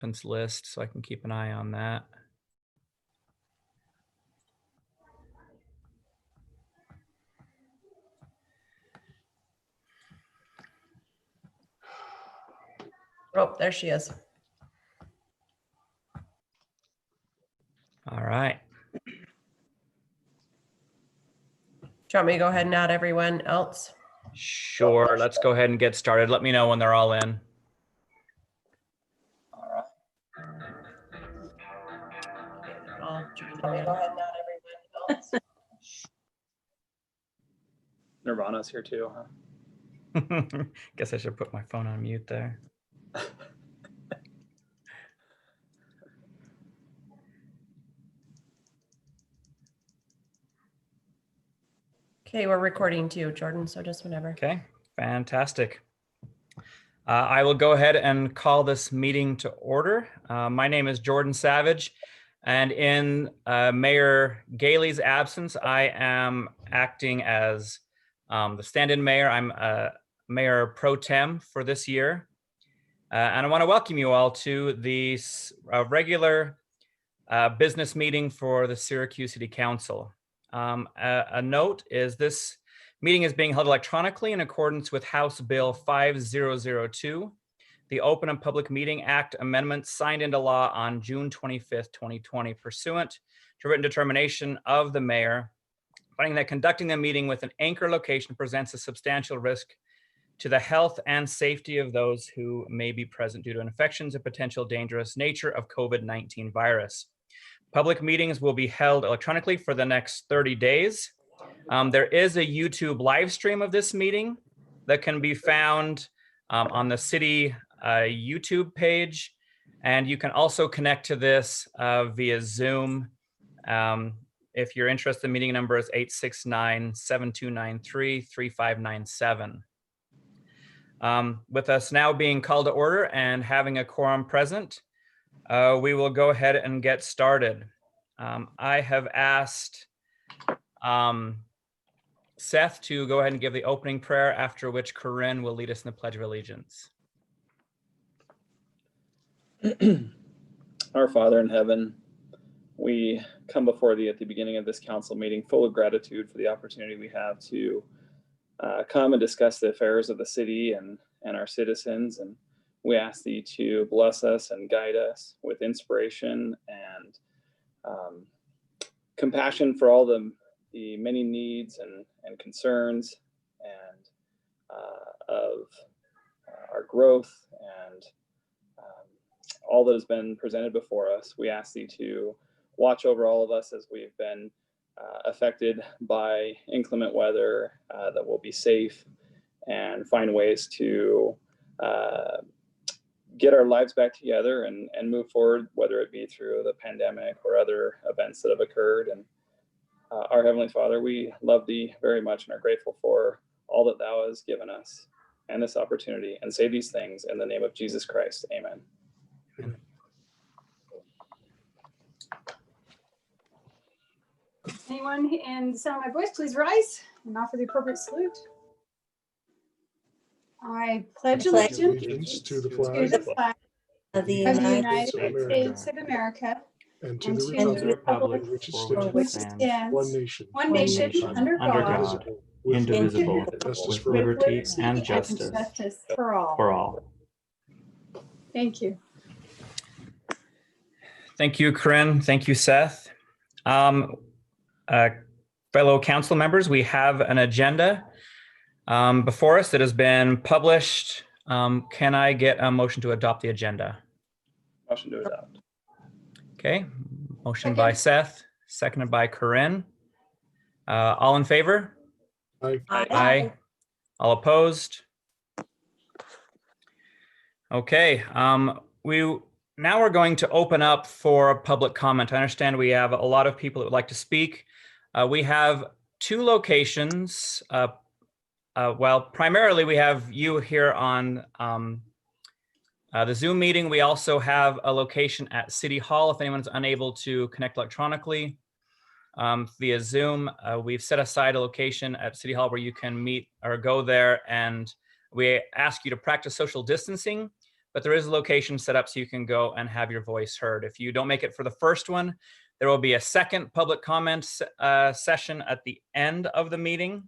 participants list so I can keep an eye on that. Oh, there she is. All right. Do you want me to go ahead and add everyone else? Sure. Let's go ahead and get started. Let me know when they're all in. All right. I'll join them in. Go ahead and add everyone else. Nirvana's here too, huh? Guess I should put my phone on mute there. Okay, we're recording too, Jordan, so just whenever. Okay, fantastic. I will go ahead and call this meeting to order. My name is Jordan Savage, and in Mayor Gailey's absence, I am acting as the stand-in mayor. I'm Mayor Pro Tem for this year. And I want to welcome you all to the regular business meeting for the Syracuse City Council. A note is this meeting is being held electronically in accordance with House Bill 5002, the Open and Public Meeting Act amendment signed into law on June 25th, 2020, pursuant to written determination of the mayor, finding that conducting the meeting with an anchor location presents a substantial risk to the health and safety of those who may be present due to infections and potential dangerous nature of COVID-19 virus. Public meetings will be held electronically for the next 30 days. There is a YouTube live stream of this meeting that can be found on the city YouTube page. And you can also connect to this via Zoom. If you're interested, the meeting number is 869-7293-3597. With us now being called to order and having a quorum present, we will go ahead and get started. I have asked Seth to go ahead and give the opening prayer, after which Corinne will lead us in the Pledge of Allegiance. Our Father in heaven, we come before thee at the beginning of this council meeting full of gratitude for the opportunity we have to come and discuss the affairs of the city and our citizens. And we ask thee to bless us and guide us with inspiration and compassion for all the many needs and concerns and of our growth and all that has been presented before us. We ask thee to watch over all of us as we've been affected by inclement weather, that we'll be safe and find ways to get our lives back together and move forward, whether it be through the pandemic or other events that have occurred. And our Heavenly Father, we love thee very much and are grateful for all that thou hast given us and this opportunity, and say these things in the name of Jesus Christ. Amen. Amen. Anyone in the sound of my voice, please rise and offer the appropriate salute. I pledge allegiance to the to flag the flag of the of the United United States States of America and to and the to republic republic which for which stands stands one nation, under God, indivisible, with indivisible, liberty and justice with for all. liberty and justice for all. for all. Thank you. Thank you, Corinne. Thank you, Seth. Fellow council members, we have an agenda before us that has been published. Can I get a motion to adopt the agenda? Motion to adopt. Okay, motion by Seth, seconded by Corinne. All in favor? Aye. Aye. All opposed? Okay, now we're going to open up for public comment. I understand we have a lot of people that would like to speak. We have two locations. Well, primarily we have you here on the Zoom meeting. We also have a location at City Hall if anyone's unable to connect electronically via Zoom. We've set aside a location at City Hall where you can meet or go there, and we ask you to practice social distancing. but there is a location set up so you can go and have your voice heard. If you don't make it for the first one, there will be a second public comment session at the end of the meeting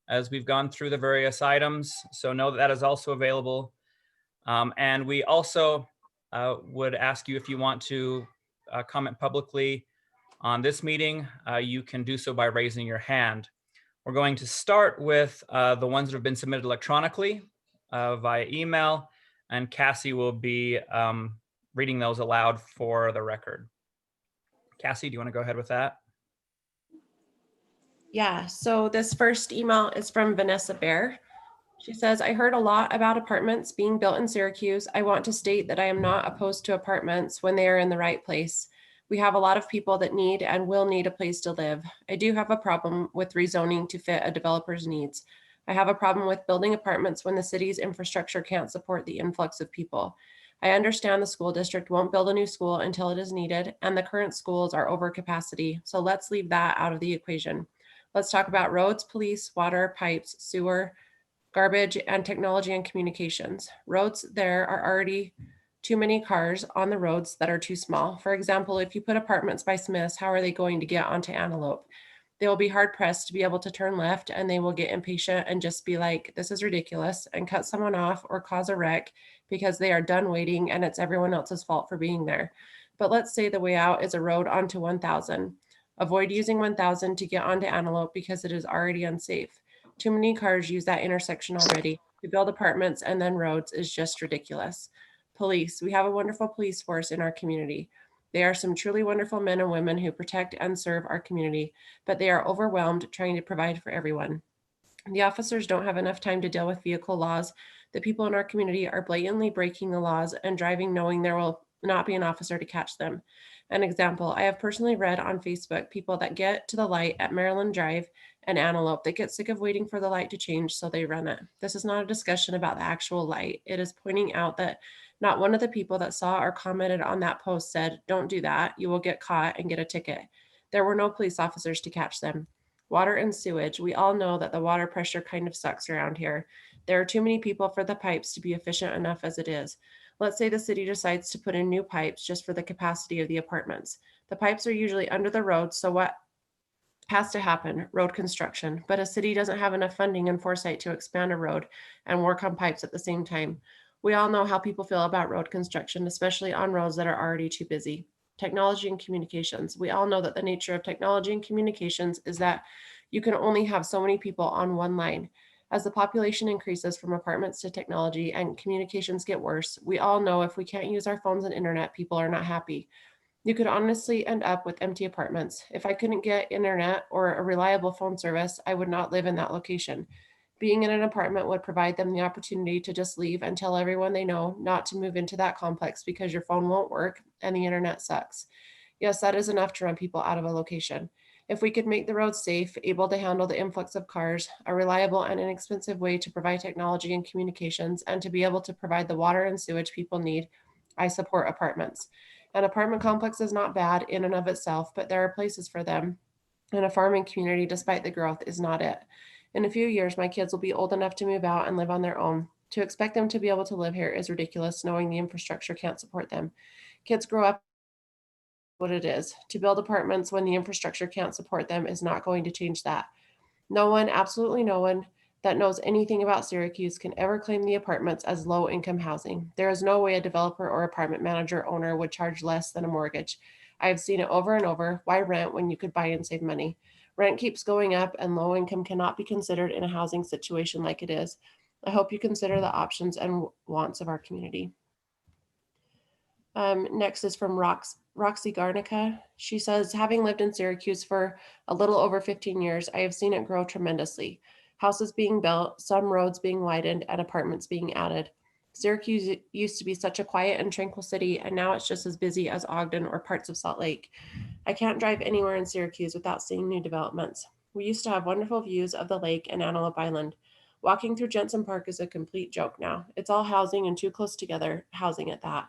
as we've gone through the various items. So know that that is also available. And we also would ask you, if you want to comment publicly on this meeting, you can do so by raising your hand. We're going to start with the ones that have been submitted electronically via email, and Cassie will be reading those aloud for the record. Cassie, do you want to go ahead with that? Yeah, so this first email is from Vanessa Bear. She says, I heard a lot about apartments being built in Syracuse. I want to state that I am not opposed to apartments when they are in the right place. We have a lot of people that need and will need a place to live. I do have a problem with rezoning to fit a developer's needs. I have a problem with building apartments when the city's infrastructure can't support the influx of people. I understand the school district won't build a new school until it is needed, and the current schools are over capacity. So let's leave that out of the equation. Let's talk about roads, police, water, pipes, sewer, garbage, and technology and communications. Roads, there are already too many cars on the roads that are too small. For example, if you put apartments by Smith's, how are they going to get onto Antelope? They will be hard pressed to be able to turn left, and they will get impatient and just be like, this is ridiculous, and cut someone off or cause a wreck because they are done waiting and it's everyone else's fault for being there. But let's say the way out is a road onto 1000. Avoid using 1000 to get onto Antelope because it is already unsafe. Too many cars use that intersection already. To build apartments and then roads is just ridiculous. Police. We have a wonderful police force in our community. They are some truly wonderful men and women who protect and serve our community, but they are overwhelmed trying to provide for everyone. The officers don't have enough time to deal with vehicle laws. The people in our community are blatantly breaking the laws and driving knowing there will not be an officer to catch them. An example, I have personally read on Facebook people that get to the light at Maryland Drive and Antelope that get sick of waiting for the light to change, so they run it. This is not a discussion about the actual light. It is pointing out that not one of the people that saw or commented on that post said, don't do that, you will get caught and get a ticket. There were no police officers to catch them. Water and sewage. We all know that the water pressure kind of sucks around here. There are too many people for the pipes to be efficient enough as it is. Let's say the city decides to put in new pipes just for the capacity of the apartments. The pipes are usually under the road, so what has to happen? Road construction. But a city doesn't have enough funding and foresight to expand a road and work on pipes at the same time. We all know how people feel about road construction, especially on roads that are already too busy. Technology and communications. We all know that the nature of technology and communications is that you can only have so many people on one line. As the population increases from apartments to technology and communications get worse, we all know if we can't use our phones and internet, people are not happy. You could honestly end up with empty apartments. If I couldn't get internet or a reliable phone service, I would not live in that location. Being in an apartment would provide them the opportunity to just leave and tell everyone they know not to move into that complex because your phone won't work and the internet sucks. Yes, that is enough to run people out of a location. If we could make the roads safe, able to handle the influx of cars, a reliable and inexpensive way to provide technology and communications, and to be able to provide the water and sewage people need, I support apartments. An apartment complex is not bad in and of itself, but there are places for them. And a farming community, despite the growth, is not it. In a few years, my kids will be old enough to move out and live on their own. To expect them to be able to live here is ridiculous, knowing the infrastructure can't support them. Kids grow up what it is. To build apartments when the infrastructure can't support them is not going to change that. No one, absolutely no one, that knows anything about Syracuse can ever claim the apartments as low-income housing. There is no way a developer or apartment manager owner would charge less than a mortgage. I have seen it over and over. Why rent when you could buy and save money? Rent keeps going up and low income cannot be considered in a housing situation like it is. I hope you consider the options and wants of our community. Next is from Roxy Garnica. She says, having lived in Syracuse for a little over 15 years, I have seen it grow tremendously. Houses being built, some roads being widened, and apartments being added. Syracuse used to be such a quiet and tranquil city, and now it's just as busy as Ogden or parts of Salt Lake. I can't drive anywhere in Syracuse without seeing new developments. We used to have wonderful views of the lake and Antelope Island. Walking through Jensen Park is a complete joke now. It's all housing and too close together, housing at that.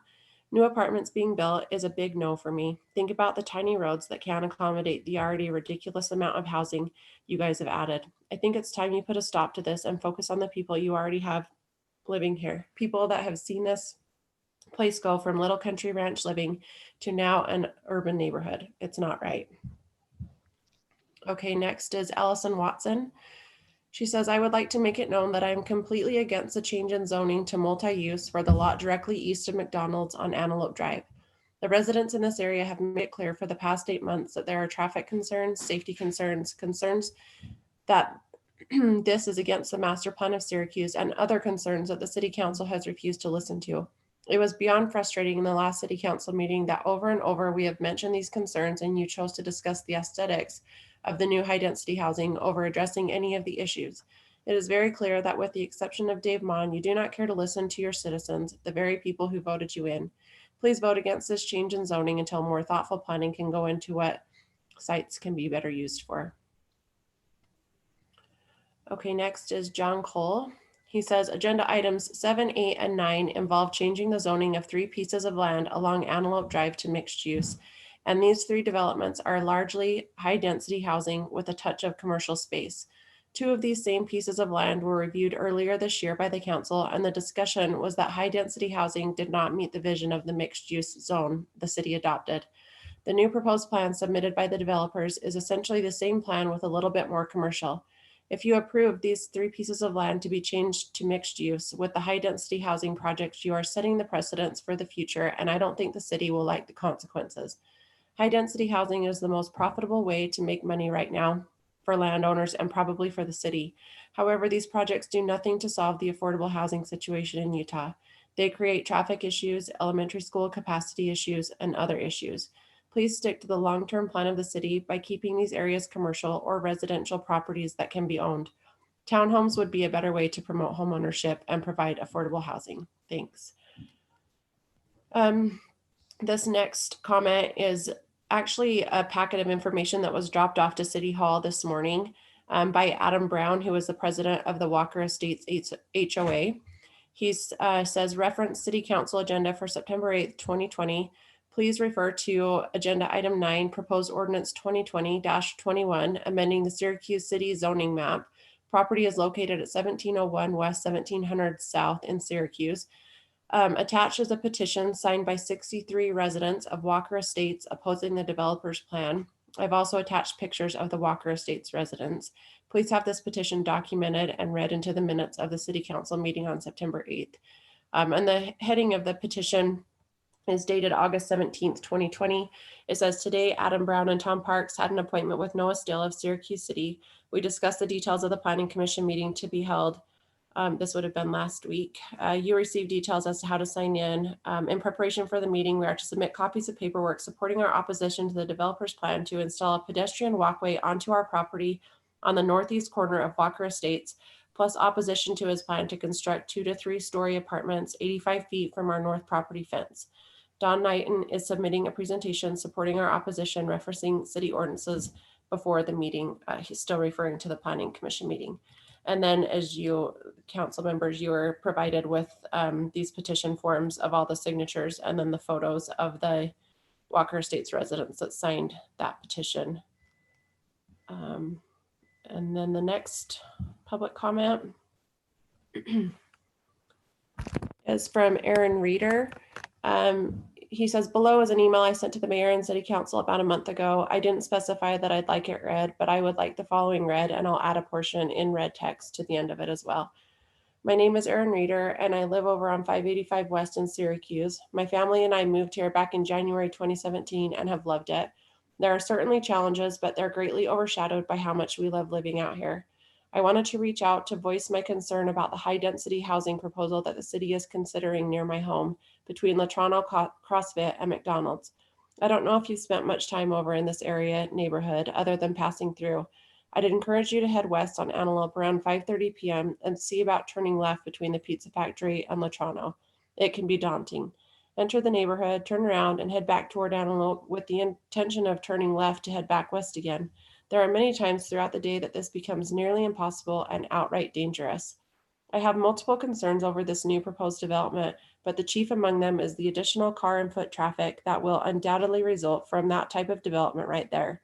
New apartments being built is a big no for me. Think about the tiny roads that can't accommodate the already ridiculous amount of housing you guys have added. I think it's time you put a stop to this and focus on the people you already have living here. People that have seen this place go from little country ranch living to now an urban neighborhood. It's not right. Okay, next is Allison Watson. She says, I would like to make it known that I am completely against the change in zoning to multi-use for the lot directly east of McDonald's on Antelope Drive. The residents in this area have made it clear for the past 8 months that there are traffic concerns, safety concerns that this is against the master plan of Syracuse, and other concerns that the city council has refused to listen to. It was beyond frustrating in the last city council meeting that over and over we have mentioned these concerns and you chose to discuss the aesthetics of the new high density housing over addressing any of the issues. It is very clear that with the exception of Dave Mon, you do not care to listen to your citizens, the very people who voted you in. Please vote against this change in zoning until more thoughtful planning can go into what sites can be better used for. Okay, next is John Cole. He says agenda items 7, 8, and 9 involve changing the zoning of 3 pieces of land along Antelope Drive to mixed use. And these 3 developments are largely high density housing with a touch of commercial space. 2 of these same pieces of land were reviewed earlier this year by the council, and the discussion was that high density housing did not meet the vision of the mixed use zone the city adopted. The new proposed plan submitted by the developers is essentially the same plan with a little bit more commercial. If you approve these 3 pieces of land to be changed to mixed use with the high density housing projects, you are setting the precedents for the future, and I don't think the city will like the consequences. High density housing is the most profitable way to make money right now for landowners and probably for the city. However, these projects do nothing to solve the affordable housing situation in Utah. They create traffic issues, elementary school capacity issues, and other issues. Please stick to the long-term plan of the city by keeping these areas commercial or residential properties that can be owned. Townhomes would be a better way to promote homeownership and provide affordable housing. Thanks. This next comment is actually a packet of information that was dropped off to City Hall this morning by Adam Brown, who is the president of the Walker Estates HOA. He says, reference City Council agenda for September 8th, 2020. Please refer to agenda item 9, proposed ordinance 2020-21, amending the Syracuse City zoning map. Property is located at 1701 West 1700 South in Syracuse. Attached is a petition signed by 63 residents of Walker Estates opposing the developer's plan. I've also attached pictures of the Walker Estates residents. Please have this petition documented and read into the minutes of the City Council meeting on September 8th. And the heading of the petition is dated August 17th, 2020. It says, today, Adam Brown and Tom Parks had an appointment with Noah Still of Syracuse City. We discussed the details of the Planning Commission meeting to be held. This would have been last week. You received details as to how to sign in. In preparation for the meeting, we are to submit copies of paperwork supporting our opposition to the developer's plan to install a pedestrian walkway onto our property on the northeast corner of Walker Estates, plus opposition to his plan to construct 2 to 3 story apartments 85 feet from our north property fence. Don Knighton is submitting a presentation supporting our opposition, referencing city ordinances before the meeting. He's still referring to the Planning Commission meeting. And then as you, council members, you were provided with these petition forms of all the signatures and then the photos of the Walker Estates residents that signed that petition. And then the next public comment is from Aaron Reeder. He says, below is an email I sent to the mayor and city council about a month ago. I didn't specify that I'd like it read, but I would like the following read, and I'll add a portion in red text to the end of it as well. My name is Aaron Reeder, and I live over on 585 West in Syracuse. My family and I moved here back in January 2017 and have loved it. There are certainly challenges, but they're greatly overshadowed by how much we love living out here. I wanted to reach out to voice my concern about the high density housing proposal that the city is considering near my home between Latrano CrossFit and McDonald's. I don't know if you've spent much time over in this area neighborhood other than passing through. I'd encourage you to head west on Antelope around 5:30 p.m. and see about turning left between the Pizza Factory and Latrano. It can be daunting. Enter the neighborhood, turn around, and head back toward Antelope with the intention of turning left to head back west again. There are many times throughout the day that this becomes nearly impossible and outright dangerous. I have multiple concerns over this new proposed development, but the chief among them is the additional car and foot traffic that will undoubtedly result from that type of development right there.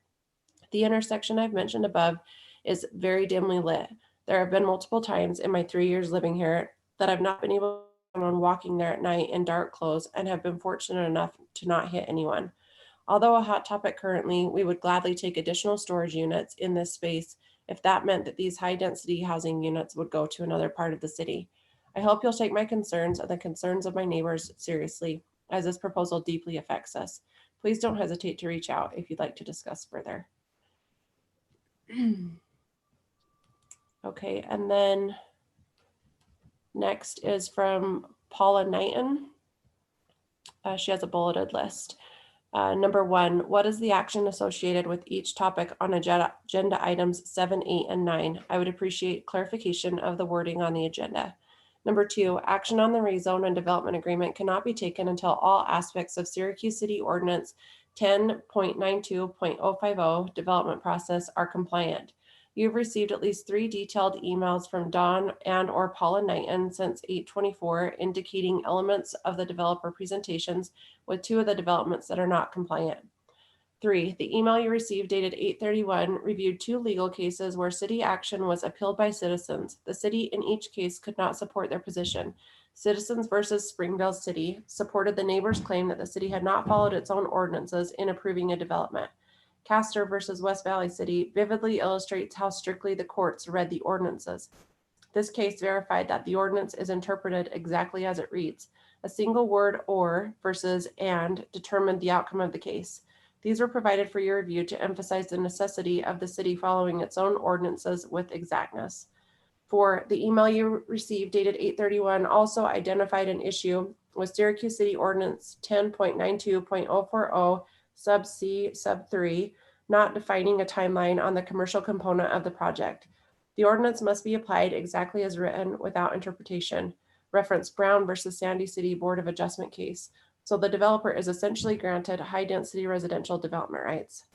The intersection I've mentioned above is very dimly lit. There have been multiple times in my 3 years living here that I've not been able someone walking there at night in dark clothes and have been fortunate enough to not hit anyone. Although a hot topic currently, we would gladly take additional storage units in this space if that meant that these high-density housing units would go to another part of the city. I hope you'll take my concerns and the concerns of my neighbors seriously, as this proposal deeply affects us. Please don't hesitate to reach out if you'd like to discuss further. Okay, and then next is from Paula Knighton. She has a bulleted list. Number 1, what is the action associated with each topic on agenda items 7, 8, and 9? I would appreciate clarification of the wording on the agenda. Number 2, action on the rezone and development agreement cannot be taken until all aspects of Syracuse City Ordinance 10.92.050 development process are compliant. You've received at least 3 detailed emails from Dawn and/or Paula Knighton since 8/24 indicating elements of the developer presentations, with 2 of the developments that are not compliant. 3, the email you received dated 8/31 reviewed 2 legal cases where city action was appealed by citizens. The city in each case could not support their position. Citizens versus Springville City supported the neighbor's claim that the city had not followed its own ordinances in approving a development. Castor versus West Valley City vividly illustrates how strictly the courts read the ordinances. This case verified that the ordinance is interpreted exactly as it reads. A single word "or" versus "and" determined the outcome of the case. These were provided for your review to emphasize the necessity of the city following its own ordinances with exactness. 4, the email you received dated 8/31 also identified an issue with Syracuse City Ordinance 10.92.040 sub C sub 3, not defining a timeline on the commercial component of the project. The ordinance must be applied exactly as written without interpretation. Reference Brown versus Sandy City Board of Adjustment case. So the developer is essentially granted high-density residential development rights.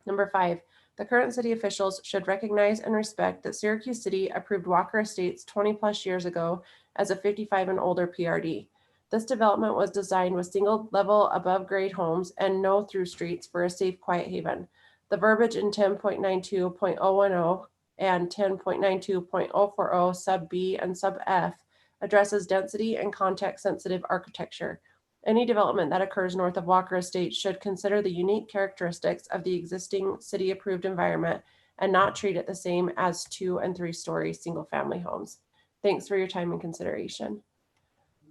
Number 5, the current city officials should recognize and respect that Syracuse City approved Walker Estates 20 plus years ago as a 55 and older PRD. This development was designed with single level above grade homes and no through streets for a safe, quiet haven. The verbiage in 10.92.010 and 10.92.040 sub B and sub F addresses density and context sensitive architecture. Any development that occurs north of Walker Estates should consider the unique characteristics of the existing city approved environment and not treat it the same as 2 and 3 story single family homes. Thanks for your time and consideration.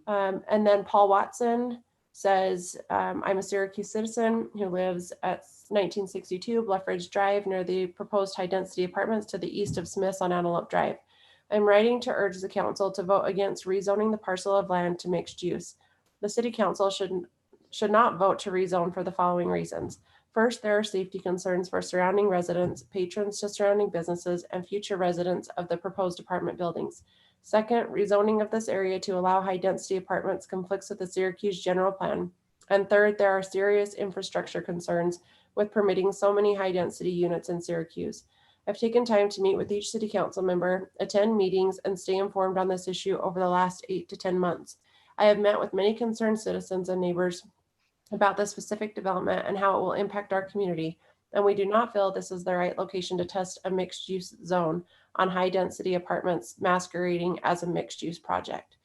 And then Paul Watson says, I'm a Syracuse citizen who lives at 1962 Bluff Ridge Drive near the proposed high density apartments to the east of Smith's on Antelope Drive. I'm writing to urge the council to vote against rezoning the parcel of land to mixed use. The city council should not vote to rezone for the following reasons. First, there are safety concerns for surrounding residents, patrons to surrounding businesses, and future residents of the proposed apartment buildings. Second, rezoning of this area to allow high-density apartments conflicts with the Syracuse general plan. And third, there are serious infrastructure concerns with permitting so many high-density units in Syracuse. I've taken time to meet with each city council member, attend meetings, and stay informed on this issue over the last 8 to 10 months. I have met with many concerned citizens and neighbors about the specific development and how it will impact our community, and we do not feel this is the right location to test a mixed-use zone on high-density apartments masquerading as a mixed-use project.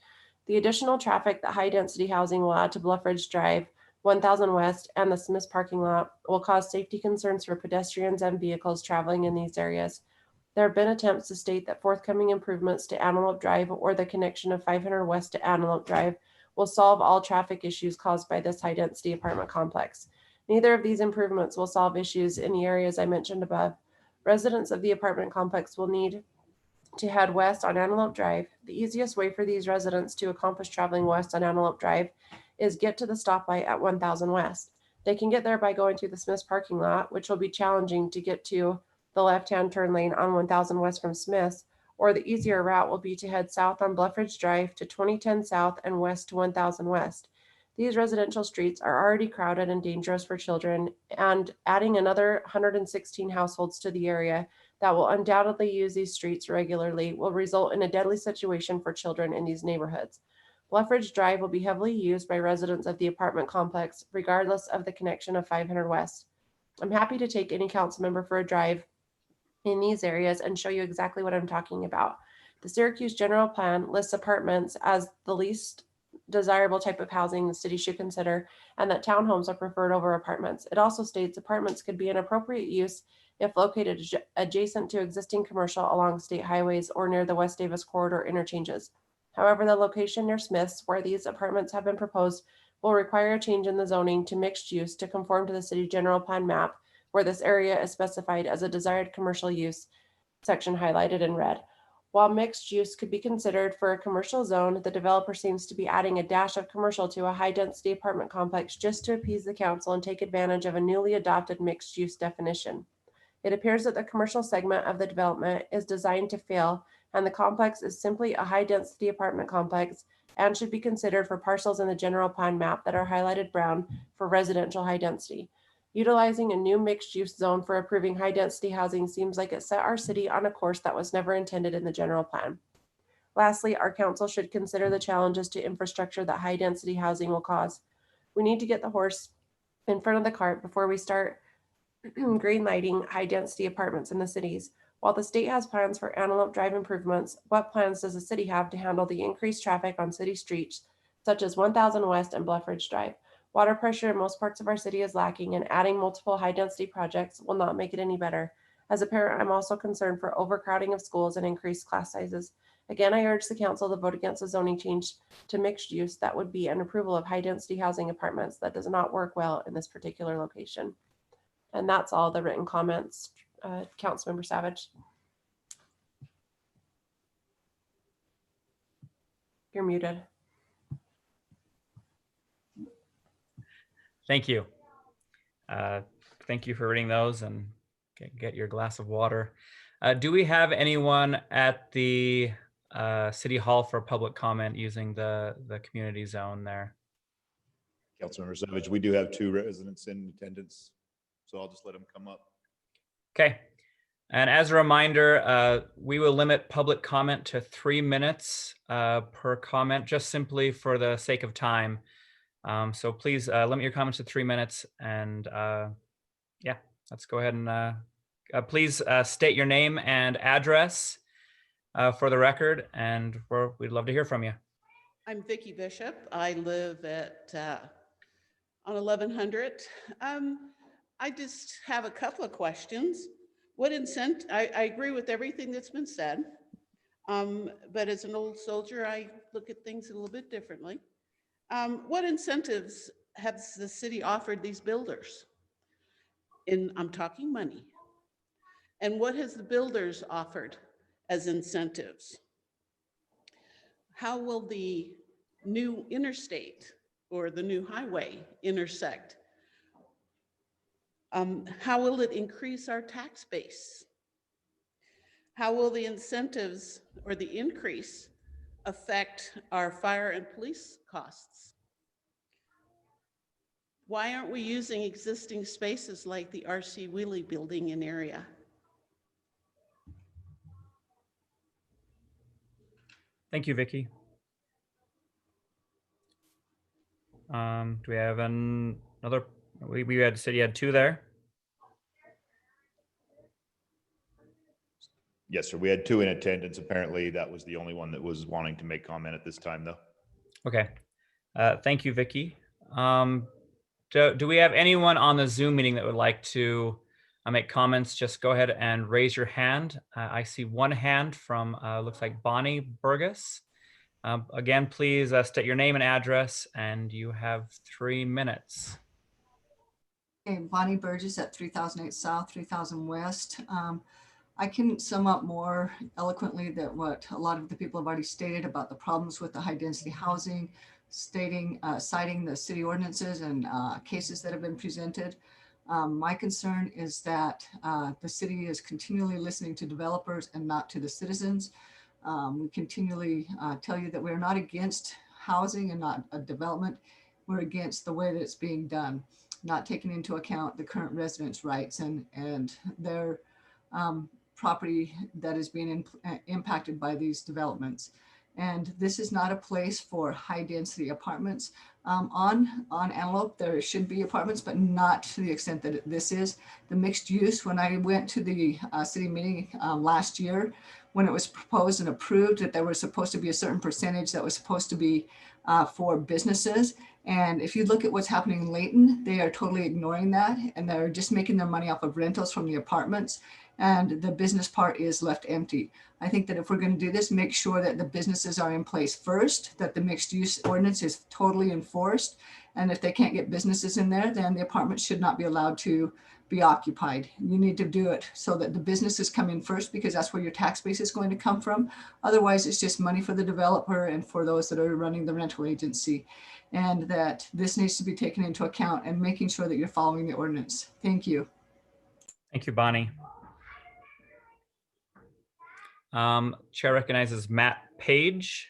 The additional traffic that high-density housing will add to Bluff Ridge Drive, 1000 West, and the Smiths parking lot will cause safety concerns for pedestrians and vehicles traveling in these areas. There have been attempts to state that forthcoming improvements to Antelope Drive or the connection of 500 West to Antelope Drive will solve all traffic issues caused by this high-density apartment complex. Neither of these improvements will solve issues in the areas I mentioned above. Residents of the apartment complex will need to head west on Antelope Drive. The easiest way for these residents to accomplish traveling west on Antelope Drive is get to the stoplight at 1000 West. They can get there by going through the Smiths parking lot, which will be challenging to get to the left-hand turn lane on 1000 West from Smiths, or the easier route will be to head south on Bluff Ridge Drive to 2010 South and west to 1000 West. These residential streets are already crowded and dangerous for children, and adding another 116 households to the area that will undoubtedly use these streets regularly will result in a deadly situation for children in these neighborhoods. Bluff Ridge Drive will be heavily used by residents of the apartment complex, regardless of the connection of 500 West. I'm happy to take any council member for a drive in these areas and show you exactly what I'm talking about. The Syracuse general plan lists apartments as the least desirable type of housing the city should consider, and that townhomes are preferred over apartments. It also states apartments could be an appropriate use if located adjacent to existing commercial along state highways or near the West Davis corridor interchanges. However, the location near Smiths, where these apartments have been proposed, will require a change in the zoning to mixed use to conform to the city general plan map, where this area is specified as a desired commercial use section highlighted in red. While mixed use could be considered for a commercial zone, the developer seems to be adding a dash of commercial to a high-density apartment complex just to appease the council and take advantage of a newly adopted mixed-use definition. It appears that the commercial segment of the development is designed to fail, and the complex is simply a high-density apartment complex and should be considered for parcels in the general plan map that are highlighted brown for residential high density. Utilizing a new mixed-use zone for approving high-density housing seems like it set our city on a course that was never intended in the general plan. Lastly, our council should consider the challenges to infrastructure that high-density housing will cause. We need to get the horse in front of the cart before we start greenlighting high-density apartments in the cities. While the state has plans for Antelope Drive improvements, what plans does the city have to handle the increased traffic on city streets, such as 1000 West and Bluff Ridge Drive? Water pressure in most parts of our city is lacking, and adding multiple high-density projects will not make it any better. As a parent, I'm also concerned for overcrowding of schools and increased class sizes. Again, I urge the council to vote against a zoning change to mixed use that would be an approval of high-density housing apartments that does not work well in this particular location. And that's all the written comments, Councilmember Savage. You're muted. Thank you. Thank you for reading those, and get your glass of water. Do we have anyone at the City Hall for public comment using the community zone there? Councilmember Savage, we do have 2 residents in attendance, so I'll just let them come up. Okay. And as a reminder, we will limit public comment to 3 minutes per comment, just simply for the sake of time. So please limit your comments to 3 minutes, and yeah, let's go ahead and please state your name and address for the record, and we'd love to hear from you. I'm Vicki Bishop. I live at on 1100. I just have a couple of questions. I agree with everything that's been said, but as an old soldier, I look at things a little bit differently. What incentives has the city offered these builders? I'm talking money. And what has the builders offered as incentives? How will the new interstate or the new highway intersect? How will it increase our tax base? How will the incentives or the increase affect our fire and police costs? Why aren't we using existing spaces like the R.C. Wheely building in area? Thank you, Vicki. Do we have another? We had said you had 2 there. Yes, sir. We had 2 in attendance. Apparently, that was the only one that was wanting to make comment at this time, though. Okay. Thank you, Vicki. Do we have anyone on the Zoom meeting that would like to make comments? Just go ahead and raise your hand. I see one hand from, looks like Bonnie Burgess. Again, please state your name and address, and you have 3 minutes. Okay, Bonnie Burgess at 3008 South, 3000 West. I can sum up more eloquently that what a lot of the people have already stated about the problems with the high density housing, citing the city ordinances and cases that have been presented. My concern is that the city is continually listening to developers and not to the citizens. We continually tell you that we're not against housing and not a development. We're against the way that it's being done, not taking into account the current residents' rights and their property that is being impacted by these developments. And this is not a place for high density apartments. On Antelope, there should be apartments, but not to the extent that this is. The mixed use, when I went to the city meeting last year, when it was proposed and approved that there was supposed to be a certain percentage that was supposed to be for businesses. And if you look at what's happening in Layton, they are totally ignoring that, and they're just making their money off of rentals from the apartments, and the business part is left empty. I think that if we're going to do this, make sure that the businesses are in place first, that the mixed use ordinance is totally enforced. And if they can't get businesses in there, then the apartments should not be allowed to be occupied. You need to do it so that the businesses come in first, because that's where your tax base is going to come from. Otherwise, it's just money for the developer and for those that are running the rental agency. And that this needs to be taken into account and making sure that you're following the ordinance. Thank you. Thank you, Bonnie. Chair recognizes Matt Page.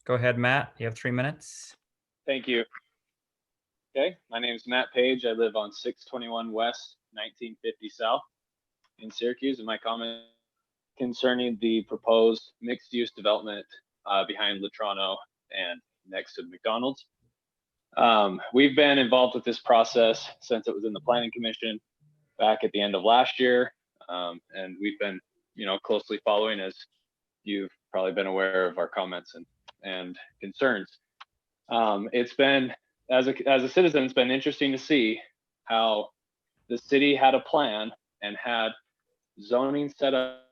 Go ahead, Matt. You have 3 minutes. Thank you. Okay, my name is Matt Page. I live on 621 West, 1950 South in Syracuse, and my comment concerning the proposed mixed-use development behind Latrano and next to McDonald's. We've been involved with this process since it was in the Planning Commission back at the end of last year, and we've been, closely following, as you've probably been aware of our comments and concerns. It's been, as a citizen, it's been interesting to see how the city had a plan and had zoning set up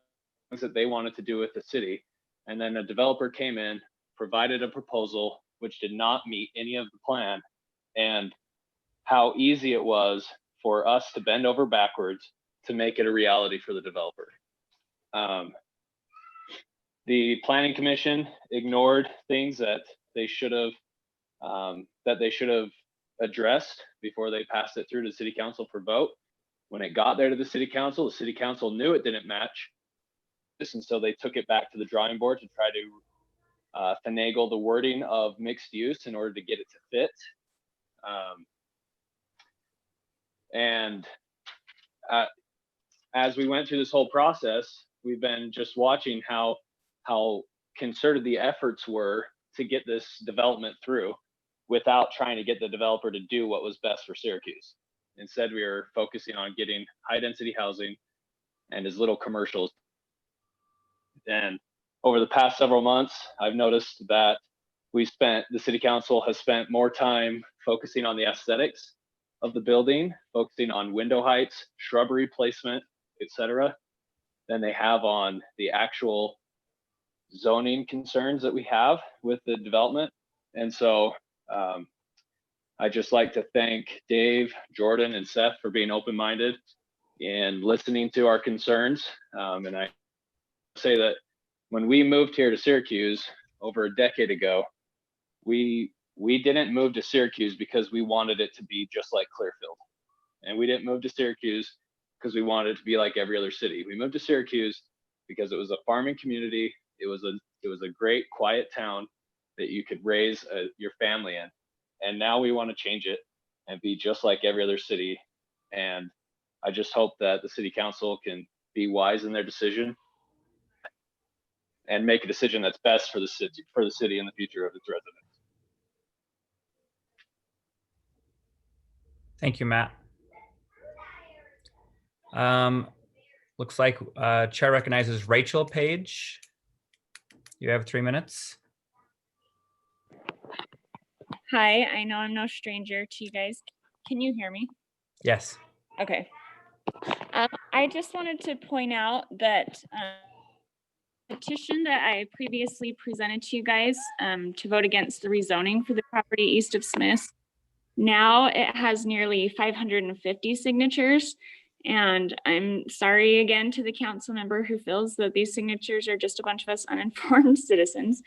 things that they wanted to do with the city, and then a developer came in, provided a proposal which did not meet any of the plan, and how easy it was for us to bend over backwards to make it a reality for the developer. The Planning Commission ignored things that they should have addressed before they passed it through to City Council for vote. When it got there to the City Council knew it didn't match this, and so they took it back to the drawing board to try to finagle the wording of mixed use in order to get it to fit. As we went through this whole process, we've been just watching how concerted the efforts were to get this development through without trying to get the developer to do what was best for Syracuse. Instead, we were focusing on getting high density housing and as little commercials. And over the past several months, I've noticed that the City Council has spent more time focusing on the aesthetics of the building, focusing on window heights, shrubbery placement, etc., than they have on the actual zoning concerns that we have with the development. And so I'd just like to thank Dave, Jordan, and Seth for being open-minded and listening to our concerns. And I say that when we moved here to Syracuse over a decade ago, we didn't move to Syracuse because we wanted it to be just like Clearfield. And we didn't move to Syracuse because we wanted it to be like every other city. We moved to Syracuse because it was a farming community. It was a great quiet town that you could raise your family in. And now we want to change it and be just like every other city. And I just hope that the City Council can be wise in their decision and make a decision that's best for the city and the future of its residents. Thank you, Matt. Looks like Chair recognizes Rachel Page. You have 3 minutes. Hi, I know I'm no stranger to you guys. Can you hear me? Yes. Okay. I just wanted to point out that petition that I previously presented to you guys to vote against the rezoning for the property east of Smith. Now it has nearly 550 signatures. And I'm sorry again to the council member who feels that these signatures are just a bunch of us uninformed citizens.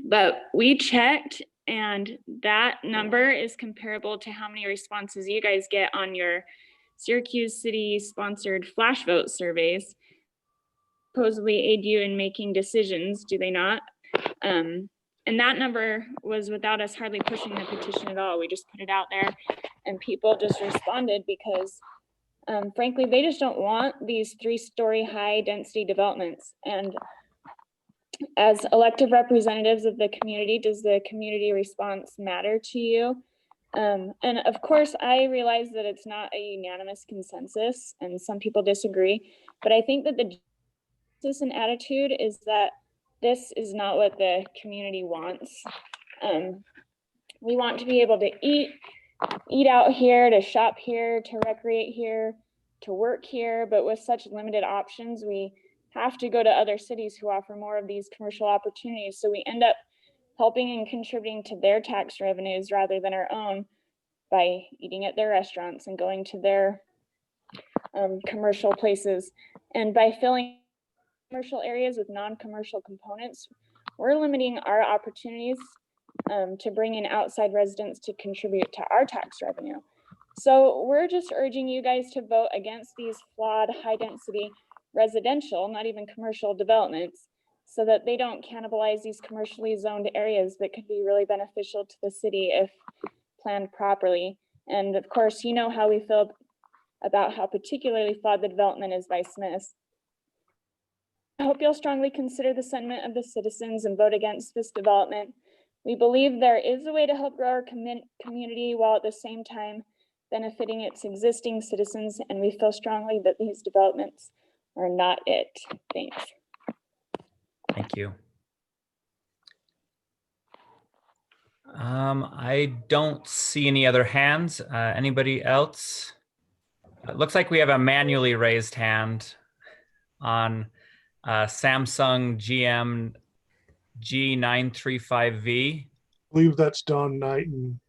But we checked, and that number is comparable to how many responses you guys get on your Syracuse City sponsored flash vote surveys. Supposedly aid you in making decisions, do they not? And that number was without us hardly pushing the petition at all. We just put it out there and people just responded because frankly, they just don't want these 3-story high density developments. And as elected representatives of the community, does the community response matter to you? And of course, I realize that it's not a unanimous consensus and some people disagree, but I think that the and attitude is that this is not what the community wants. We want to be able to eat out here, to shop here, to recreate here, to work here, but with such limited options, we have to go to other cities who offer more of these commercial opportunities. So we end up helping and contributing to their tax revenues rather than our own by eating at their restaurants and going to their commercial places. And by filling commercial areas with non-commercial components, we're limiting our opportunities to bring in outside residents to contribute to our tax revenue. So we're just urging you guys to vote against these flawed high-density residential, not even commercial developments, so that they don't cannibalize these commercially zoned areas that could be really beneficial to the city if planned properly. And of course, you know how we feel about how particularly flawed the development is by Smiths. I hope you'll strongly consider the sentiment of the citizens and vote against this development. We believe there is a way to help grow our community while at the same time benefiting its existing citizens, and we feel strongly that these developments are not it. Thanks. Thank you. I don't see any other hands. Anybody else? It looks like we have a manually raised hand on Samsung GM G935V. I believe that's Don Knight, and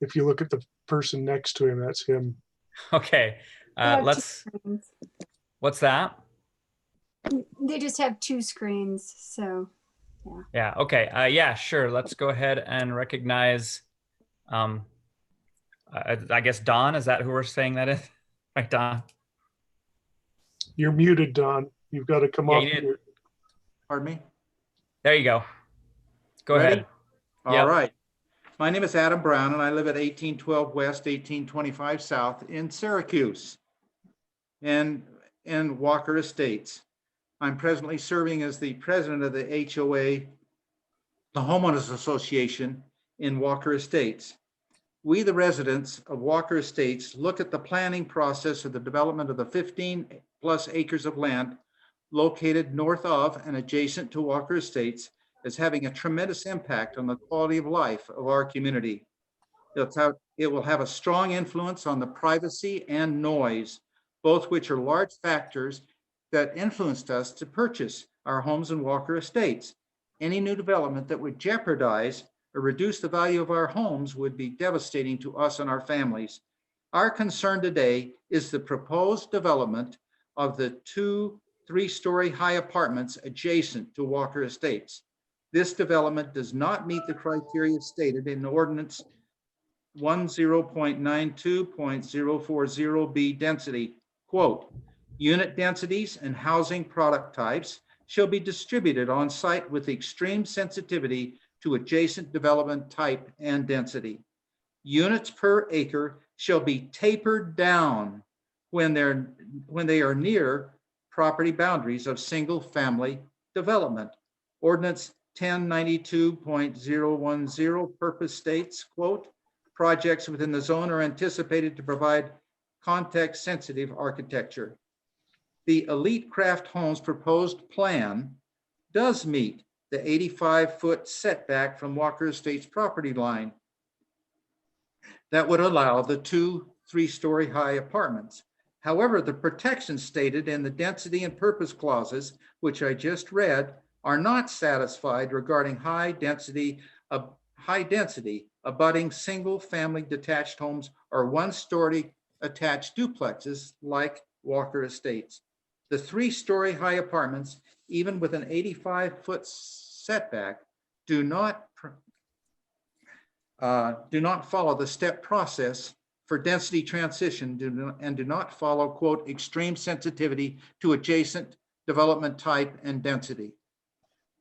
if you look at the person next to him, that's him. Okay, They have two let's, screens. what's that? They just have two screens, so. Yeah, okay, yeah, sure. Let's go ahead and recognize, I guess Don, is that who we're saying that is? Right, Don? You're muted, Don. You've got to come Yeah, off you did. mute. Pardon me? There you go. Go Ready? ahead. All Yep. right. My name is Adam Brown, and I live at 1812 West, 1825 South in Syracuse and in Walker Estates. I'm presently serving as the president of the HOA, the Homeowners Association in Walker Estates. We, the residents of Walker Estates, look at the planning process of the development of the 15 plus acres of land located north of and adjacent to Walker Estates as having a tremendous impact on the quality of life of our community. It will have a strong influence on the privacy and noise, both which are large factors that influenced us to purchase our homes in Walker Estates. Any new development that would jeopardize or reduce the value of our homes would be devastating to us and our families. Our concern today is the proposed development of the 2 3-story high apartments adjacent to Walker Estates. This development does not meet the criteria stated in Ordinance 10.92.040B density. Quote, unit densities and housing product types shall be distributed on site with extreme sensitivity to adjacent development type and density. Units per acre shall be tapered down when they are near property boundaries of single family development. Ordinance 1092.010 purpose states, quote, projects within the zone are anticipated to provide context sensitive architecture. The Elite Craft Homes proposed plan does meet the 85-foot setback from Walker Estates property line that would allow the 2 3-story high apartments. However, the protections stated in the density and purpose clauses, which I just read, are not satisfied regarding high density abutting single family detached homes or 1-story attached duplexes like Walker Estates. The 3-story high apartments, even with an 85-foot setback, do not follow the step process for density transition and do not follow, quote, extreme sensitivity to adjacent development type and density.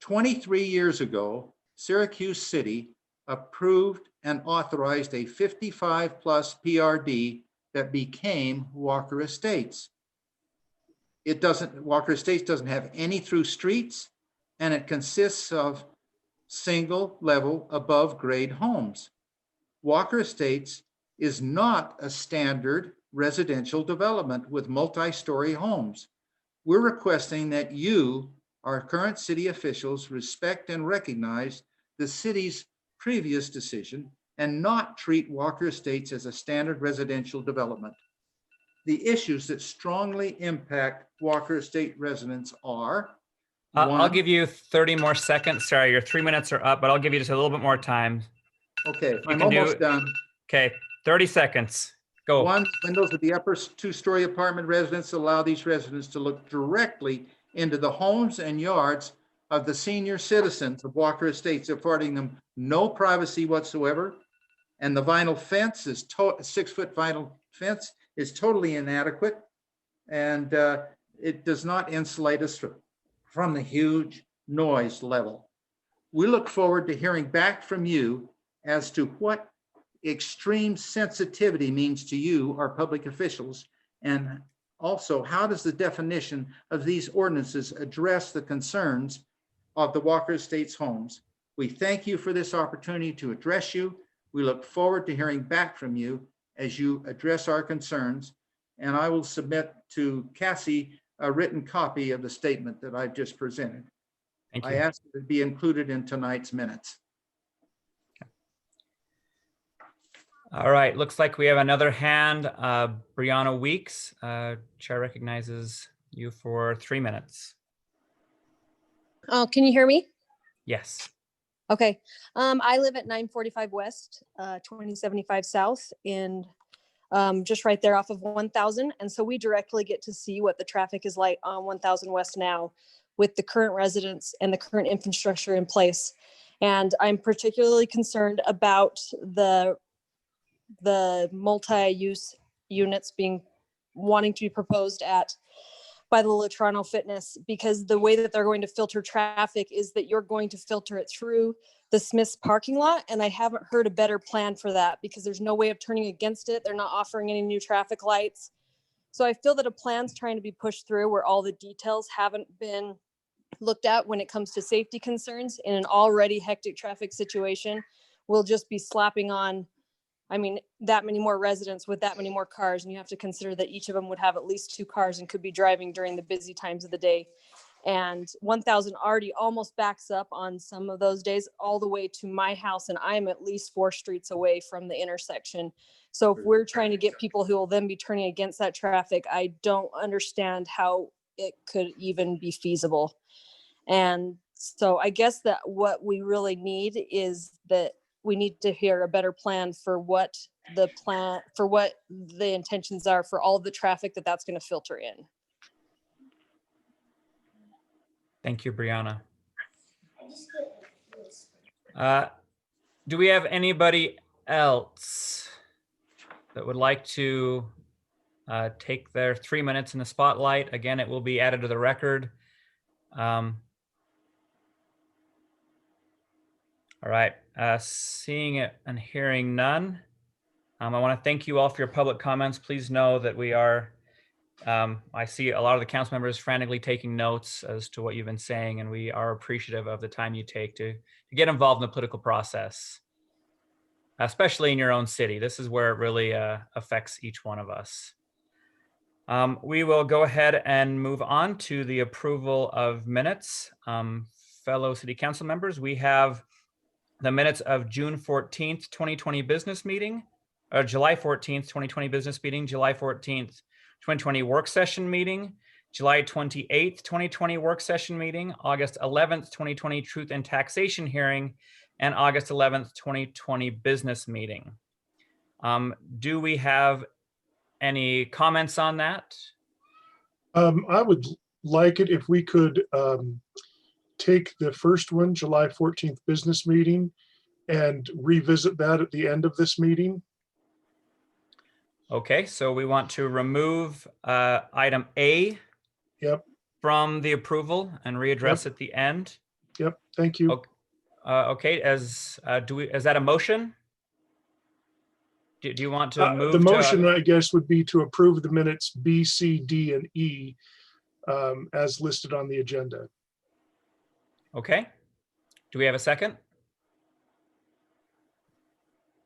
23 years ago, Syracuse City approved and authorized a 55 plus PRD that became Walker Estates. Walker Estates doesn't have any through streets, and it consists of single level above grade homes. Walker Estates is not a standard residential development with multi-story homes. We're requesting that you, our current city officials respect and recognize the city's previous decision and not treat Walker Estates as a standard residential development. The issues that strongly impact Walker Estate residents are I'll one, give you 30 more seconds. Sorry, your 3 minutes are up, but I'll give you just a little bit more time. okay, You I'm can do almost it. done. Okay, 30 seconds. Go. One, windows of the upper two-story apartment residents allow these residents to look directly into the homes and yards of the senior citizens of Walker Estates, affording them no privacy whatsoever. And the vinyl fence is 6-foot vinyl fence is totally inadequate, and it does not insulate us from the huge noise level. We look forward to hearing back from you as to what extreme sensitivity means to you, our public officials, and also how does the definition of these ordinances address the concerns of the Walker Estates homes. We thank you for this opportunity to address you. We look forward to hearing back from you as you address our concerns, and I will submit to Cassie a written copy of the statement that I've just presented. Thank you. I ask that it be included in tonight's minutes. All right, looks like we have another hand. Brianna Weeks, Chair recognizes you for 3 minutes. Oh, can you hear me? Yes. Okay. I live at 945 West, 2075 South in just right there off of 1000. And so we directly get to see what the traffic is like on 1000 West now with the current residents and the current infrastructure in place. And I'm particularly concerned about the multi-use units wanting to be proposed by the Latrano Fitness, because the way that they're going to filter traffic is that you're going to filter it through the Smith's parking lot. And I haven't heard a better plan for that because there's no way of turning against it. They're not offering any new traffic lights. So I feel that a plan's trying to be pushed through where all the details haven't been looked at when it comes to safety concerns in an already hectic traffic situation. We'll just be slapping on, that many more residents with that many more cars. And you have to consider that each of them would have at least 2 cars and could be driving during the busy times of the day. And 1000 already almost backs up on some of those days all the way to my house. And I'm at least 4 streets away from the intersection. So if we're trying to get people who will then be turning against that traffic, I don't understand how it could even be feasible. And so I guess that what we really need is that we need to hear a better plan for what the intentions are for all the traffic that's going to filter in. Thank you, Brianna. Do we have anybody else that would like to take their 3 minutes in the spotlight? Again, it will be added to the record. All right, seeing it and hearing none. I want to thank you all for your public comments. Please know that we are, I see a lot of the council members frantically taking notes as to what you've been saying, and we are appreciative of the time you take to get involved in the political process, especially in your own city. This is where it really affects each one of us. We will go ahead and move on to the approval of minutes. Fellow city council members, we have the minutes of June 14th, 2020 business meeting, or July 14th, 2020 business meeting, July 14th, 2020 work session meeting, July 28th, 2020 work session meeting, August 11th, 2020 truth and taxation hearing, and August 11th, 2020 business meeting. Do we have any comments on that? I would like it if we could take the first one, July 14th business meeting, and revisit that at the end of this meeting. Okay, so we want to remove item A from the approval and readdress at the end. Yep, thank you. Okay, is that a motion? Do you want to move? The motion, I guess, would be to approve the minutes B, C, D, and E as listed on the agenda. Okay. Do we have a second?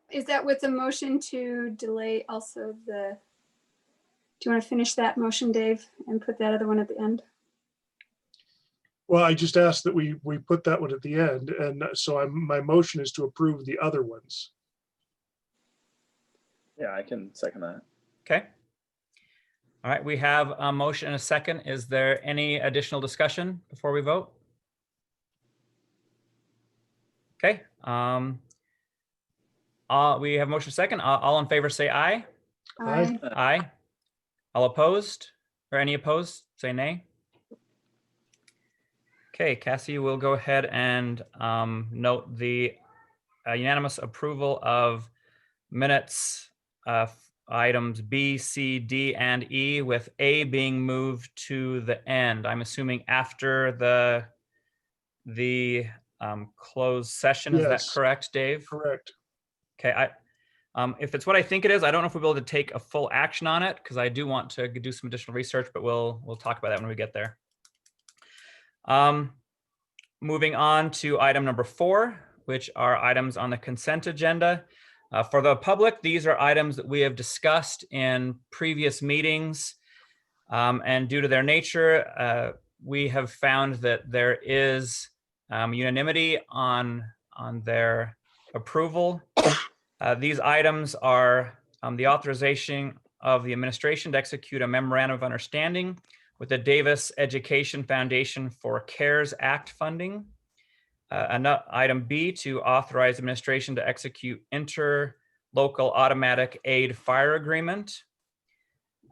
Is that with the motion to delay also do you want to finish that motion, Dave, and put that other one at the end? Well, I just asked that we put that one at the end. And so my motion is to approve the other ones. Yeah, I can second that. Okay. All right, we have a motion and a second. Is there any additional discussion before we vote? Okay. We have motion second. All in favor say aye. Aye. Aye. All opposed or any opposed say nay. Okay, Cassie will go ahead and note the unanimous approval of minutes items B, C, D, and E, with A being moved to the end. I'm assuming after the closed session. Is that Yes. correct, Dave? Correct. Okay. If it's what I think it is, I don't know if we'll be able to take a full action on it because I do want to do some additional research, but we'll talk about that when we get there. Moving on to item number 4, which are items on the consent agenda. For the public, these are items that we have discussed in previous meetings, and due to their nature, we have found that there is unanimity on their approval. These items are the authorization of the administration to execute a memorandum of understanding with the Davis Education Foundation for CARES Act funding. Item B, to authorize administration to execute interlocal automatic aid fire agreement.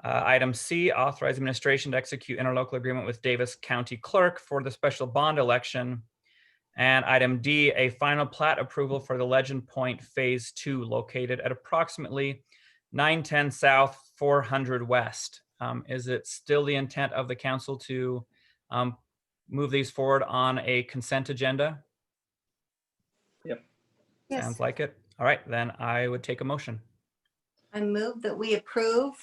Item C, authorize administration to execute interlocal agreement with Davis County Clerk for the special bond election. And item D, a final plat approval for the Legend Point Phase 2 located at approximately 910 South, 400 West. Is it still the intent of the council to move these forward on a consent agenda? Yep. Sounds like it. All right, then I would take a motion. I move that we approve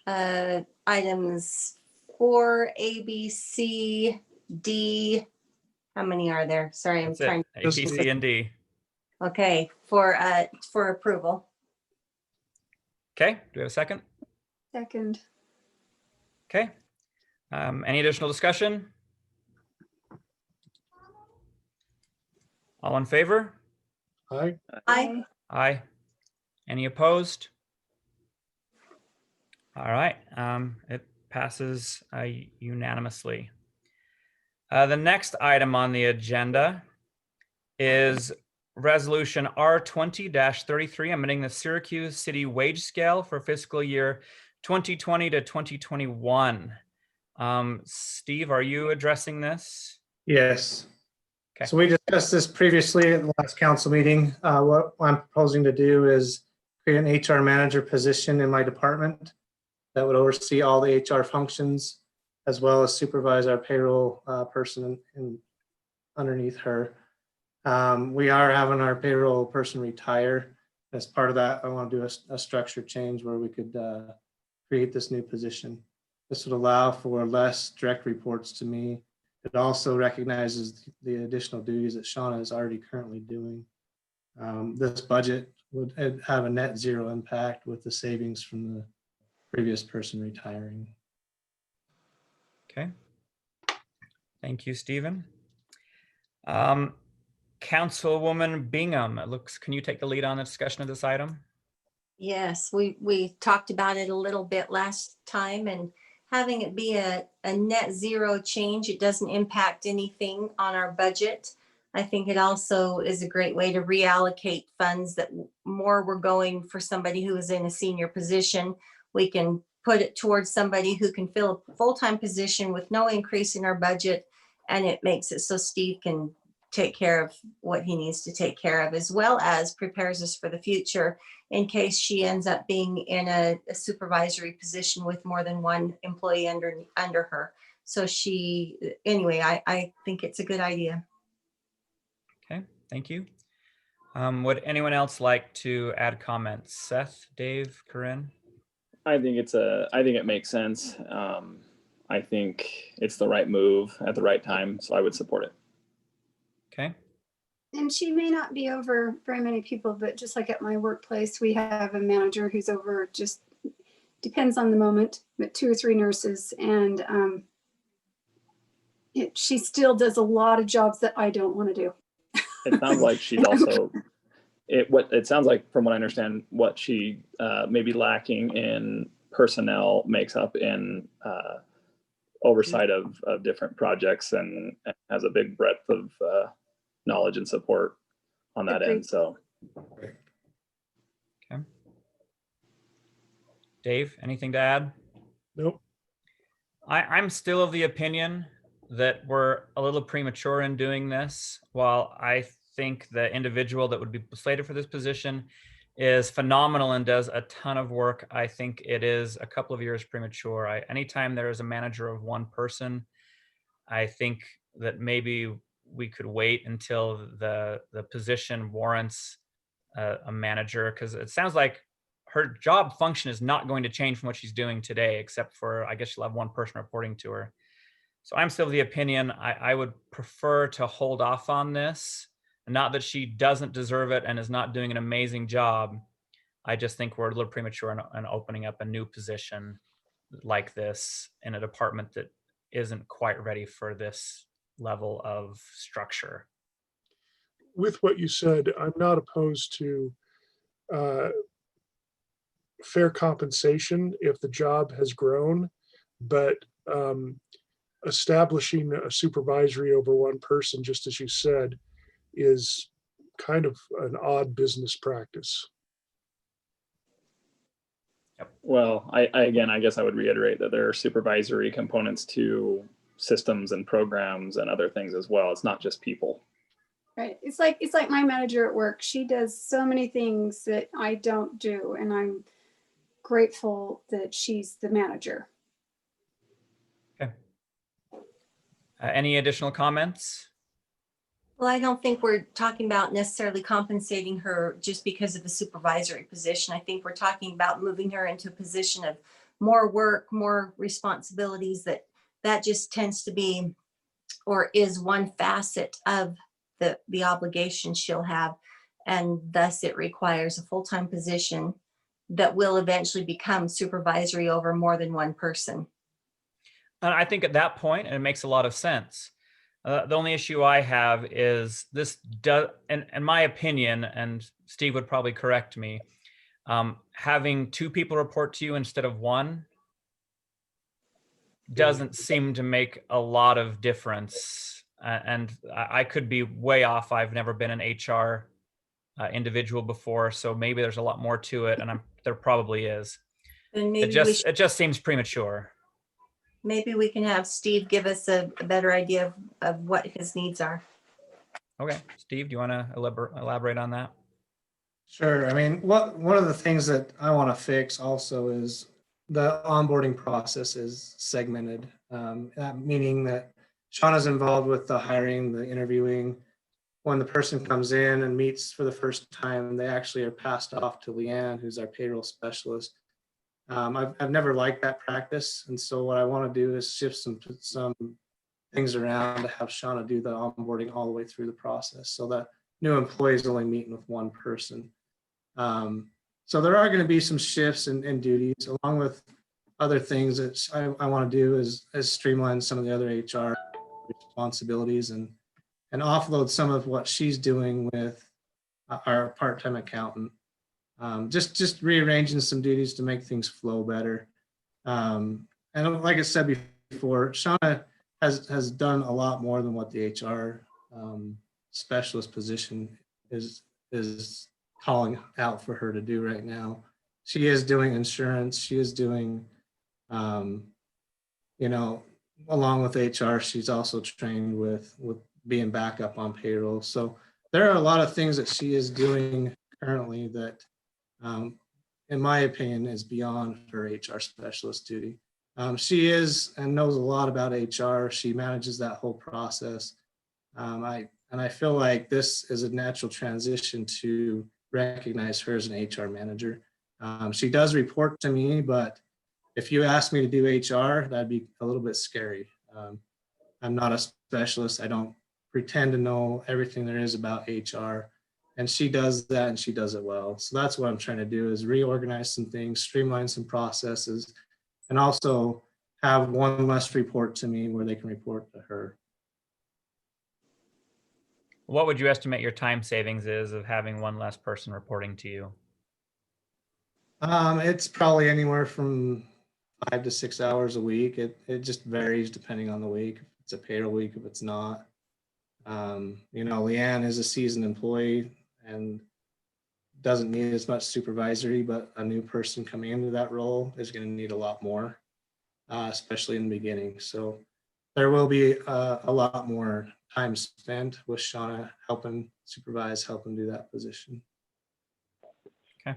items 4, A, B, C, D. How many are there? Sorry, I'm That's it. trying. A, B, C, and D. Okay, for approval. Okay, do we have a second? Second. Okay. Any additional discussion? All in favor? Aye. Aye. Aye. Any opposed? All right, it passes unanimously. The next item on the agenda is Resolution R20-33, amending the Syracuse City wage scale for fiscal year 2020 to 2021. Steve, are you addressing this? Yes. Okay. So we discussed this previously at the last council meeting. What I'm proposing to do is create an HR manager position in my department that would oversee all the HR functions, as well as supervise our payroll person underneath her. We are having our payroll person retire. As part of that, I want to do a structure change where we could create this new position. This would allow for less direct reports to me. It also recognizes the additional duties that Shauna is already currently doing. This budget would have a net zero impact with the savings from the previous person retiring. Okay. Thank you, Stephen. Councilwoman Bingham, can you take the lead on the discussion of this item? Yes, we talked about it a little bit last time, and having it be a net zero change, it doesn't impact anything on our budget. I think it also is a great way to reallocate funds that more were going for somebody who is in a senior position. We can put it towards somebody who can fill a full-time position with no increase in our budget. And it makes it so Steve can take care of what he needs to take care of, as well as prepares us for the future in case she ends up being in a supervisory position with more than one employee under her. So anyway, I think it's a good idea. Okay, thank you. Would anyone else like to add comments? Seth, Dave, Corinne? I think it makes sense. I think it's the right move at the right time, so I would support it. Okay. And she may not be over very many people, but just like at my workplace, we have a manager who's over, just depends on the moment, but 2 or 3 nurses. And she still does a lot of jobs that I don't want to do. It sounds like she's also, it sounds like from what I understand, what she may be lacking in personnel makes up in oversight of different projects and has a big breadth of knowledge and support on that Agreed. end. So, Okay. Dave, anything to add? Nope. I'm still of the opinion that we're a little premature in doing this. While I think the individual that would be slated for this position is phenomenal and does a ton of work, I think it is a couple of years premature. Anytime there is a manager of one person, I think that maybe we could wait until the position warrants a manager, because it sounds like her job function is not going to change from what she's doing today, except for, I guess she'll have one person reporting to her. So I'm still of the opinion I would prefer to hold off on this. Not that she doesn't deserve it and is not doing an amazing job. I just think we're a little premature in opening up a new position like this in a department that isn't quite ready for this level of structure. With what you said, I'm not opposed to fair compensation if the job has grown, but establishing a supervisory over one person, just as you said, is kind of an odd business practice. well, again, I guess I would reiterate that there are supervisory components to systems and programs and other things as well. It's not just people. Right. It's like my manager at work. She does so many things that I don't do, and I'm grateful that she's the manager. Okay. Any additional comments? Well, I don't think we're talking about necessarily compensating her just because of the supervisory position. I think we're talking about moving her into a position of more work, more responsibilities. That just tends to be, or is, one facet of the obligation she'll have. And thus it requires a full-time position that will eventually become supervisory over more than one person. And I think at that point, and it makes a lot of sense. The only issue I have is this does, in my opinion, and Steve would probably correct me, having two people report to you instead of one doesn't seem to make a lot of difference. And I could be way off. I've never been an HR individual before, so maybe there's a lot more to it, and there probably is. And maybe It just seems premature. maybe we can have Steve give us a better idea of what his needs are. Okay, Steve, do you want to elaborate on that? Sure. I mean, one of the things that I want to fix also is the onboarding process is segmented. That meaning that Shauna's involved with the hiring, the interviewing. When the person comes in and meets for the first time, they actually are passed off to Leanne, who's our payroll specialist. I've never liked that practice, and so what I want to do is shift some things around to have Shauna do the onboarding all the way through the process, so that new employees only meeting with one person. So there are going to be some shifts in duties, along with other things that I want to do is streamline some of the other HR responsibilities and offload some of what she's doing with our part-time accountant. Just rearranging some duties to make things flow better. And like I said before, Shauna has done a lot more than what the HR specialist position is calling out for her to do right now. She is doing insurance. She is doing, along with HR, she's also trained with being backup on payroll. So there are a lot of things that she is doing currently that, in my opinion, is beyond her HR specialist duty. She is and knows a lot about HR. She manages that whole process. I feel like this is a natural transition to recognize her as an HR manager. She does report to me, but if you ask me to do HR, that'd be a little bit scary. I'm not a specialist. I don't pretend to know everything there is about HR. And she does that, and she does it well. So that's what I'm trying to do, is reorganize some things, streamline some processes, and also have one less report to me where they can report to her. what would you estimate your time savings is of having one less person reporting to you? It's probably anywhere from 5 to 6 hours a week. It just varies depending on the week. If it's a payroll week, if it's not. Leanne is a seasoned employee and doesn't need as much supervisory, but a new person coming into that role is going to need a lot more, especially in the beginning. So there will be a lot more time spent with Shauna helping supervise, helping do that position. Okay.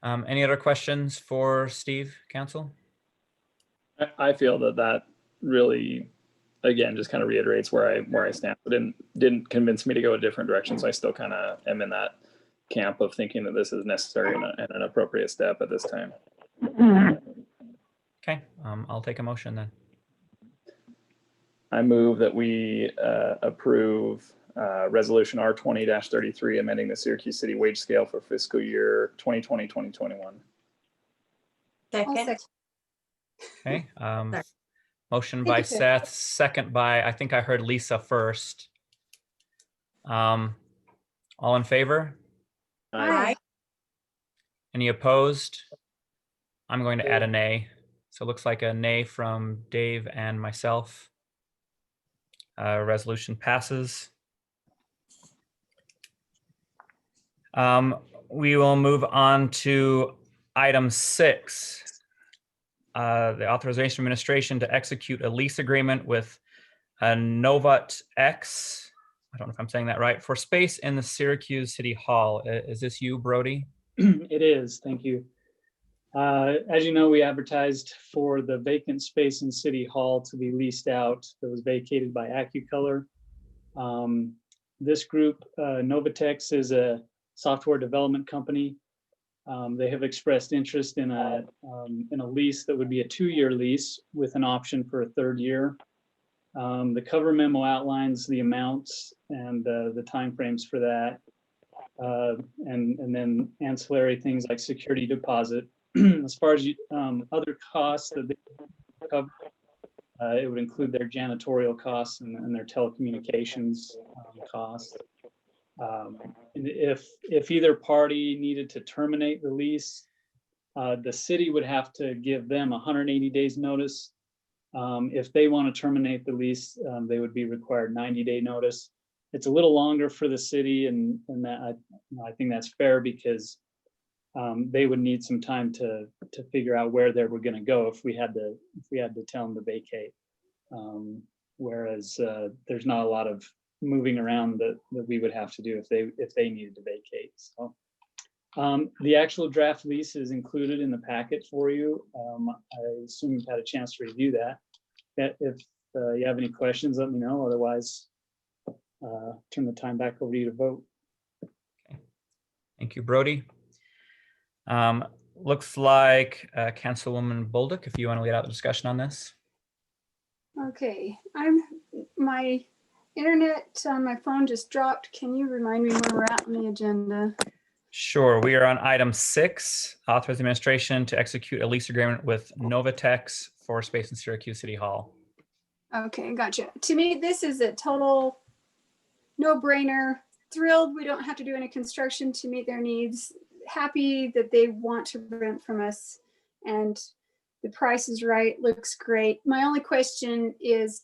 Any other questions for Steve, council? I feel that really, again, just kind of reiterates where I stand. It didn't convince me to go a different direction. So I still kind of am in that camp of thinking that this is necessary and an appropriate step at this time. Okay, I'll take a motion then. I move that we approve Resolution R20-33, amending the Syracuse City wage scale for fiscal year 2020-2021. Second. Okay, Sorry. motion Thank by you, Tiff. Seth, second by, I think I heard Lisa first. All in favor? Aye. Any opposed? I'm going to add a nay. So it looks like a nay from Dave and myself. Resolution passes. We will move on to item 6. The authorization of administration to execute a lease agreement with Novat X. I don't know if I'm saying that right, for space in the Syracuse City Hall. Is this you, Brody? It is, thank you. As you know, we advertised for the vacant space in City Hall to be leased out that was vacated by AccuColor. This group, Novatex, is a software development company. They have expressed interest in a lease that would be a 2-year lease with an option for a 3rd year. The cover memo outlines the amounts and the timeframes for that, and then ancillary things like security deposit. As far as other costs that they cover, it would include their janitorial costs and their telecommunications costs. And if either party needed to terminate the lease, the city would have to give them 180 days notice. If they want to terminate the lease, they would be required 90-day notice. It's a little longer for the city, and that I think that's fair because they would need some time to figure out where they were going to go if we had to tell them to vacate. Whereas there's not a lot of moving around that we would have to do if they needed to vacate. So the actual draft lease is included in the packet for you. I assume you've had a chance to review that. If you have any questions, let me know. Otherwise, turn the time back over to you to vote. Okay. Thank you, Brody. Looks like Councilwoman Bolduc, if you want to lead out the discussion on this. Okay, my internet on my phone just dropped. Can you remind me where we're at on the agenda? Sure. We are on item 6, authorize the administration to execute a lease agreement with Novatex for space in Syracuse City Hall. Okay, gotcha. To me, this is a total no-brainer. Thrilled we don't have to do any construction to meet their needs. Happy that they want to rent from us, and the price is right. Looks great. My only question is,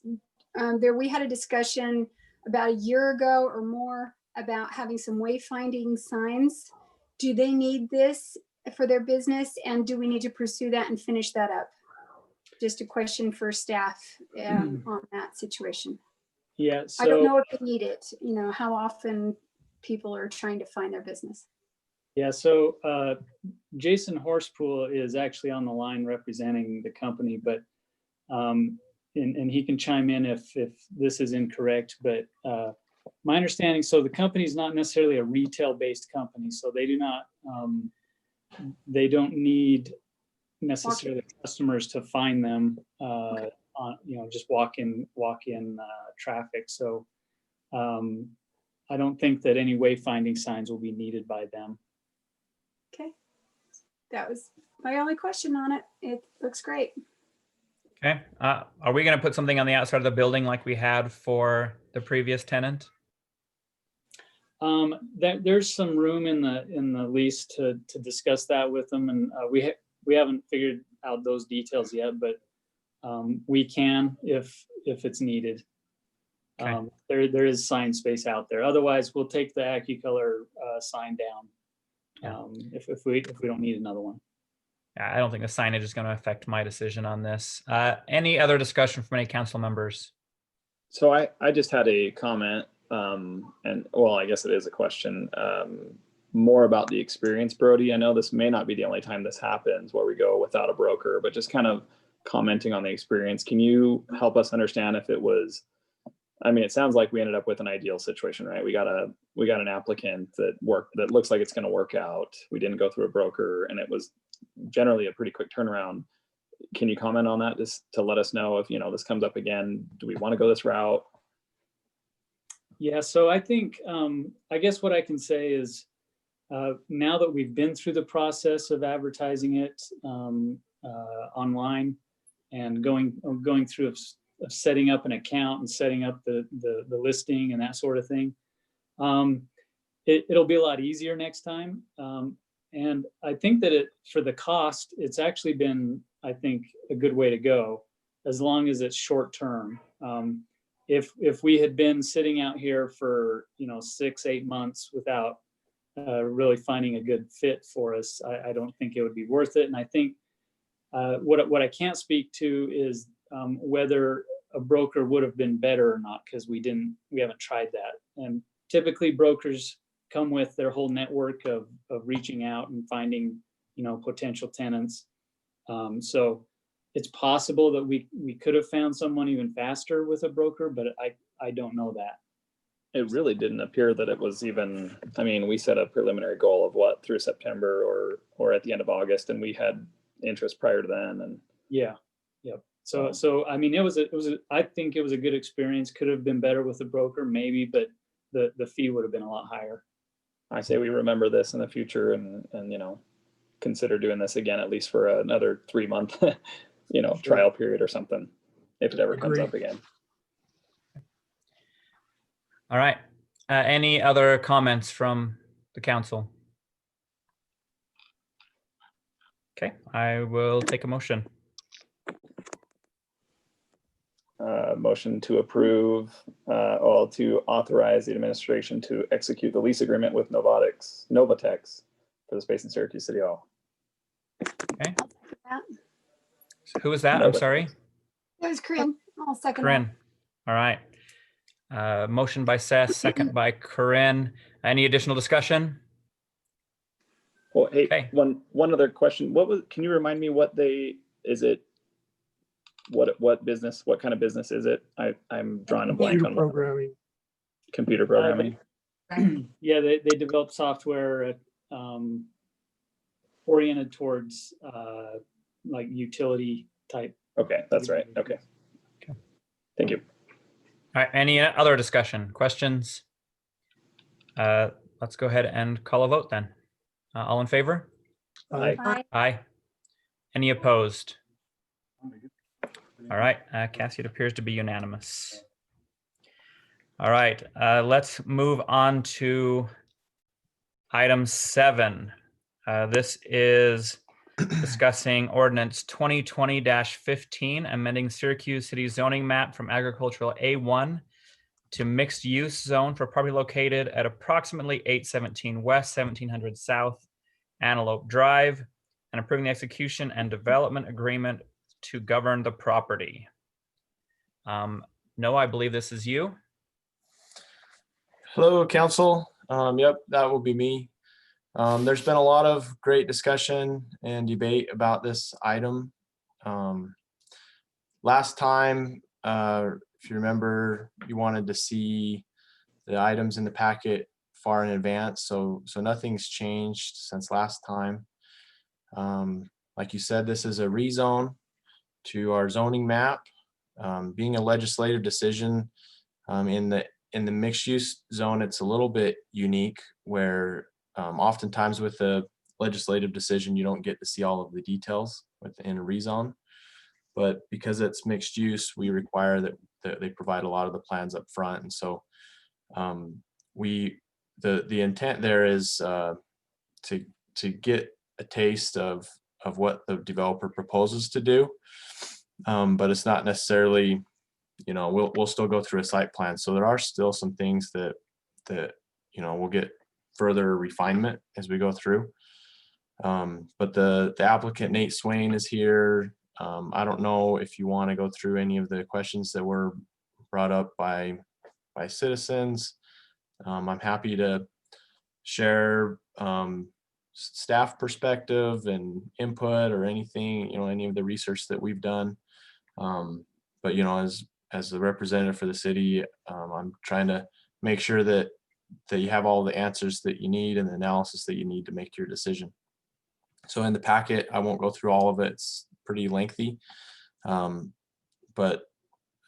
we had a discussion about a year ago or more about having some wayfinding signs. Do they need this for their business, and do we need to pursue that and finish that up? Just a question for staff on that situation. Yeah, so I don't know if they need it, how often people are trying to find their business. Yeah, so Jason Horsepool is actually on the line representing the company, but and he can chime in if this is incorrect. But my understanding, so the company is not necessarily a retail-based company, so they do not, they don't need necessarily customers to find them on just walk-in traffic. So I don't think that any wayfinding signs will be needed by them. Okay, that was my only question on it. It looks great. Okay. Are we going to put something on the outside of the building like we had for the previous tenant? There's some room in the lease to discuss that with them, and we haven't figured out those details yet, but we can if it's needed. Okay. There is sign space out there. Otherwise, we'll take the AccuColor sign down if we don't need another one. Yeah, I don't think the signage is going to affect my decision on this. Any other discussion from any council members? So I just had a comment, and well, I guess it is a question, more about the experience, Brody. I know this may not be the only time this happens where we go without a broker, but just kind of commenting on the experience. Can you help us understand if it was, I mean, it sounds like we ended up with an ideal situation, right? We got an applicant that looks like it's going to work out. We didn't go through a broker, and it was generally a pretty quick turnaround. Can you comment on that, just to let us know if, this comes up again? Do we want to go this route? Yeah, so I think, I guess what I can say is, now that we've been through the process of advertising it online and going through of setting up an account and setting up the listing and that sort of thing, it'll be a lot easier next time. And I think that for the cost, it's actually been, I think, a good way to go, as long as it's short term. If we had been sitting out here for 6-8 months without really finding a good fit for us, I don't think it would be worth it. And I think what I can't speak to is whether a broker would have been better or not, because we haven't tried that. And typically brokers come with their whole network of reaching out and finding potential tenants. So it's possible that we could have found someone even faster with a broker, but I don't know that. It really didn't appear that it was even, I mean, we set a preliminary goal of through September or at the end of August, and we had interest prior to then. And yeah. So I mean, I think it was a good experience. Could have been better with a broker, maybe, but the fee would have been a lot higher. I say we remember this in the future and consider doing this again, at least for another 3-month, Sure. trial period or something, if it ever comes up again. All right. Any other comments from the council? Okay, I will take a motion. Motion to approve, to authorize the administration to execute the lease agreement with Novatex for the space in Syracuse City Hall. Okay. Who was that? I'm sorry. It was Corinne. I'll second that. Corinne. All right. Motion by Seth, second by Corinne. Any additional discussion? Well, hey, Okay. One other question. Can you remind me what business, what kind of business is it? I'm drawing a blank on Programming. computer programming. Yeah, they develop software oriented towards like utility type. Okay, that's right. Okay. Thank you. All right. Any other discussion, questions? Let's go ahead and call a vote then. All in favor? Aye. Aye. Any opposed? All right, Cassie, it appears to be unanimous. All right, let's move on to item 7. This is discussing ordinance 2020-15, amending Syracuse City zoning map from agricultural A1 to mixed use zone for property located at approximately 817 West, 1700 South Antelope Drive, and approving the execution and development agreement to govern the property. Noah, I believe this is you. Hello, council. Yep, that will be me. There's been a lot of great discussion and debate about this item. Last time, if you remember, you wanted to see the items in the packet far in advance, so nothing's changed since last time. Like you said, this is a rezone to our zoning map. Being a legislative decision in the mixed use zone, it's a little bit unique where oftentimes with a legislative decision, you don't get to see all of the details within a rezone. But because it's mixed use, we require that they provide a lot of the plans up front. And so the intent there is to get a taste of what the developer proposes to do. But it's not necessarily, we'll still go through a site plan. So there are still some things that we'll get further refinement as we go through. But the applicant, Nate Swain, is here. I don't know if you want to go through any of the questions that were brought up by citizens. I'm happy to share staff perspective and input or anything, any of the research that we've done. But as the representative for the city, I'm trying to make sure that you have all the answers that you need and the analysis that you need to make your decision. So in the packet, I won't go through all of it. It's pretty lengthy. But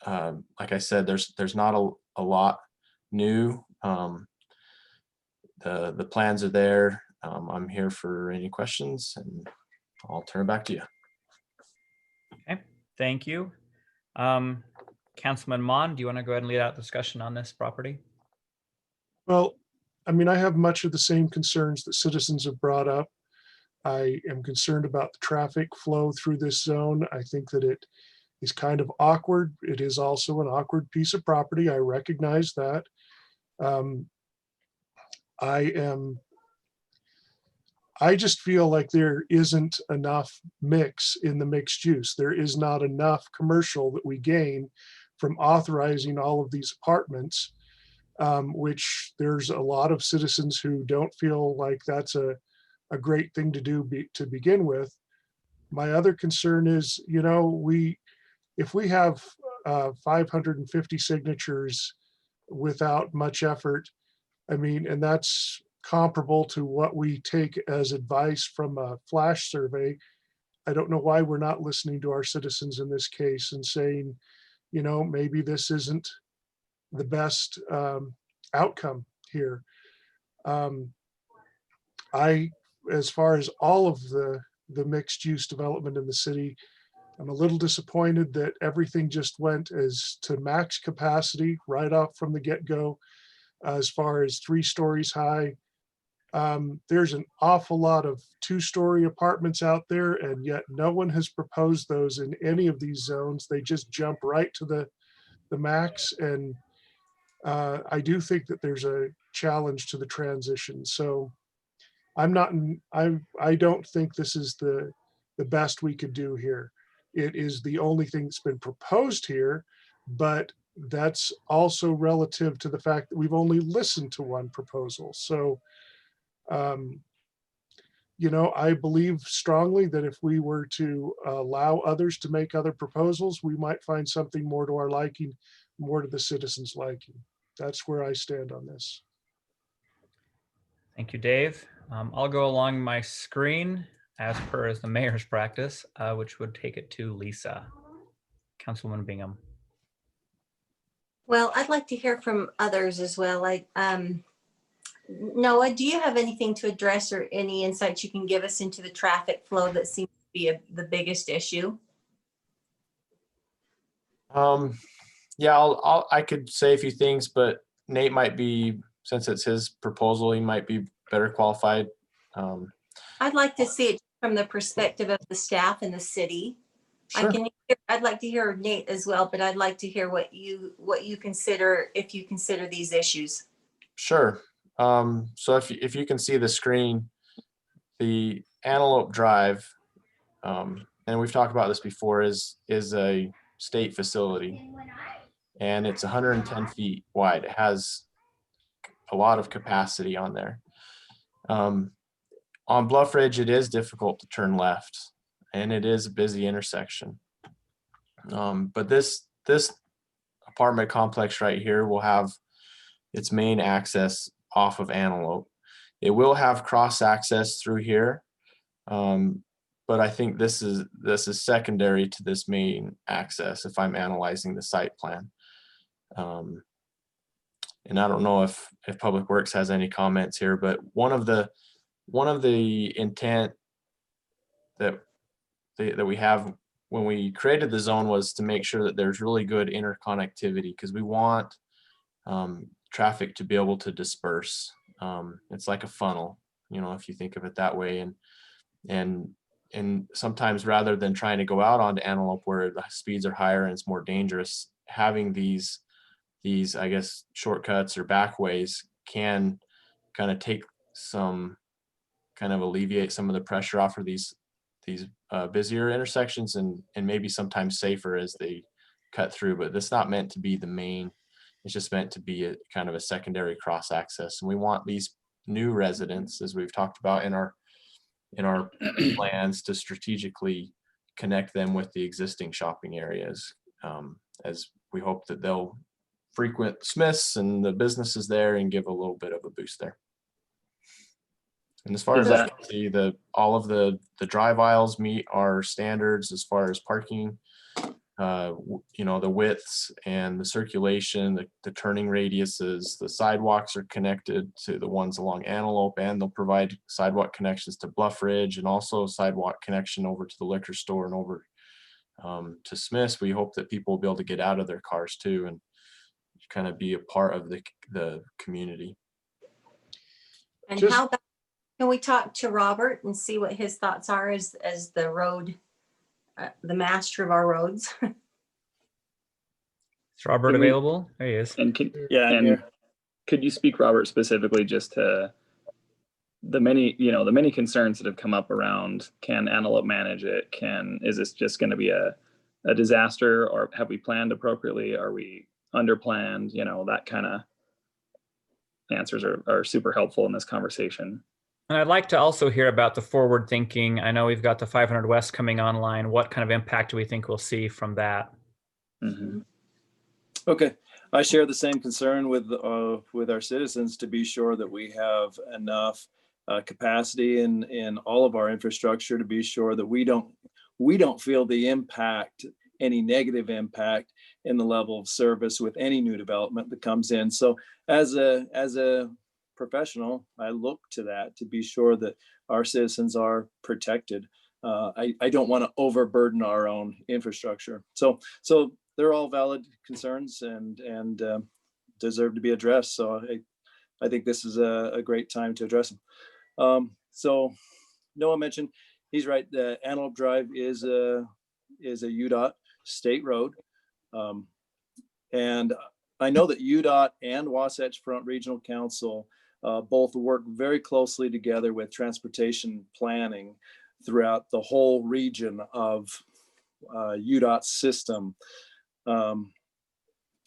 like I said, there's not a lot new. The plans are there. I'm here for any questions, and I'll turn it back to you. Okay, thank you. Councilman Mon, do you want to go ahead and lead out discussion on this property? Well, I mean, I have much of the same concerns that citizens have brought up. I am concerned about the traffic flow through this zone. I think that it is kind of awkward. It is also an awkward piece of property. I recognize that. I just feel like there isn't enough mix in the mixed use. There is not enough commercial that we gain from authorizing all of these apartments, which there's a lot of citizens who don't feel like that's a great thing to do to begin with. My other concern is, if we have 550 signatures without much effort, I mean, and that's comparable to what we take as advice from a flash survey. I don't know why we're not listening to our citizens in this case and saying, maybe this isn't the best outcome here. As far as all of the mixed use development in the city, I'm a little disappointed that everything just went as to max capacity right off from the get-go. As far as 3 stories high, there's an awful lot of 2-story apartments out there, and yet no one has proposed those in any of these zones. They just jump right to the max, and I do think that there's a challenge to the transition. So I don't think this is the best we could do here. It is the only thing that's been proposed here, but that's also relative to the fact that we've only listened to one proposal. So, I believe strongly that if we were to allow others to make other proposals, we might find something more to our liking, more to the citizens' liking. That's where I stand on this. Thank you, Dave. I'll go along my screen as the mayor's practice, which would take it to Lisa. Councilwoman Bingham. Well, I'd like to hear from others as well. Noah, do you have anything to address or any insights you can give us into the traffic flow that seems to be the biggest issue? Yeah, I could say a few things, but Nate might be, since it's his proposal, he might be better qualified. I'd like to see it from the perspective of the staff and the city. Sure. I'd like to hear Nate as well, but I'd like to hear what you consider, if you consider these issues. Sure. So if you can see the screen, the Antelope Drive, and we've talked about this before, is a state facility, and it's 110 feet wide. It has a lot of capacity on there. On Bluff Ridge, it is difficult to turn left, and it is a busy intersection. But this apartment complex right here will have its main access off of Antelope. It will have cross access through here, but I think this is secondary to this main access if I'm analyzing the site plan. And I don't know if Public Works has any comments here, but one of the intent that we have when we created the zone was to make sure that there's really good interconnectivity, because we want traffic to be able to disperse. It's like a funnel, you know, if you think of it that way. And sometimes rather than trying to go out onto Antelope where the speeds are higher and it's more dangerous, having these I guess shortcuts or backways can kind of take some, kind of alleviate some of the pressure off of these busier intersections, and maybe sometimes safer as they cut through. But that's not meant to be the main. It's just meant to be a kind of a secondary cross access. And we want these new residents, as we've talked about in our plans, to strategically connect them with the existing shopping areas, as we hope that they'll frequent Smith's and the businesses there and give a little bit of a boost there. And as far as I can see, all of the drive aisles meet our standards as far as parking, you know, the widths and the circulation, the turning radiuses. The sidewalks are connected to the ones along Antelope, and they'll provide sidewalk connections to Bluff Ridge, and also sidewalk connection over to the liquor store and over to Smith's. We hope that people will be able to get out of their cars too and kind of be a part of the community. And how about, can we talk to Robert and see what his thoughts are as the road, the master of our roads? Is Robert available? There he is. And could you speak, Robert, specifically just to the many concerns that have come up around, can Antelope manage it? Is this just going to be a disaster, or have we planned appropriately? Are we underplanned? You know, that kind of answers are super helpful in this conversation. And I'd like to also hear about the forward thinking. I know we've got the 500 West coming online. What kind of impact do we think we'll see from that? Mm-hmm. Okay, I share the same concern with our citizens to be sure that we have enough capacity in all of our infrastructure to be sure that we don't feel the impact, any negative impact in the level of service with any new development that comes in. So as a professional, I look to that to be sure that our citizens are protected. I don't want to overburden our own infrastructure. So they're all valid concerns and deserve to be addressed. So I think this is a great time to address them. So Noah mentioned, he's right. The Antelope Drive is a UDOT state road. And I know that UDOT and Wasatch Front Regional Council both work very closely together with transportation planning throughout the whole region of UDOT's system.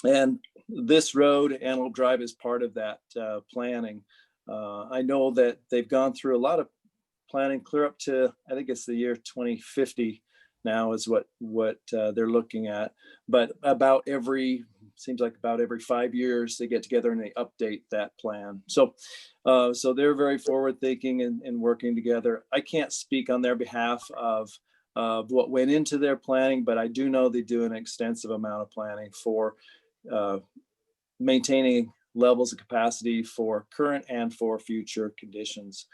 And this road, Antelope Drive, is part of that planning. I know that they've gone through a lot of planning clear up to, I think it's the year 2050 now is what they're looking at. But seems like about every 5 years they get together and they update that plan. So they're very forward thinking and working together. I can't speak on their behalf of what went into their planning, but I do know they do an extensive amount of planning for maintaining levels of capacity for current and for future conditions.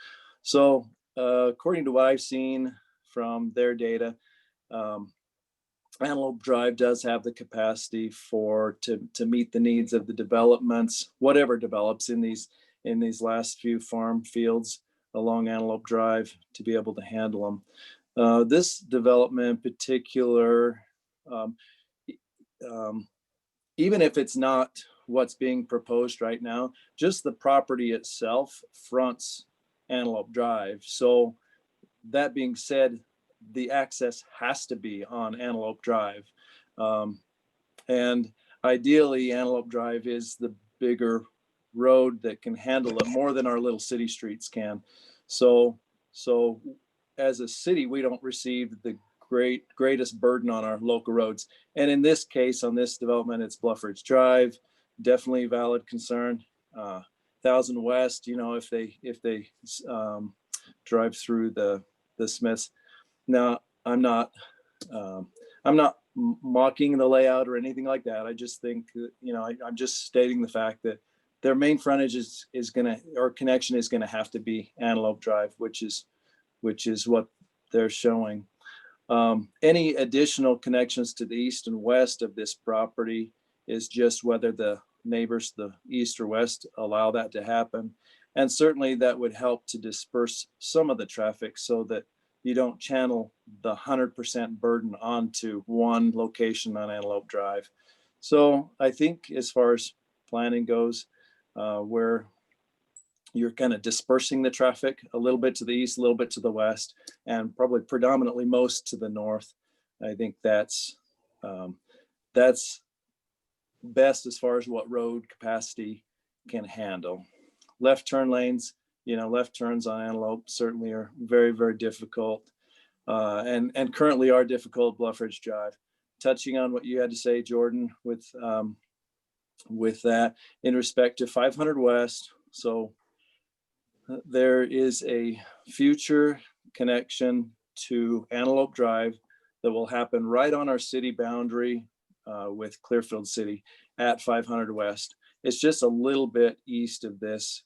So according to what I've seen from their data, Antelope Drive does have the capacity to meet the needs of the developments, whatever develops in these last few farm fields along Antelope Drive, to be able to handle them. This development in particular, even if it's not what's being proposed right now, just the property itself fronts Antelope Drive. So that being said, the access has to be on Antelope Drive. And ideally, Antelope Drive is the bigger road that can handle it more than our little city streets can. So as a city, we don't receive the greatest burden on our local roads. And in this case, on this development, it's Bluff Ridge Drive, definitely a valid concern. 1000 West, if they drive through the Smiths. Now, I'm not mocking the layout or anything like that. I just think, I'm just stating the fact that their main frontage connection is gonna have to be Antelope Drive, which is what they're showing. Any additional connections to the east and west of this property is just whether the neighbors, the east or west, allow that to happen. And certainly that would help to disperse some of the traffic so that you don't channel the 100% burden onto one location on Antelope Drive. So I think as far as planning goes, where you're kind of dispersing the traffic a little bit to the east, a little bit to the west, and probably predominantly most to the north. I think that's best as far as what road capacity can handle. Left turn lanes, left turns on Antelope certainly are very, very difficult, and currently are difficult at Bluff Ridge Drive. Touching on what you had to say, Jordan, with that in respect to 500 West. So there is a future connection to Antelope Drive that will happen right on our city boundary with Clearfield City at 500 West. It's just a little bit east of this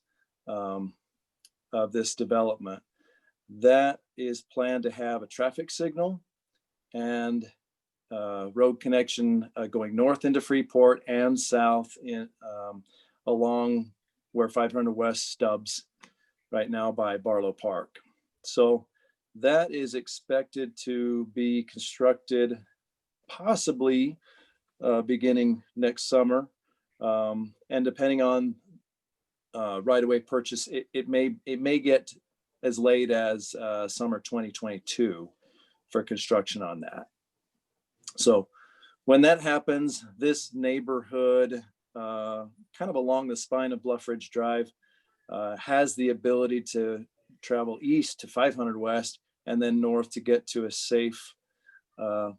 development. That is planned to have a traffic signal and road connection going north into Freeport and south in along where 500 West stubs right now by Barlow Park. So that is expected to be constructed possibly beginning next summer. And depending on right-of-way purchase, it may get as late as summer 2022 for construction on that. So when that happens, this neighborhood, kind of along the spine of Bluff Ridge Drive, has the ability to travel east to 500 West and then north to get to a safe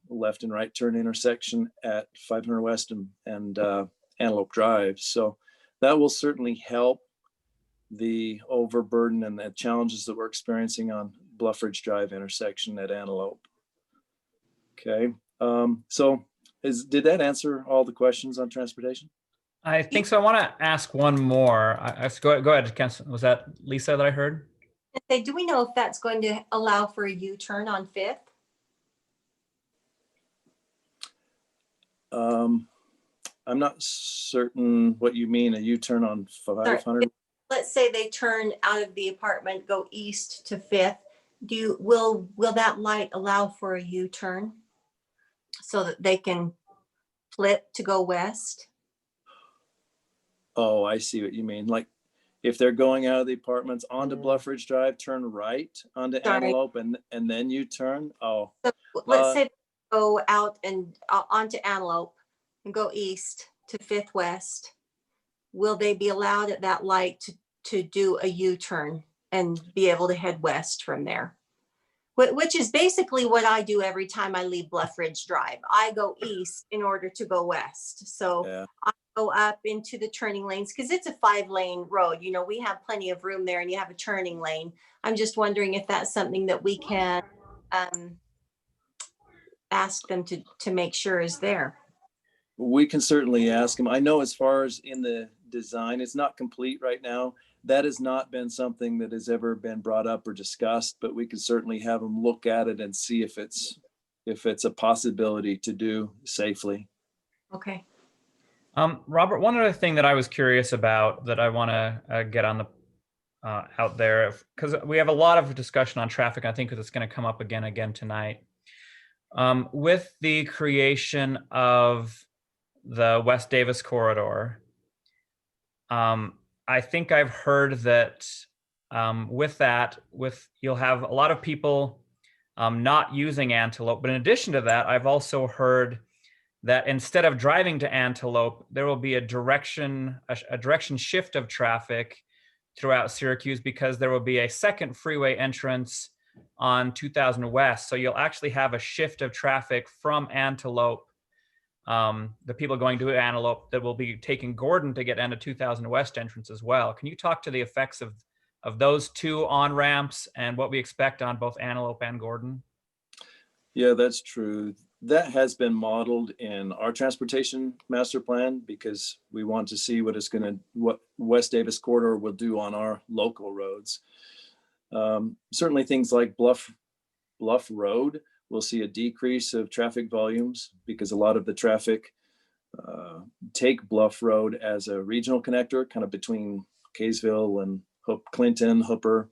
left and right turn intersection at 500 West and Antelope Drive. So that will certainly help the overburden and the challenges that we're experiencing on Bluff Ridge Drive intersection at Antelope. Okay, so did that answer all the questions on transportation? I think so. I want to ask one more. Go ahead, Ken. Was that Lisa that I heard? Do we know if that's going to allow for a U-turn on 5th? I'm not certain what you mean, a U-turn on 500. Let's say they turn out of the apartment, go east to 5th. Will that light allow for a U-turn so that they can flip to go west? Oh, I see what you mean. Like if they're going out of the apartments onto Bluff Ridge Drive, turn right onto Antelope and then you turn. Oh, so let's say they go out and onto Antelope and go east to 5th West. Will they be allowed at that light to do a U-turn and be able to head west from there? Which is basically what I do every time I leave Bluff Ridge Drive. I go east in order to go west. So yeah. I go up into the turning lanes because it's a 5-lane road. We have plenty of room there and you have a turning lane. I'm just wondering if that's something that we can ask them to make sure is there. We can certainly ask them. I know as far as in the design, it's not complete right now. That has not been something that has ever been brought up or discussed, but we could certainly have them look at it and see if it's a possibility to do safely. Okay. Robert, one other thing that I was curious about that I want to get on the out there, because we have a lot of discussion on traffic. I think it's going to come up again tonight. With the creation of the West Davis corridor, I think I've heard that you'll have a lot of people not using Antelope. But in addition to that, I've also heard that instead of driving to Antelope, there will be a direction shift of traffic throughout Syracuse because there will be a second freeway entrance on 2000 West. So you'll actually have a shift of traffic from Antelope. The people going to Antelope that will be taking Gordon to get into 2000 West entrance as well. Can you talk to the effects of those two on-ramps and what we expect on both Antelope and Gordon? Yeah, that's true. That has been modeled in our transportation master plan because we want to see what West Davis corridor will do on our local roads. Certainly things like Bluff Road we'll see a decrease of traffic volumes because a lot of the traffic take Bluff Road as a regional connector, kind of between Kaysville and Clinton, Hooper.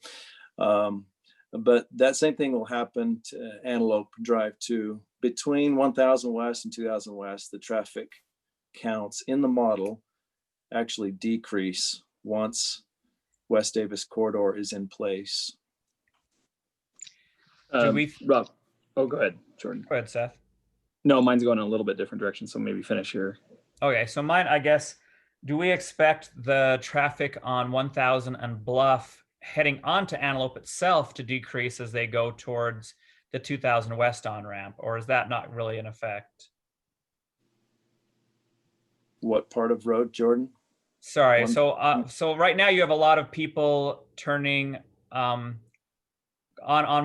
But that same thing will happen to Antelope Drive too. Between 1000 West and 2000 West, the traffic counts in the model actually decrease once West Davis corridor is in place. Rob, oh, go ahead, Jordan. Go ahead, Seth. No, mine's going in a little bit different direction, so maybe finish here. Okay, so mine, I guess, do we expect the traffic on 1000 and Bluff heading onto Antelope itself to decrease as they go towards the 2000 West on-ramp, or is that not really in effect? What part of road, Jordan? Sorry, so right now you have a lot of people turning on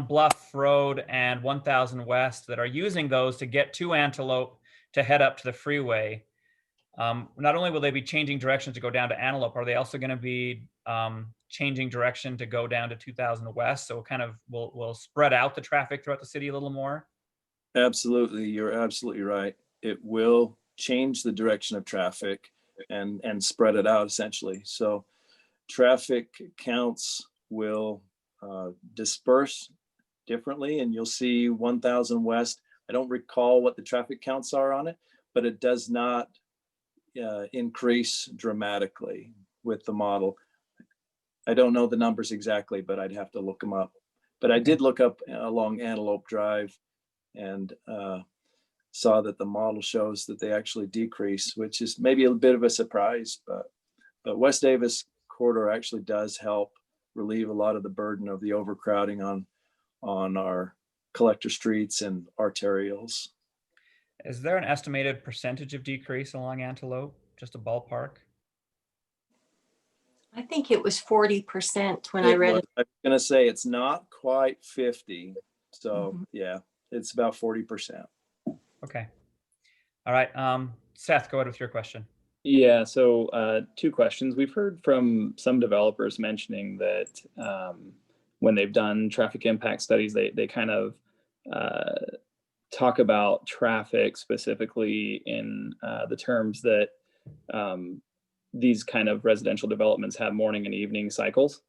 Bluff Road and 1000 West that are using those to get to Antelope to head up to the freeway. Not only will they be changing directions to go down to Antelope, are they also going to be changing direction to go down to 2000 West? So kind of we'll spread out the traffic throughout the city a little more? Absolutely, you're absolutely right. It will change the direction of traffic and spread it out essentially. So traffic counts will disperse differently, and you'll see 1000 West. I don't recall what the traffic counts are on it, but it does not increase dramatically with the model. I don't know the numbers exactly, but I'd have to look them up. But I did look up along Antelope Drive and saw that the model shows that they actually decrease, which is maybe a bit of a surprise, but West Davis corridor actually does help relieve a lot of the burden of the overcrowding on our collector streets and arterials. Is there an estimated percentage of decrease along Antelope? Just a ballpark? I think it was 40% when I read it. I'm gonna say it's not quite 50. So yeah, it's about 40%. Okay. All right. Seth, go ahead with your question. Yeah, so 2 questions. We've heard from some developers mentioning that when they've done traffic impact studies, they kind of talk about traffic specifically in the terms that these kind of residential developments have morning and evening cycles.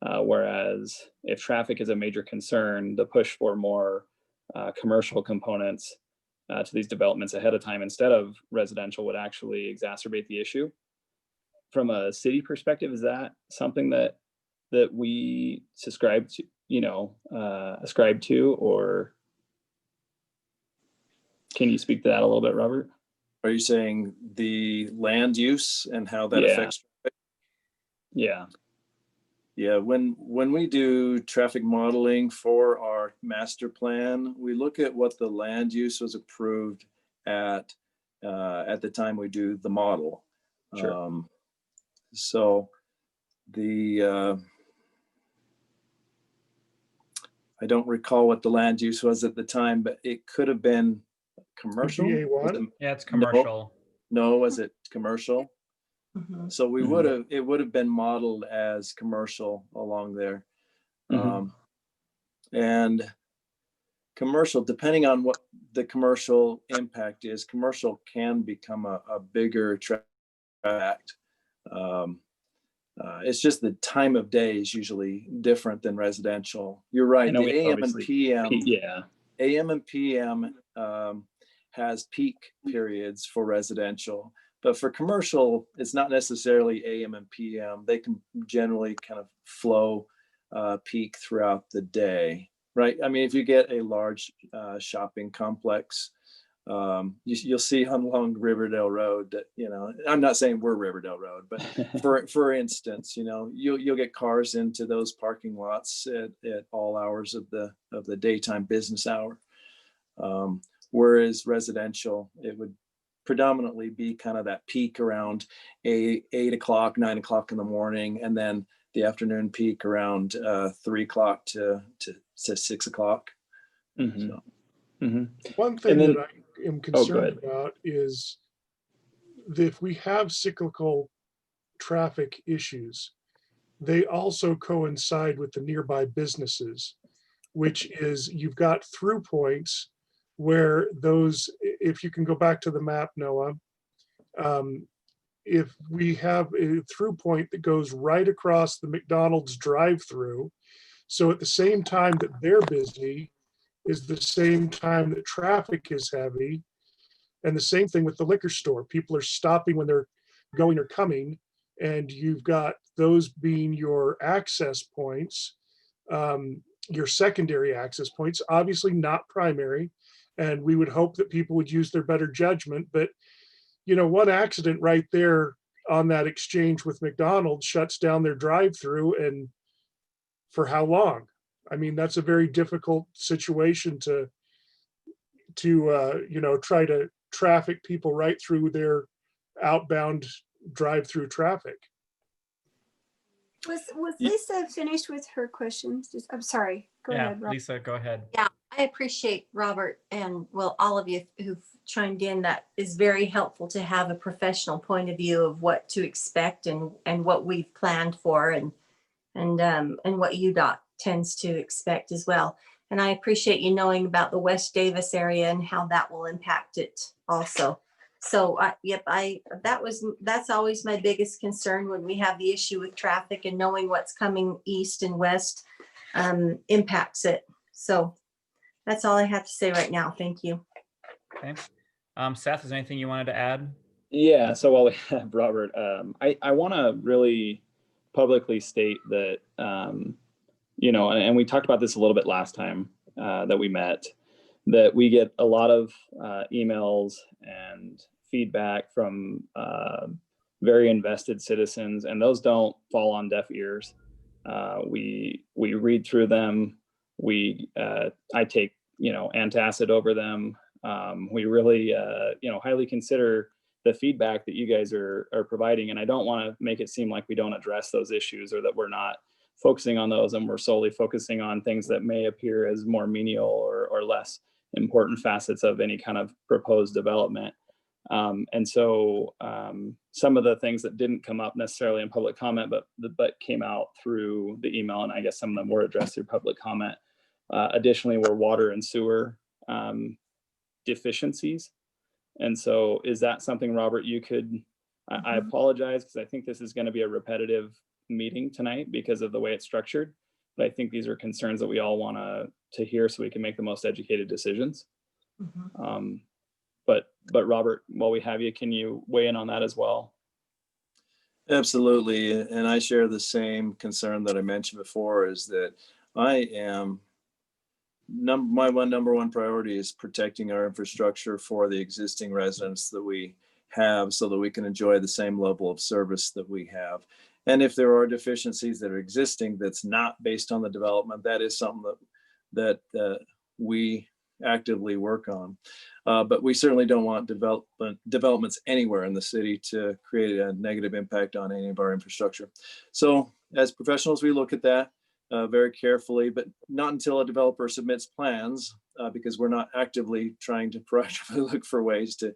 Whereas if traffic is a major concern, the push for more commercial components to these developments ahead of time instead of residential would actually exacerbate the issue. From a city perspective, is that something that we subscribe to, ascribe to, or can you speak to that a little bit, Robert? Are you saying the land use and how that affects traffic? Yeah. Yeah, when we do traffic modeling for our master plan, we look at what the land use was approved at the time we do the model. Sure. So the I don't recall what the land use was at the time, but it could have been commercial. Yeah, it's commercial. No, was it commercial? So we would have, it would have been modeled as commercial along there. And commercial, depending on what the impact is, commercial can become a bigger tract. It's just the time of day is usually different than residential. You're right. The AM and PM, AM and PM has peak periods for residential. But for commercial, it's not necessarily AM and PM. They can generally kind of flow peak throughout the day, right? I mean, if you get a large shopping complex, you'll see along Riverdale Road that, I'm not saying we're Riverdale Road, but for instance, you'll get cars into those parking lots at all hours of the daytime business hour. Whereas residential, it would predominantly be kind of that peak around 8 o'clock, 9 o'clock in the morning, and then the afternoon peak around 3 o'clock to 6 o'clock. One thing that I am concerned about is that if we have cyclical traffic issues, they also coincide with the nearby businesses. which is you've got through points where those, if you can go back to the map, Noah, if we have a through point that goes right across the McDonald's drive-through, so at the same time that they're busy is the same time that traffic is heavy. And the same thing with the liquor store. People are stopping when they're going or coming, and you've got those being your access points, your secondary access points, obviously not primary. And we would hope that people would use their better judgment. But, you know, one accident right there on that exchange with McDonald's shuts down their drive-through, and for how long? I mean, that's a very difficult situation to you know, try to traffic people right through their outbound drive-through traffic. Was Lisa finished with her questions? I'm sorry. Go ahead, Rob. Lisa, go ahead. Yeah, I appreciate Robert and well, all of you who've chimed in. That is very helpful to have a professional point of view of what to expect and what we've planned for and what UDOT tends to expect as well. And I appreciate you knowing about the West Davis area and how that will impact it also. So that's always my biggest concern when we have the issue with traffic, and knowing what's coming east and west impacts it. So that's all I have to say right now. Thank you. Okay. Seth, is there anything you wanted to add? Yeah, so while we have Robert, I want to really publicly state that, you know, and we talked about this a little bit last time that we met, that we get a lot of emails and feedback from very invested citizens, and those don't fall on deaf ears. We read through them. I take, you know, antacid over them. We really, you know, highly consider the feedback that you guys are providing. And I don't want to make it seem like we don't address those issues or that we're not focusing on those and we're solely focusing on things that may appear as more menial or less important facets of any kind of proposed development. And so some of the things that didn't come up necessarily in public comment, but came out through the email, and I guess some of them were addressed through public comment. Additionally, were water and sewer deficiencies. And so is that something, Robert, you could, I apologize because I think this is going to be a repetitive meeting tonight because of the way it's structured, but I think these are concerns that we all want to hear so we can make the most educated decisions. But Robert, while we have you, can you weigh in on that as well? Absolutely. And I share the same concern that I mentioned before, is that I am, my number one priority is protecting our infrastructure for the existing residents that we have so that we can enjoy the same level of service that we have. And if there are deficiencies that are existing that's not based on the development, that is something that we actively work on. But we certainly don't want developments anywhere in the city to create a negative impact on any of our infrastructure. So as professionals, we look at that very carefully, but not until a developer submits plans, because we're not actively trying to proactively look for ways to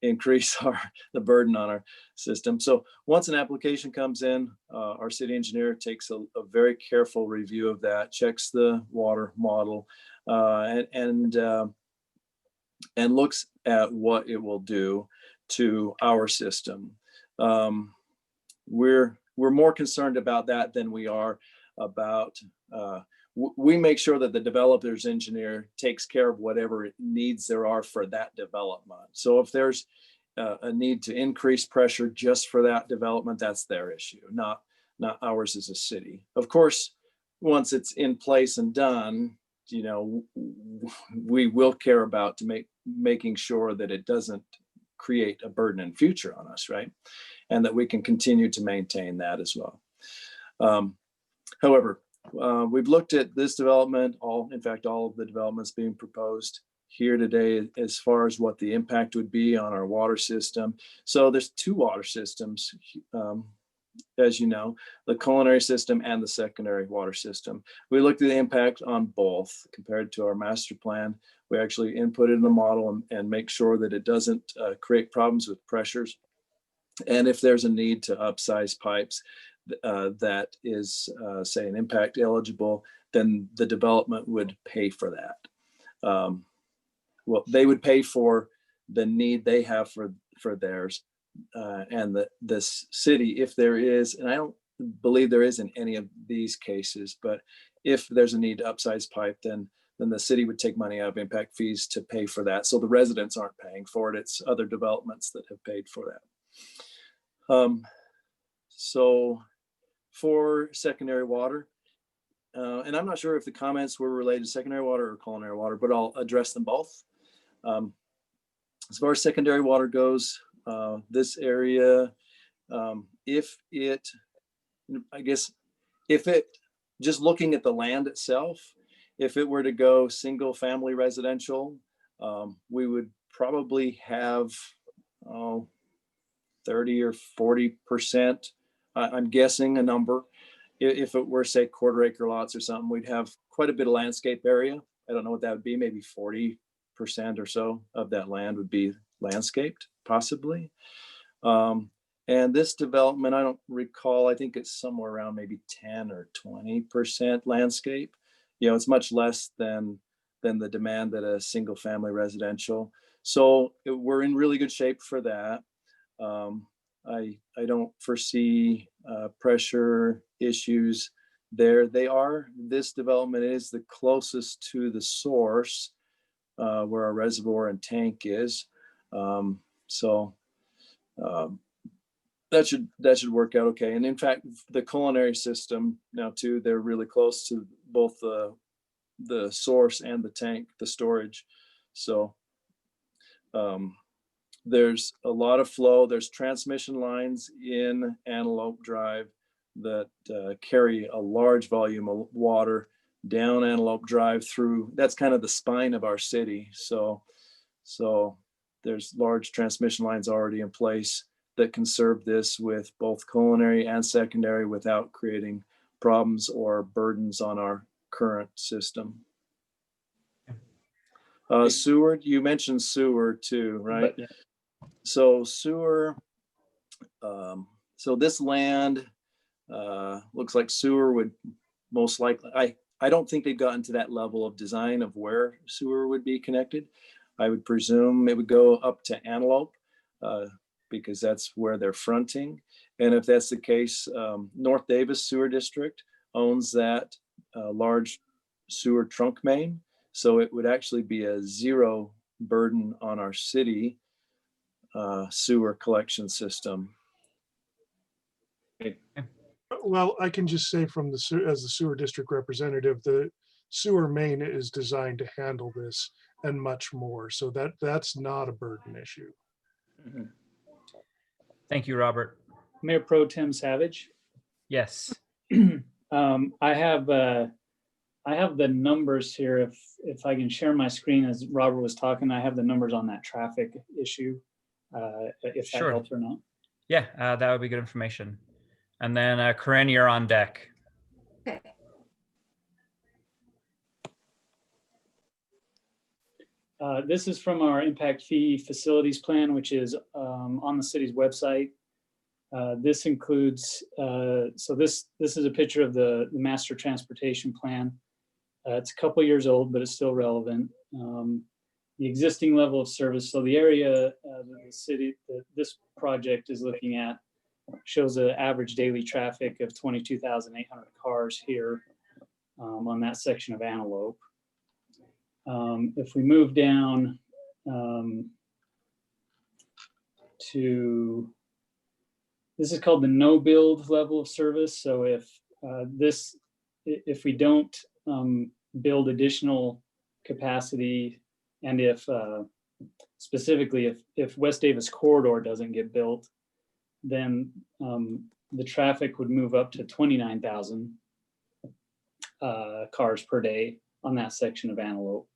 increase the burden on our system. So once an application comes in, our city engineer takes a very careful review of that, checks the water model, and looks at what it will do to our system. We're more concerned about that than we are about, we make sure that the developer's engineer takes care of whatever needs there are for that development. So if there's a need to increase pressure just for that development, that's their issue, not ours as a city. Of course, once it's in place and done, you know, we will care about making sure that it doesn't create a burden in future on us, right? And that we can continue to maintain that as well. However, we've looked at this development, in fact, all of the developments being proposed here today as far as what the impact would be on our water system. So there's two water systems, as you know, the culinary system and the secondary water system. We looked at the impact on both compared to our master plan. We actually input it in the model and make sure that it doesn't create problems with pressures. And if there's a need to upsize pipes, that is, say, an impact eligible, then the development would pay for that. Well, they would pay for the need they have for theirs, and this city, if there is, and I don't believe there is in any of these cases, but if there's a need to upsize pipe, then the city would take money out of impact fees to pay for that. So the residents aren't paying for it. It's other developments that have paid for that. So for secondary water, and I'm not sure if the comments were related to secondary water or culinary water, but I'll address them both. As far as secondary water goes, this area, if it, just looking at the land itself, if it were to go single family residential, we would probably have 30 or 40%. I'm guessing a number. If it were, say, quarter acre lots or something, we'd have quite a bit of landscape area. I don't know what that would be, maybe 40% or so of that land would be landscaped, possibly. And this development, I don't recall, I think it's somewhere around maybe 10 or 20% landscape. It's much less than the demand that a single family residential. So we're in really good shape for that. I don't foresee pressure issues there. This development is the closest to the source where our reservoir and tank is. So that should work out okay. And in fact, the culinary system now too, they're really close to both the source and the tank, the storage. So there's a lot of flow. There's transmission lines in Antelope Drive that carry a large volume of water down Antelope Drive through. That's kind of the spine of our city. So there's large transmission lines already in place that can serve this with both culinary and secondary without creating problems or burdens on our current system. Sewer, you mentioned sewer too, right? Yeah. So sewer, so this land looks like sewer would most likely, I don't think they've gotten to that level of design of where sewer would be connected. I would presume it would go up to Antelope because that's where they're fronting. And if that's the case, North Davis Sewer District owns that large sewer trunk main. So it would actually be a zero burden on our city sewer collection system. Well, I can just say from as the sewer district representative, the sewer main is designed to handle this and much more. So that's not a burden issue. Mm-hmm. Thank you, Robert. Mayor Pro Tem Savage. Yes. I have the numbers here. If I can share my screen as Robert was talking, I have the numbers on that traffic issue. If that Sure. helps or not. Yeah, that would be good information. And then Corinne, you're on deck. Okay. This is from our impact fee facilities plan, which is on the city's website. This includes, so this is a picture of the master transportation plan. It's a couple years old, but it's still relevant. The existing level of service. So the area that the city, this project is looking at shows an average daily traffic of 22,800 cars here on that section of Antelope. If we move down to, this is called the no build level of service. So if we don't build additional capacity, and if specifically if West Davis corridor doesn't get built, then the traffic would move up to 29,000 cars per day on that section of Antelope.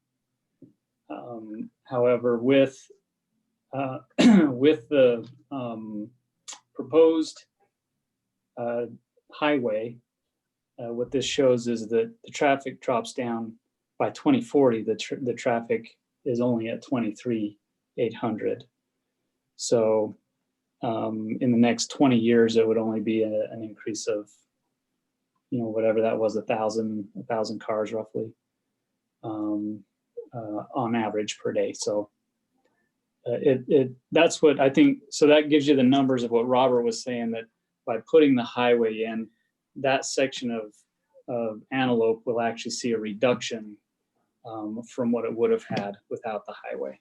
However, with the proposed highway, what this shows is that the traffic drops down by 2040. The traffic is only at 23,800. So in the next 20 years, it would only be an increase of whatever that was, 1,000 cars roughly on average per day. So that's what I think. So that gives you the numbers of what Robert was saying, that by putting the highway in, that section of Antelope will actually see a reduction from what it would have had without the highway.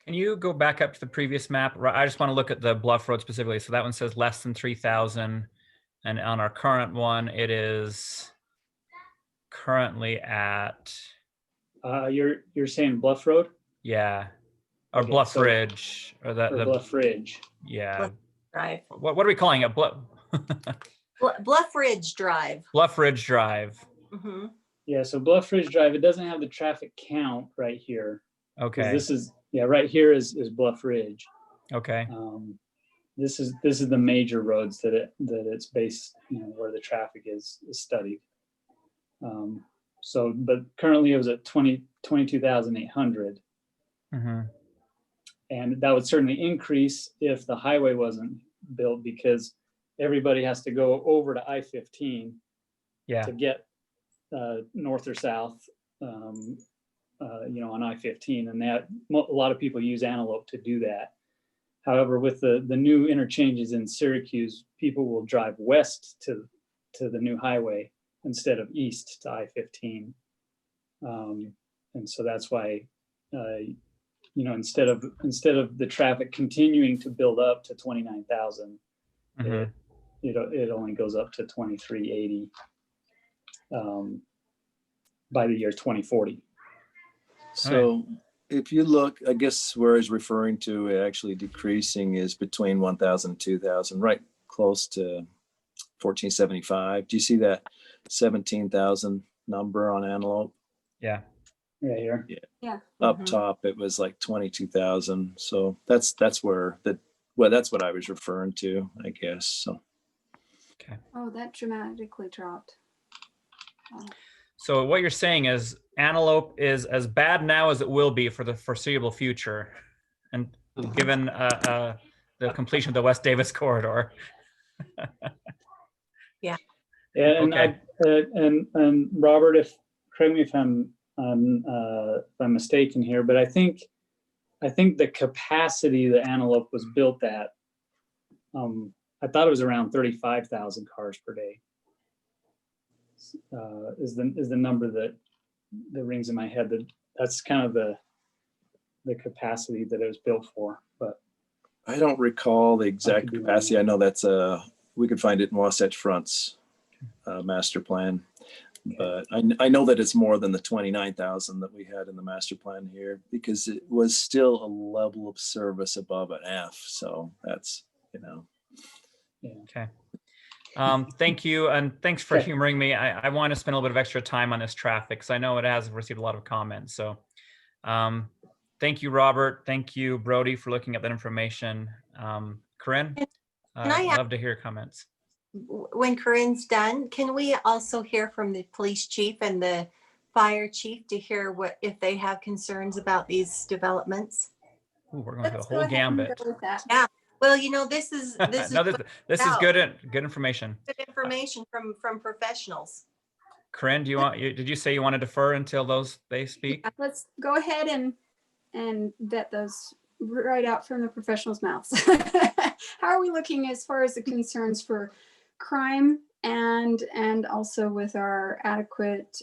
Can you go back up to the previous map? I just want to look at the Bluff Road specifically. So that one says less than 3,000. And on our current one, it is currently at. You're saying Bluff Road? Yeah. Or Okay, Bluff so- Ridge. Or the Bluff Ridge. Yeah. Bluff Drive. What are we calling it? Bluff Ridge Drive. Bluff Ridge Drive. Mm-hmm. Yeah, so Bluff Ridge Drive, it doesn't have the traffic count right here. 'Cause Okay. This is, right here is Bluff Ridge. Okay. This is the major roads that it's based, where the traffic is studied. But currently it was at 22,800. Mm-hmm. And that would certainly increase if the highway wasn't built, because everybody has to go over to I-15 to get north or south, on I-15, and that a lot of people use Antelope to do that. However, with the new interchanges in Syracuse, people will drive west to the new highway instead of east to I-15, and so that's why instead of the traffic continuing to build up to 29,000, it only goes up to 2380 by the year 2040. So if you look, I guess where he's referring to it actually decreasing is between 1,000 and 2,000, right close to 1475. Do you see that 17,000 number on Antelope? Yeah. Right here. Yeah. Up top, it was like 22,000. So that's where that's what I was referring to, I guess. So. Okay. Oh, that dramatically dropped. Wow. So what you're saying is Antelope is as bad now as it will be for the foreseeable future, and given the completion of the West Davis corridor. Yeah. And Okay. and Robert, correct me if I'm mistaken here, but I think the capacity that Antelope was built at, I thought it was around 35,000 cars per day. Is the number that rings in my head. That's kind of the capacity that it was built for. But I don't recall the exact capacity. I know that's we could find it in Wasatch Front's master plan, but I know that it's more than the 29,000 that we had in the master plan here, because it was still a level of service above an F. So that's, Yeah. Okay. Thank you. And thanks for humoring me. I want to spend a little bit of extra time on this traffic because I know it has received a lot of comments. So thank you, Robert. Thank you, Brody, for looking at that information. Corinne, I'd love to hear comments. When Corinne's done, can we also hear from the police chief and the fire chief to hear if they have concerns about these developments? Ooh, we're going through the whole gambit. Yeah. Well, this is no, this is good information. Good information from professionals. Corinne, did you say you want to defer until they speak? Yeah, let's go ahead and vet those right out from the professionals' mouths. How are we looking as far as the concerns for crime and also with our adequate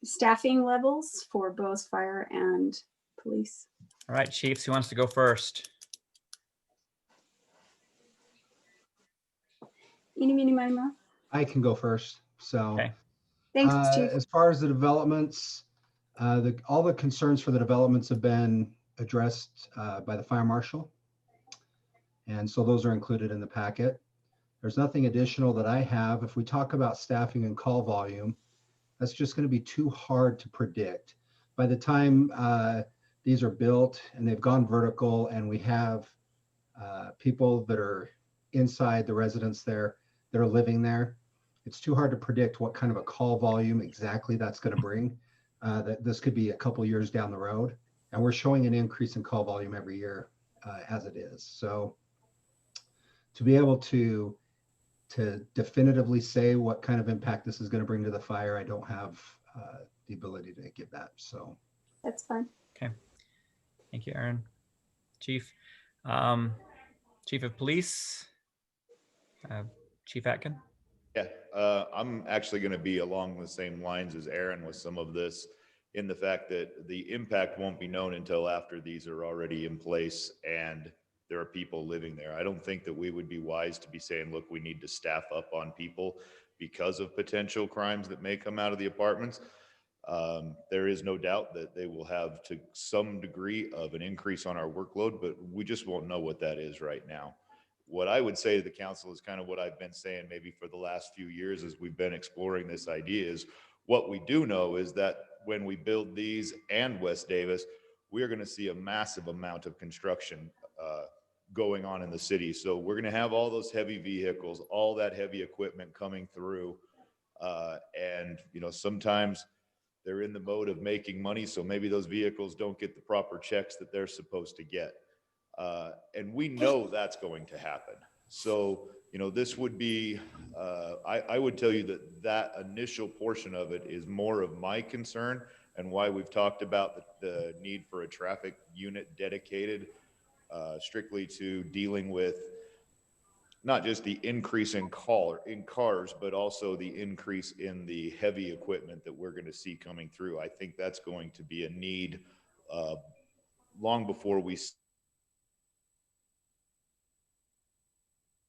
staffing levels for both fire and police? All right, chiefs, who wants to go first? Eeny, meeny, miny, moe. I can go first. So, okay. Thanks, Chief. As far as the developments, all the concerns for the developments have been addressed by the fire marshal, and so those are included in the packet. There's nothing additional that I have. If we talk about staffing and call volume, that's just going to be too hard to predict. By the time these are built and they've gone vertical, and we have people that are inside the residence there that are living there, it's too hard to predict what kind of a call volume exactly that's going to bring. That this could be a couple years down the road, and we're showing an increase in call volume every year as it is. So to be able to to definitively say what kind of impact this is going to bring to the fire. I don't have the ability to give that. So That's fine. Okay. Thank you, Aaron. Chief. Chief of Police, Chief Atkin. Yeah, I'm actually going to be along the same lines as Aaron with some of this, in the fact that the impact won't be known until after these are already in place and there are people living there. I don't think that we would be wise to be saying, look, we need to staff up on people because of potential crimes that may come out of the apartments. There is no doubt that they will have to some degree of an increase on our workload, but we just won't know what that is right now. What I would say to the council is kind of what I've been saying maybe for the last few years as we've been exploring this idea is what we do know is that when we build these and West Davis, we're going to see a massive amount of construction going on in the city. So we're going to have all those heavy vehicles, all that heavy equipment coming through. And, you know, sometimes they're in the mode of making money. So maybe those vehicles don't get the proper checks that they're supposed to get. And we know that's going to happen. So, you know, this would be, I would tell you that that initial portion of it is more of my concern and why we've talked about the need for a traffic unit dedicated strictly to dealing with not just the increase in cars, but also the increase in the heavy equipment that we're going to see coming through. I think that's going to be a need long before we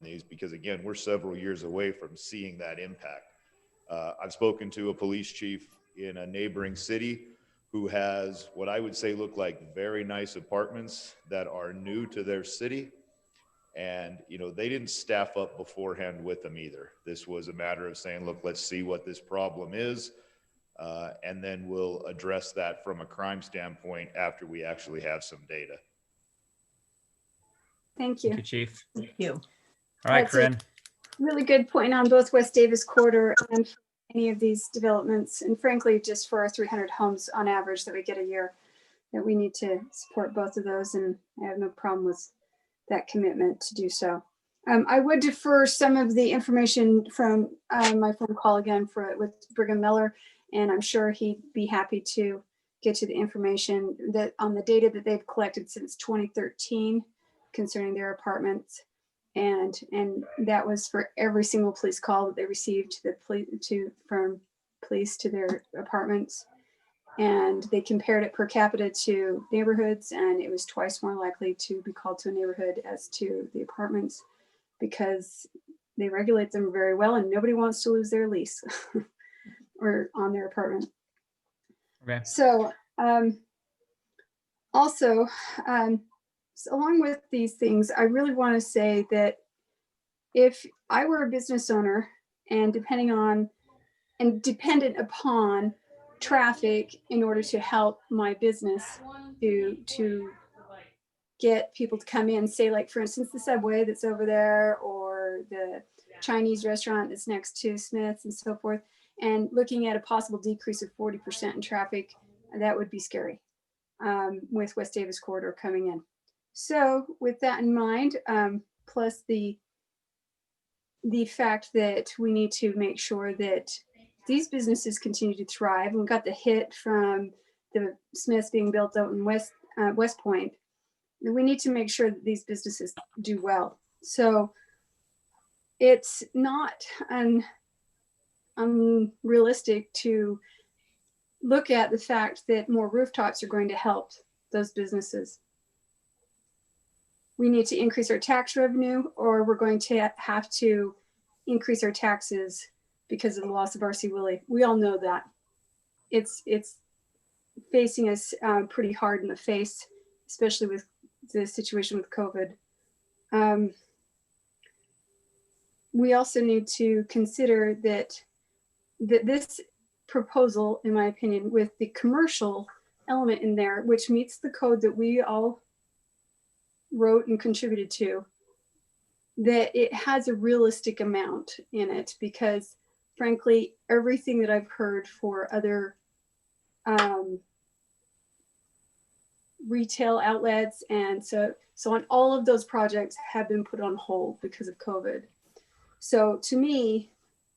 these, because again, we're several years away from seeing that impact. I've spoken to a police chief in a neighboring city who has what I would say look like very nice apartments that are new to their city. And, you know, they didn't staff up beforehand with them either. This was a matter of saying, look, let's see what this problem is. And then we'll address that from a crime standpoint after we actually have some data. Thank you. Thank you, Chief. Thank you. All right, That's a Corinne. really good point on both West Davis Corridor and for any of these developments. And frankly, just for our 300 homes on average that we get a year, that we need to support both of those. And I have no problem with that commitment to do so. I would defer some of the information from my phone call again with Brigham Miller, and I'm sure he'd be happy to get to the information that on the data that they've collected since 2013 concerning their apartments. And that was for every single police call that they received from police to their apartments. And they compared it per capita to neighborhoods, and it was twice more likely to be called to a neighborhood as to the apartments because they regulate them very well and nobody wants to lose their lease or on their apartment. Okay. So also, so along with these things, I really want to say that if I were a business owner and dependent upon traffic in order to help my business to get people to come in, say like for instance the Subway that's over there or the Chinese restaurant that's next to Smith's and so forth, and looking at a possible decrease of 40% in traffic, that would be scary with West Davis Corridor coming in. So with that in mind, plus the fact that we need to make sure that these businesses continue to thrive. And we got the hit from the Smiths being built out in West Point. We need to make sure that these businesses do well. So it's not unrealistic to look at the fact that more rooftops are going to help those businesses. We need to increase our tax revenue, or we're going to have to increase our taxes because of the loss of RC Willey. We all know that. It's facing us pretty hard in the face, especially with the situation with COVID. We also need to consider that this proposal, in my opinion, with the commercial element in there, which meets the code that we all wrote and contributed to, that it has a realistic amount in it, because frankly, everything that I've heard for other retail outlets and so on, all of those projects have been put on hold because of COVID. So to me,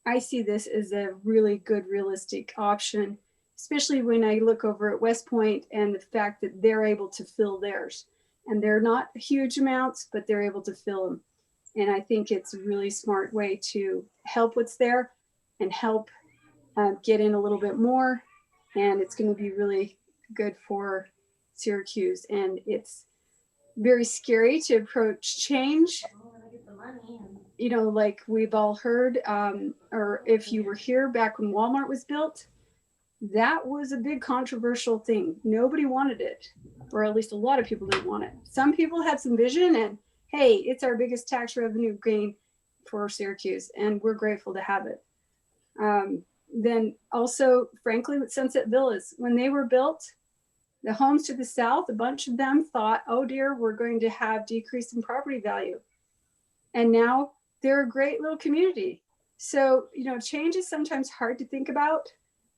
I see this as a really good, realistic option, especially when I look over at West Point and the fact that they're able to fill theirs. And they're not huge amounts, but they're able to fill them. And I think it's a really smart way to help what's there and help get in a little bit more. And it's going to be really good for Syracuse. And it's very scary to approach change. You know, like we've all heard, or if you were here back when Walmart was built, that was a big controversial thing. Nobody wanted it, or at least a lot of people didn't want it. Some people had some vision and, hey, it's our biggest tax revenue gain for Syracuse, and we're grateful to have it. Then also, frankly, with Sunset Villas, when they were built, the homes to the south, a bunch of them thought, oh dear, we're going to have decrease in property value. And now they're a great little community. So, you know, change is sometimes hard to think about.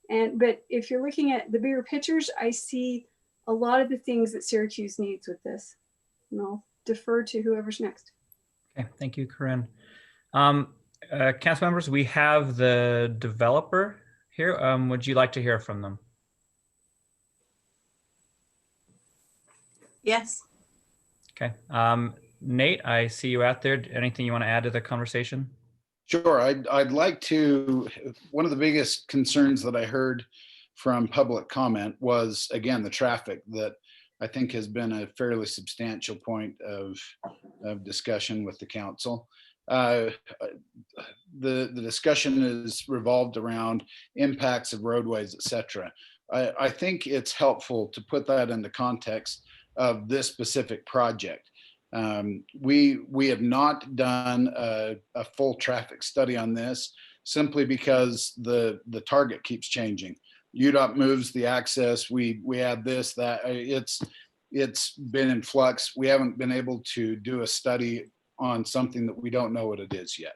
But if you're looking at the bigger pictures, I see a lot of the things that Syracuse needs with this. And I'll defer to whoever's next. Okay, thank you, Corinne. Council members, we have the developer here. Would you like to hear from them? Yes. Okay. Nate, I see you out there. Anything you want to add to the conversation? Sure. I'd like to, one of the biggest concerns that I heard from public comment was, again, the traffic that I think has been a fairly substantial point of discussion with the council. The discussion is revolved around impacts of roadways, et cetera. I think it's helpful to put that into context of this specific project. We have not done a full traffic study on this simply because the target keeps changing. UDOT moves the access. We add this, that. It's been in flux. We haven't been able to do a study on something that we don't know what it is yet.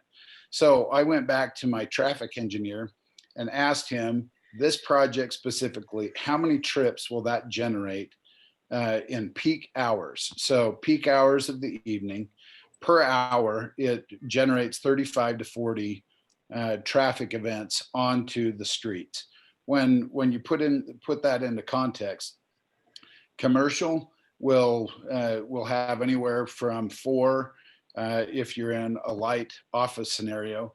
So I went back to my traffic engineer and asked him, this project specifically, how many trips will that generate in peak hours? So peak hours of the evening, per hour, it generates 35 to 40 traffic events onto the streets. When you put that into context, commercial will have anywhere from 4, if you're in a light office scenario,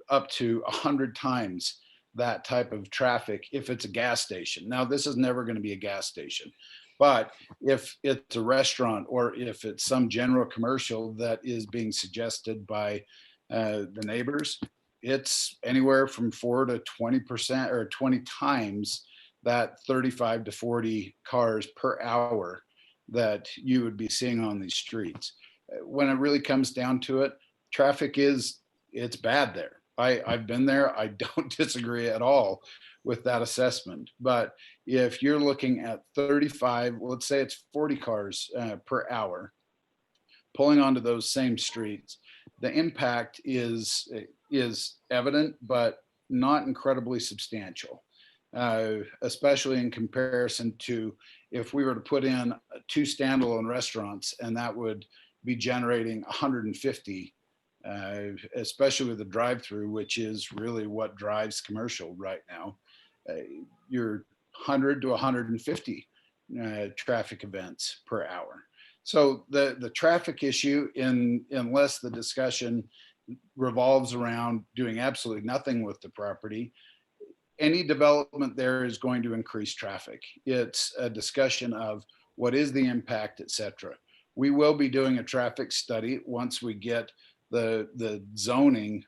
up to 100 times that type of traffic if it's a gas station. Now, this is never going to be a gas station, but if it's a restaurant or if it's some general commercial that is being suggested by the neighbors, it's anywhere from 4 to 20% or 20 times that 35 to 40 cars per hour that you would be seeing on these streets. When it really comes down to it, traffic it's bad there. I've been there. I don't disagree at all with that assessment. But if you're looking at 35, let's say it's 40 cars per hour pulling onto those same streets, the impact is evident, but not incredibly substantial, especially in comparison to if we were to put in 2 standalone restaurants and that would be generating 150, especially with the drive-through, which is really what drives commercial right now. You're 100 to 150 traffic events per hour. So the traffic issue, unless the discussion revolves around doing absolutely nothing with the property, any development there is going to increase traffic. It's a discussion of what is the impact, et cetera. We will be doing a traffic study once we get the zoning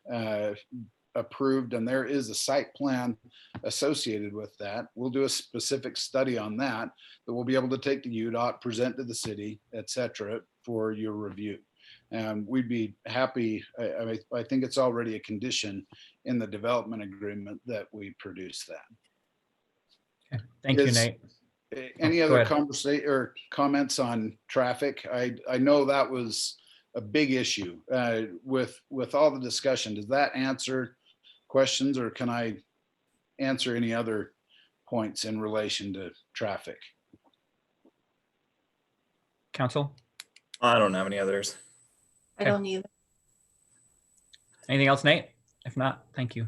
approved, and there is a site plan associated with that. We'll do a specific study on that we'll be able to take to UDOT, present to the city, et cetera, for your review. And we'd be happy. I think it's already a condition in the development agreement that we produce that. Okay. Thank you, Nate. Any other conversation or comments on traffic? I know that was a big issue with all the discussion. Does that answer questions, or can I answer any other points in relation to traffic? Council? I don't have any others. I don't either. Anything else, Nate? If not, thank you.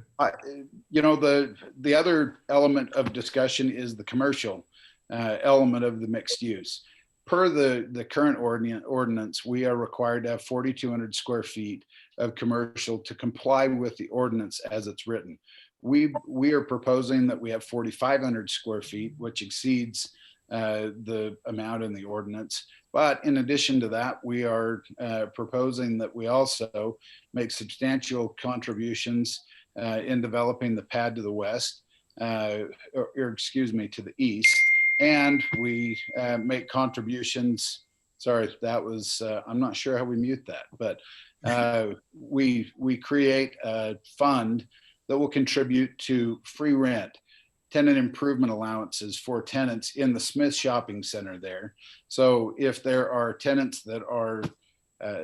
You know, the other element of discussion is the commercial element of the mixed use. Per the current ordinance, we are required to have 4,200 square feet of commercial to comply with the ordinance as it's written. We are proposing that we have 4,500 square feet, which exceeds the amount in the ordinance. But in addition to that, we are proposing that we also make substantial contributions in developing the pad to the west, or excuse me, to the east. And we make contributions. Sorry, that was, I'm not sure how we mute that, but we create a fund that will contribute to free rent, tenant improvement allowances for tenants in the Smith Shopping Center there. So if there are tenants that are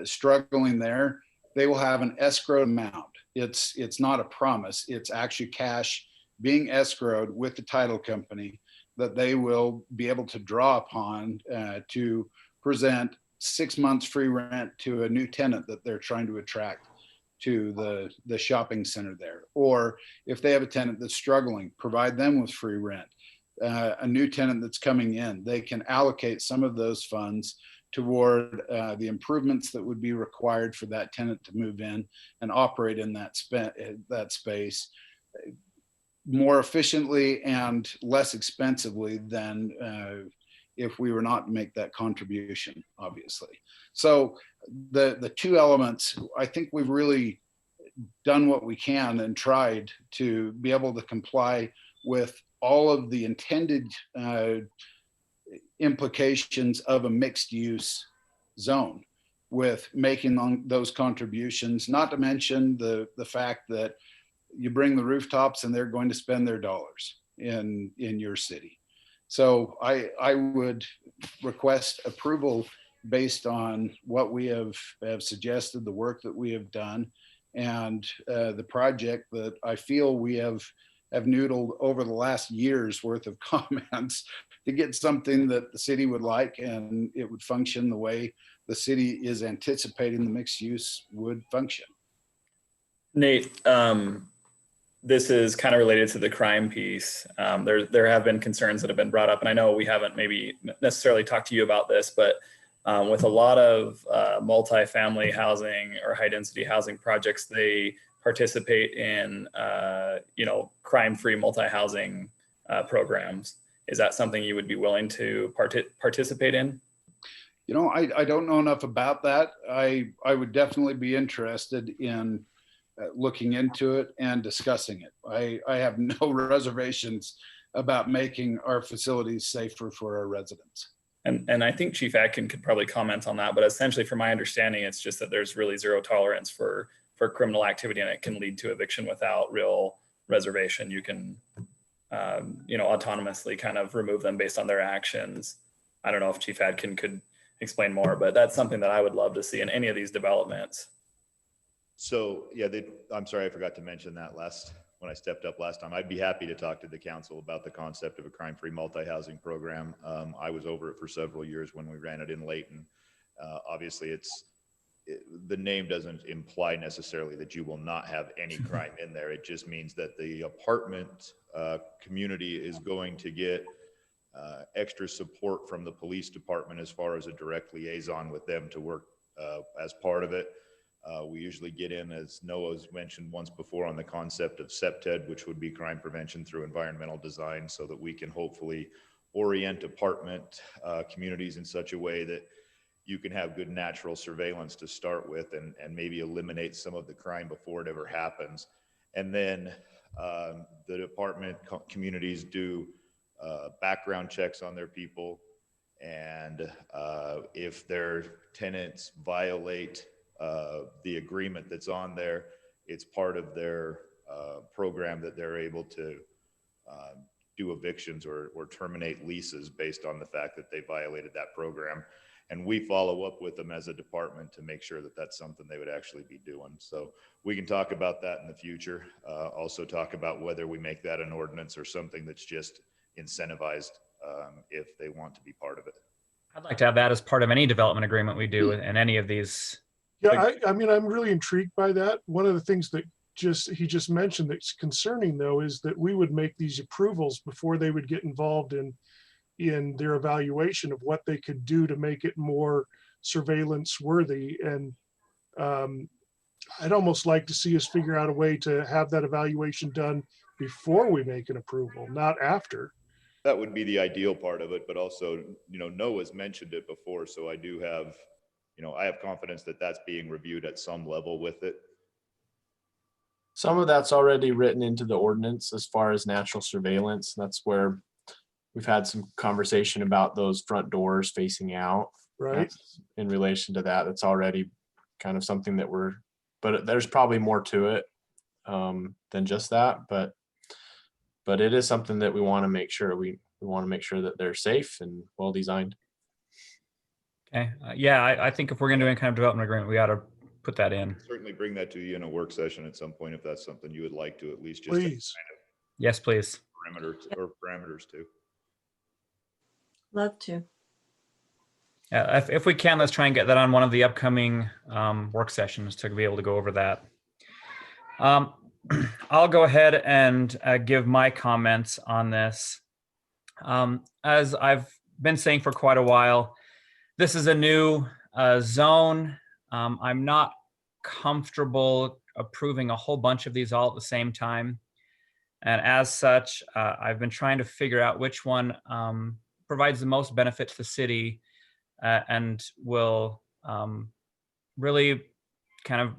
struggling there, they will have an escrow amount. It's not a promise. It's actually cash being escrowed with the title company that they will be able to draw upon to present 6 months free rent to a new tenant that they're trying to attract to the shopping center there. Or if they have a tenant that's struggling, provide them with free rent. A new tenant that's coming in, they can allocate some of those funds toward the improvements that would be required for that tenant to move in and operate in that space more efficiently and less expensively than if we were not to make that contribution, obviously. So the two elements, I think we've really done what we can and tried to be able to comply with all of the intended implications of a mixed use zone with making those contributions, not to mention the fact that you bring the rooftops and they're going to spend their dollars in your city. So I would request approval based on what we have suggested, the work that we have done, and the project that I feel we have noodled over the last year's worth of comments to get something that the city would like and it would function the way the city is anticipating the mixed use would function. Nate, this is kind of related to the crime piece. There have been concerns that have been brought up, and I know we haven't maybe necessarily talked to you about this, but with a lot of multifamily housing or high density housing projects, they participate in crime-free multi-housing programs. Is that something you would be willing to participate in? You know, I don't know enough about that. I would definitely be interested in looking into it and discussing it. I have no reservations about making our facilities safer for our residents. And I think Chief Atkin could probably comment on that, but essentially from my understanding, it's just that there's really zero tolerance for criminal activity, and it can lead to eviction without real reservation. You can, autonomously kind of remove them based on their actions. I don't know if Chief Atkin could explain more, but that's something that I would love to see in any of these developments. So yeah, I'm sorry, I forgot to mention that when I stepped up last time. I'd be happy to talk to the council about the concept of a crime-free multi-housing program. I was over it for several years when we ran it in Layton. Obviously, the name doesn't imply necessarily that you will not have any crime in there. It just means that the apartment community is going to get extra support from the police department as far as a direct liaison with them to work as part of it. We usually get in, as Noah's mentioned once before, on the concept of CPTED, which would be crime prevention through environmental design, so that we can hopefully orient apartment communities in such a way that you can have good natural surveillance to start with and maybe eliminate some of the crime before it ever happens. And then the apartment communities do background checks on their people. And if their tenants violate the agreement that's on there, it's part of their program that they're able to do evictions or terminate leases based on the fact that they violated that program. And we follow up with them as a department to make sure that that's something they would actually be doing. So we can talk about that in the future. Also talk about whether we make that an ordinance or something that's just incentivized if they want to be part of it. I'd like to have that as part of any development agreement we do in any of these Yeah, I mean, I'm really intrigued by that. One of the things that he just mentioned that's concerning though is that we would make these approvals before they would get involved in their evaluation of what they could do to make it more surveillance worthy. And I'd almost like to see us figure out a way to have that evaluation done before we make an approval, not after. That would be the ideal part of it, but also, Noah's mentioned it before, so I do have, I have confidence that that's being reviewed at some level with it. Some of that's already written into the ordinance as far as natural surveillance. That's where we've had some conversation about those front doors facing out. Right. That's in relation to that, that's already kind of something that but there's probably more to it than just that. But it is something that we want to make sure we want to make sure that they're safe and well designed. Okay. Yeah, I think if we're going to do any kind of development agreement, we got to put that in. Certainly bring that to you in a work session at some point if that's something you would like to at least just Please. Yes, please. Parameters too. Love to. Yeah, if we can, let's try and get that on one of the upcoming work sessions to be able to go over that. I'll go ahead and give my comments on this. As I've been saying for quite a while, this is a new zone. I'm not comfortable approving a whole bunch of these all at the same time. And as such, I've been trying to figure out which one provides the most benefit to the city and will really kind of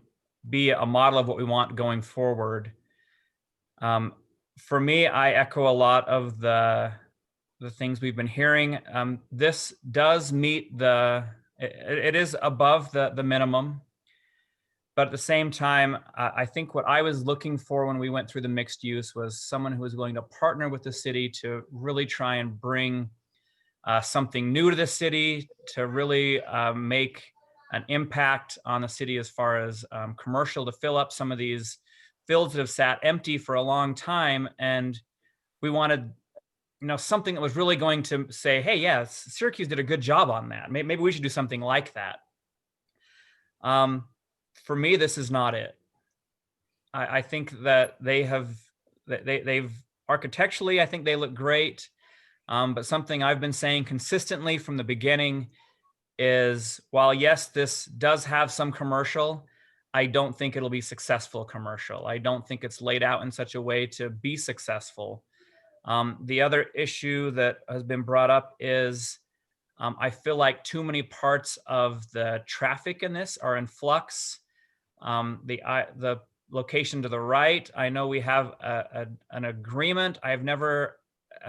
be a model of what we want going forward. For me, I echo a lot of the things we've been hearing. This does meet it is above the minimum. But at the same time, I think what I was looking for when we went through the mixed use was someone who was willing to partner with the city to really try and bring something new to the city, to really make an impact on the city as far as commercial, to fill up some of these fields that have sat empty for a long time. And we wanted, something that was really going to say, hey, yeah, Syracuse did a good job on that. Maybe we should do something like that. For me, this is not it. I think that they've architecturally, I think they look great. But something I've been saying consistently from the beginning is, while yes, this does have some commercial, I don't think it'll be successful commercial. I don't think it's laid out in such a way to be successful. The other issue that has been brought up is I feel like too many parts of the traffic in this are in flux. The location to the right, I know we have an agreement. I've never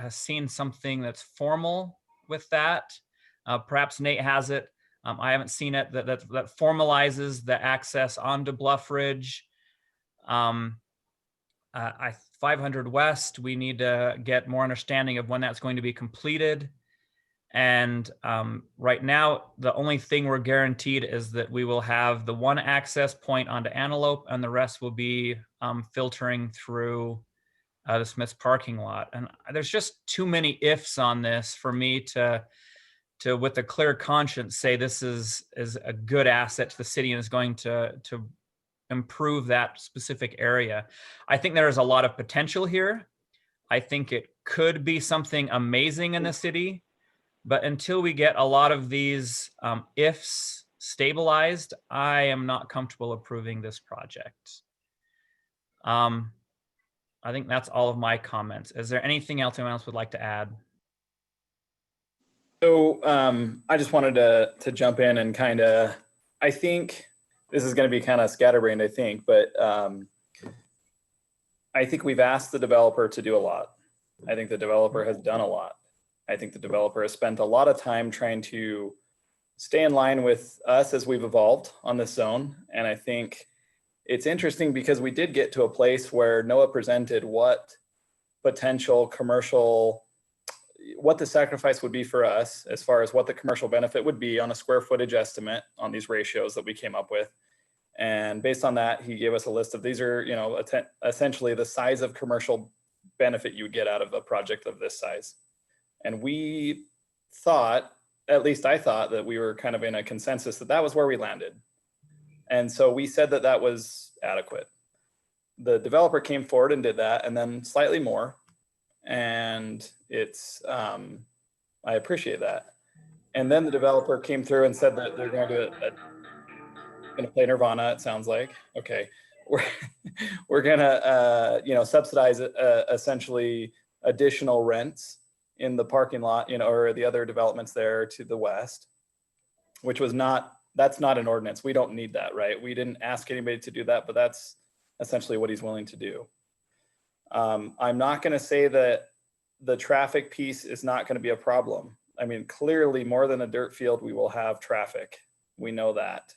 seen something that's formal with that. Perhaps Nate has it. I haven't seen it that formalizes the access onto Bluff Ridge. 500 West, we need to get more understanding of when that's going to be completed. And right now, the only thing we're guaranteed is that we will have the one access point onto Antelope, and the rest will be filtering through the Smith's parking lot. And there's just too many ifs on this for me to with a clear conscience say this is a good asset to the city and is going to improve that specific area. I think there is a lot of potential here. I think it could be something amazing in the city, but until we get a lot of these ifs stabilized, I am not comfortable approving this project. I think that's all of my comments. Is there anything else anyone else would like to add? So I just wanted to jump in and kind of, I think this is going to be kind of scatterbrained, I think, but I think we've asked the developer to do a lot. I think the developer has done a lot. I think the developer has spent a lot of time trying to stay in line with us as we've evolved on this zone. And I think it's interesting because we did get to a place where NOAA presented what potential commercial, what the sacrifice would be for us as far as what the commercial benefit would be on a square footage estimate on these ratios that we came up with. And based on that, he gave us a list of these are, essentially the size of commercial benefit you would get out of a project of this size. And we thought, at least I thought, that we were kind of in a consensus that that was where we landed. And so we said that that was adequate. The developer came forward and did that, and then slightly more. And it's, I appreciate that. And then the developer came through and said that they're going to play Nirvana, it sounds like. Okay, we're gonna subsidize essentially additional rents in the parking lot, or the other developments there to the west, which was that's not an ordinance. We don't need that, right? We didn't ask anybody to do that, but that's essentially what he's willing to do. I'm not going to say that the traffic piece is not going to be a problem. I mean, clearly more than a dirt field, we will have traffic. We know that.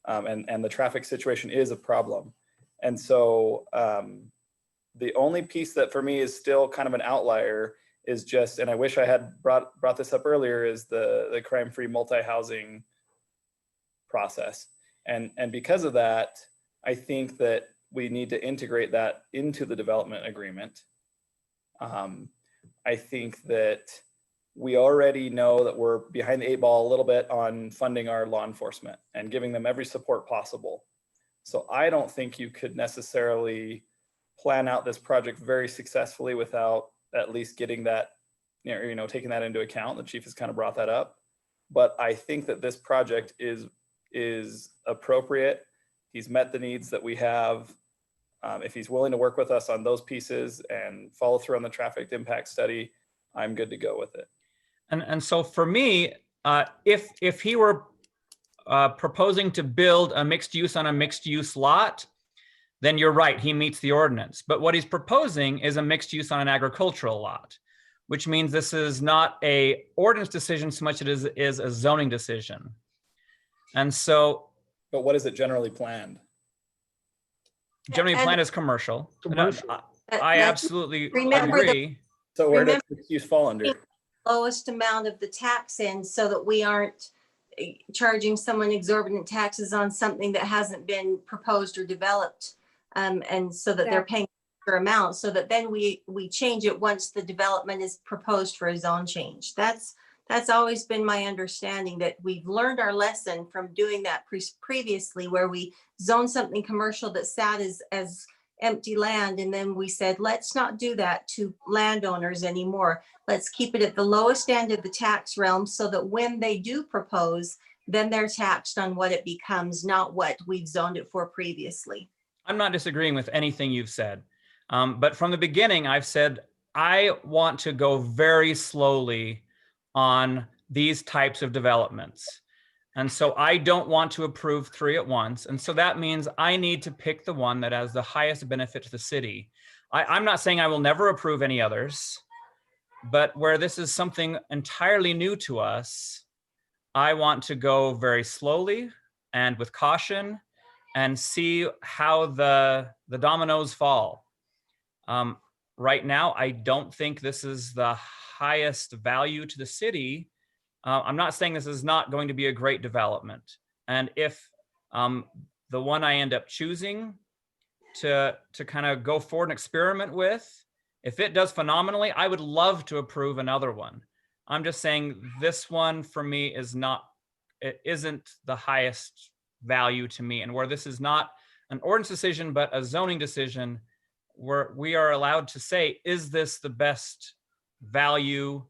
And the traffic situation is a problem. And so the only piece that for me is still kind of an outlier is just, and I wish I had brought this up earlier, is the crime-free multi-housing process. And because of that, I think that we need to integrate that into the development agreement. I think that we already know that we're behind the 8 ball a little bit on funding our law enforcement and giving them every support possible. So I don't think you could necessarily plan out this project very successfully without at least getting that, taking that into account. The chief has kind of brought that up, but I think that this project is appropriate. He's met the needs that we have. If he's willing to work with us on those pieces and follow through on the traffic impact study, I'm good to go with it. And so for me, if he were proposing to build a mixed use on a mixed use lot, then you're right, he meets the ordinance. But what he's proposing is a mixed use on an agricultural lot, which means this is not a ordinance decision so much as it is a zoning decision. And so. But what is it generally planned? Generally planned as commercial. I absolutely agree. So where does mixed use fall under? Lowest amount of the tax in so that we aren't charging someone exorbitant taxes on something that hasn't been proposed or developed. And so that they're paying for amount, so that then we change it once the development is proposed for a zone change. That's always been my understanding, that we've learned our lesson from doing that previously, where we zoned something commercial that sat as empty land. And then we said, let's not do that to landowners anymore. Let's keep it at the lowest end of the tax realm so that when they do propose, then they're taxed on what it becomes, not what we've zoned it for previously. I'm not disagreeing with anything you've said. But from the beginning, I've said, I want to go very slowly on these types of developments. And so I don't want to approve 3 at once. And so that means I need to pick the one that has the highest benefit to the city. I'm not saying I will never approve any others, but where this is something entirely new to us, I want to go very slowly and with caution and see how the dominoes fall. Right now, I don't think this is the highest value to the city. I'm not saying this is not going to be a great development. And if the one I end up choosing to kind of go forward and experiment with, if it does phenomenally, I would love to approve another one. I'm just saying this one for me it isn't the highest value to me. And where this is not an ordinance decision, but a zoning decision, where we are allowed to say, is this the best value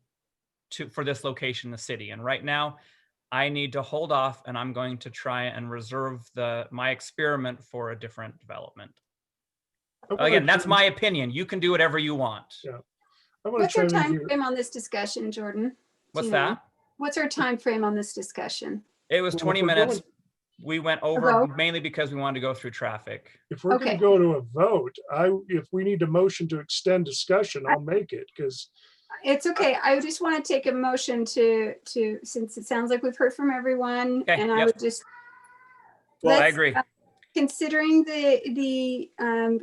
for this location in the city? And right now I need to hold off, and I'm going to try and reserve my experiment for a different development. Again, that's my opinion. You can do whatever you want. Yeah. What's our time frame on this discussion, Jordan? What's that? What's our time frame on this discussion? It was 20 minutes. We went over mainly because we wanted to go through traffic. If we're going to go to a vote, if we need a motion to extend discussion, I'll make it, because it's okay. I just want to take a motion to since it sounds like we've heard from everyone, and I would just. Well, I agree. Considering the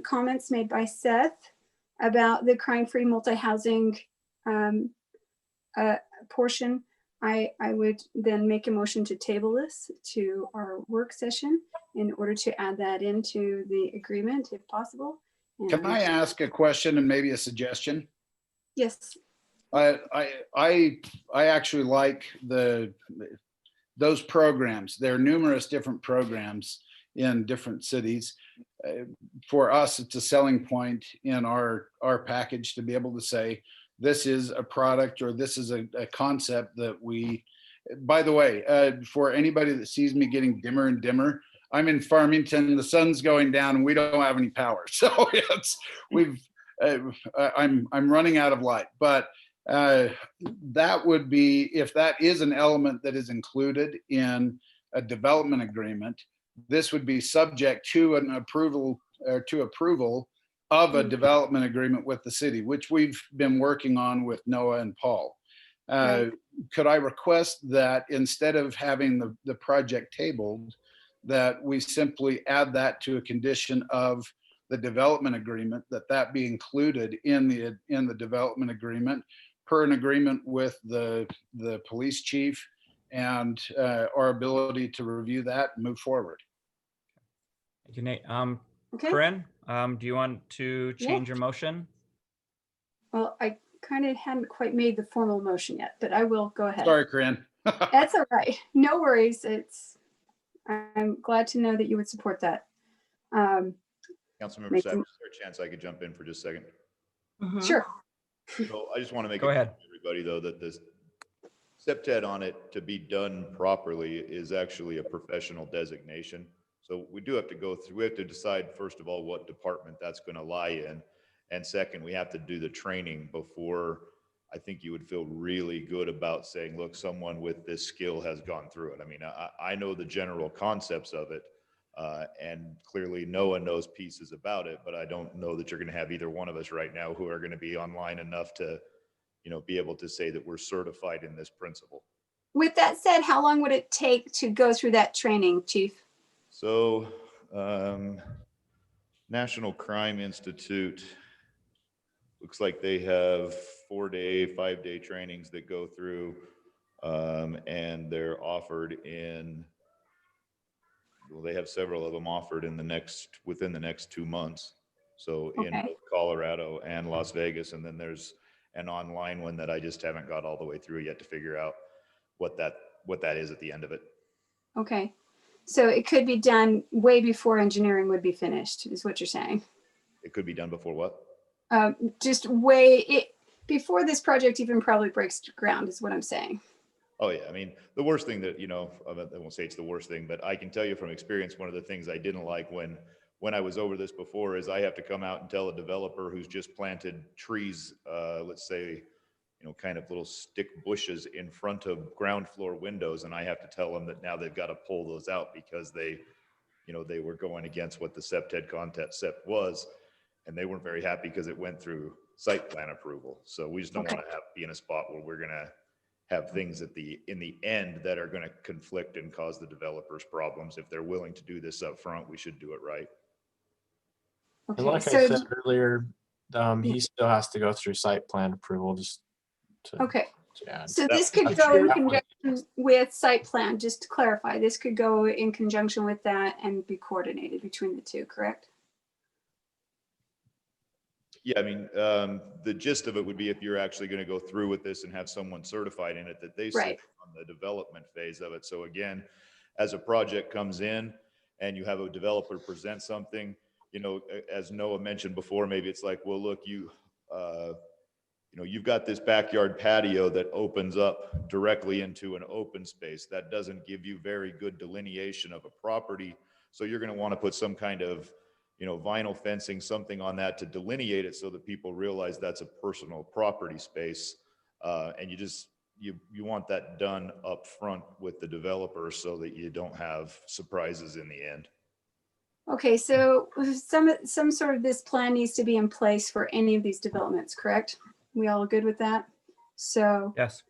comments made by Seth about the crime-free multi-housing portion, I would then make a motion to table this to our work session in order to add that into the agreement if possible. Can I ask a question and maybe a suggestion? Yes. I actually like those programs. There are numerous different programs in different cities. For us, it's a selling point in our package to be able to say, this is a product or this is a concept that we, by the way, for anybody that sees me getting dimmer and dimmer, I'm in Farmington, the sun's going down and we don't have any power. So I'm running out of light, but that would be, if that is an element that is included in a development agreement, this would be subject to an approval or to approval of a development agreement with the city, which we've been working on with Noah and Paul. Could I request that instead of having the project tabled, that we simply add that to a condition of the development agreement, that be included in the development agreement per an agreement with the police chief and our ability to review that and move forward. Thank you, Nate. Okay. Corinne, do you want to change your motion? Well, I kind of hadn't quite made the formal motion yet, but I will go ahead. Sorry, Corinne. That's all right. No worries. I'm glad to know that you would support that. Councilmember Savage, is there a chance I could jump in for just a second? Sure. So I just want to make Go it clear ahead. to everybody though that this SEPTED on it to be done properly is actually a professional designation. So we do have to go through, we have to decide first of all what department that's going to lie in. And second, we have to do the training before I think you would feel really good about saying, look, someone with this skill has gone through it. I mean, I know the general concepts of it, and clearly Noah knows pieces about it, but I don't know that you're going to have either one of us right now who are going to be online enough to, be able to say that we're certified in this principle. With that said, how long would it take to go through that training, Chief? So, National Crime Institute, looks like they have 4-day, 5-day trainings that go through, and they're offered they have several of them offered within the next 2 months. So in both Colorado and Las Vegas, and then there's an online one that I just haven't got all the way through yet to figure out what that is at the end of it. Okay. So it could be done way before engineering would be finished, is what you're saying. It could be done before what? Just before this project even probably breaks ground is what I'm saying. Oh yeah, I mean, the worst thing that, I won't say it's the worst thing, but I can tell you from experience, one of the things I didn't like when I was over this before is I have to come out and tell a developer who's just planted trees, let's say, kind of little stick bushes in front of ground floor windows. And I have to tell them that now they've got to pull those out because they were going against what the SEPTED concept was. And they weren't very happy because it went through site plan approval. So we just don't want to be in a spot where we're going to have things in the end that are going to conflict and cause the developers problems. If they're willing to do this up front, we should do it right. And like I said earlier, he still has to go through site plan approval okay. So this could go in conjunction with site plan, just to clarify, this could go in conjunction with that and be coordinated between the two, correct? Yeah, I mean, the gist of it would be if you're actually going to go through with this and have someone certified in it, that they sit on the development phase of it. So again, as a project comes in and you have a developer present something, as Noah mentioned before, maybe it's like, well, look, you've got this backyard patio that opens up directly into an open space. That doesn't give you very good delineation of a property. So you're going to want to put some kind of vinyl fencing, something on that to delineate it so that people realize that's a personal property space. And you want that done up front with the developer so that you don't have surprises in the end. Okay, so some sort of this plan needs to be in place for any of these developments, correct? We all good with that? So yes.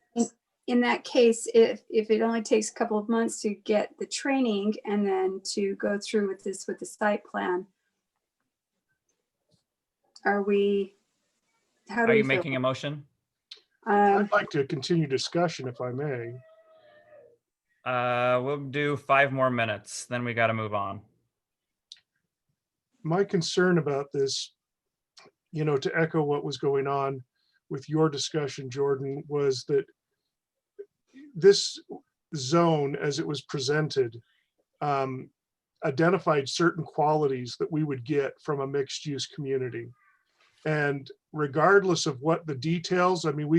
In that case, if it only takes a couple of months to get the training and then to go through with the site plan, are you making a motion? I'd like to continue discussion if I may. We'll do 5 more minutes, then we got to move on. My concern about this, to echo what was going on with your discussion, Jordan, was that this zone, as it was presented, identified certain qualities that we would get from a mixed use community. And regardless of what the details, I mean,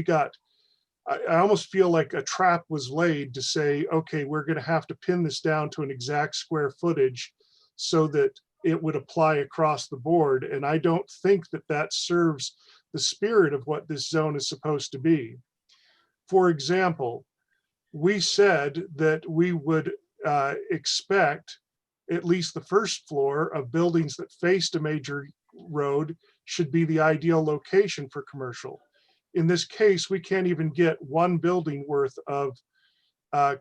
I almost feel like a trap was laid to say, okay, we're going to have to pin this down to an exact square footage so that it would apply across the board. And I don't think that that serves the spirit of what this zone is supposed to be. For example, we said that we would expect at least the first floor of buildings that faced a major road should be the ideal location for commercial. In this case, we can't even get one building worth of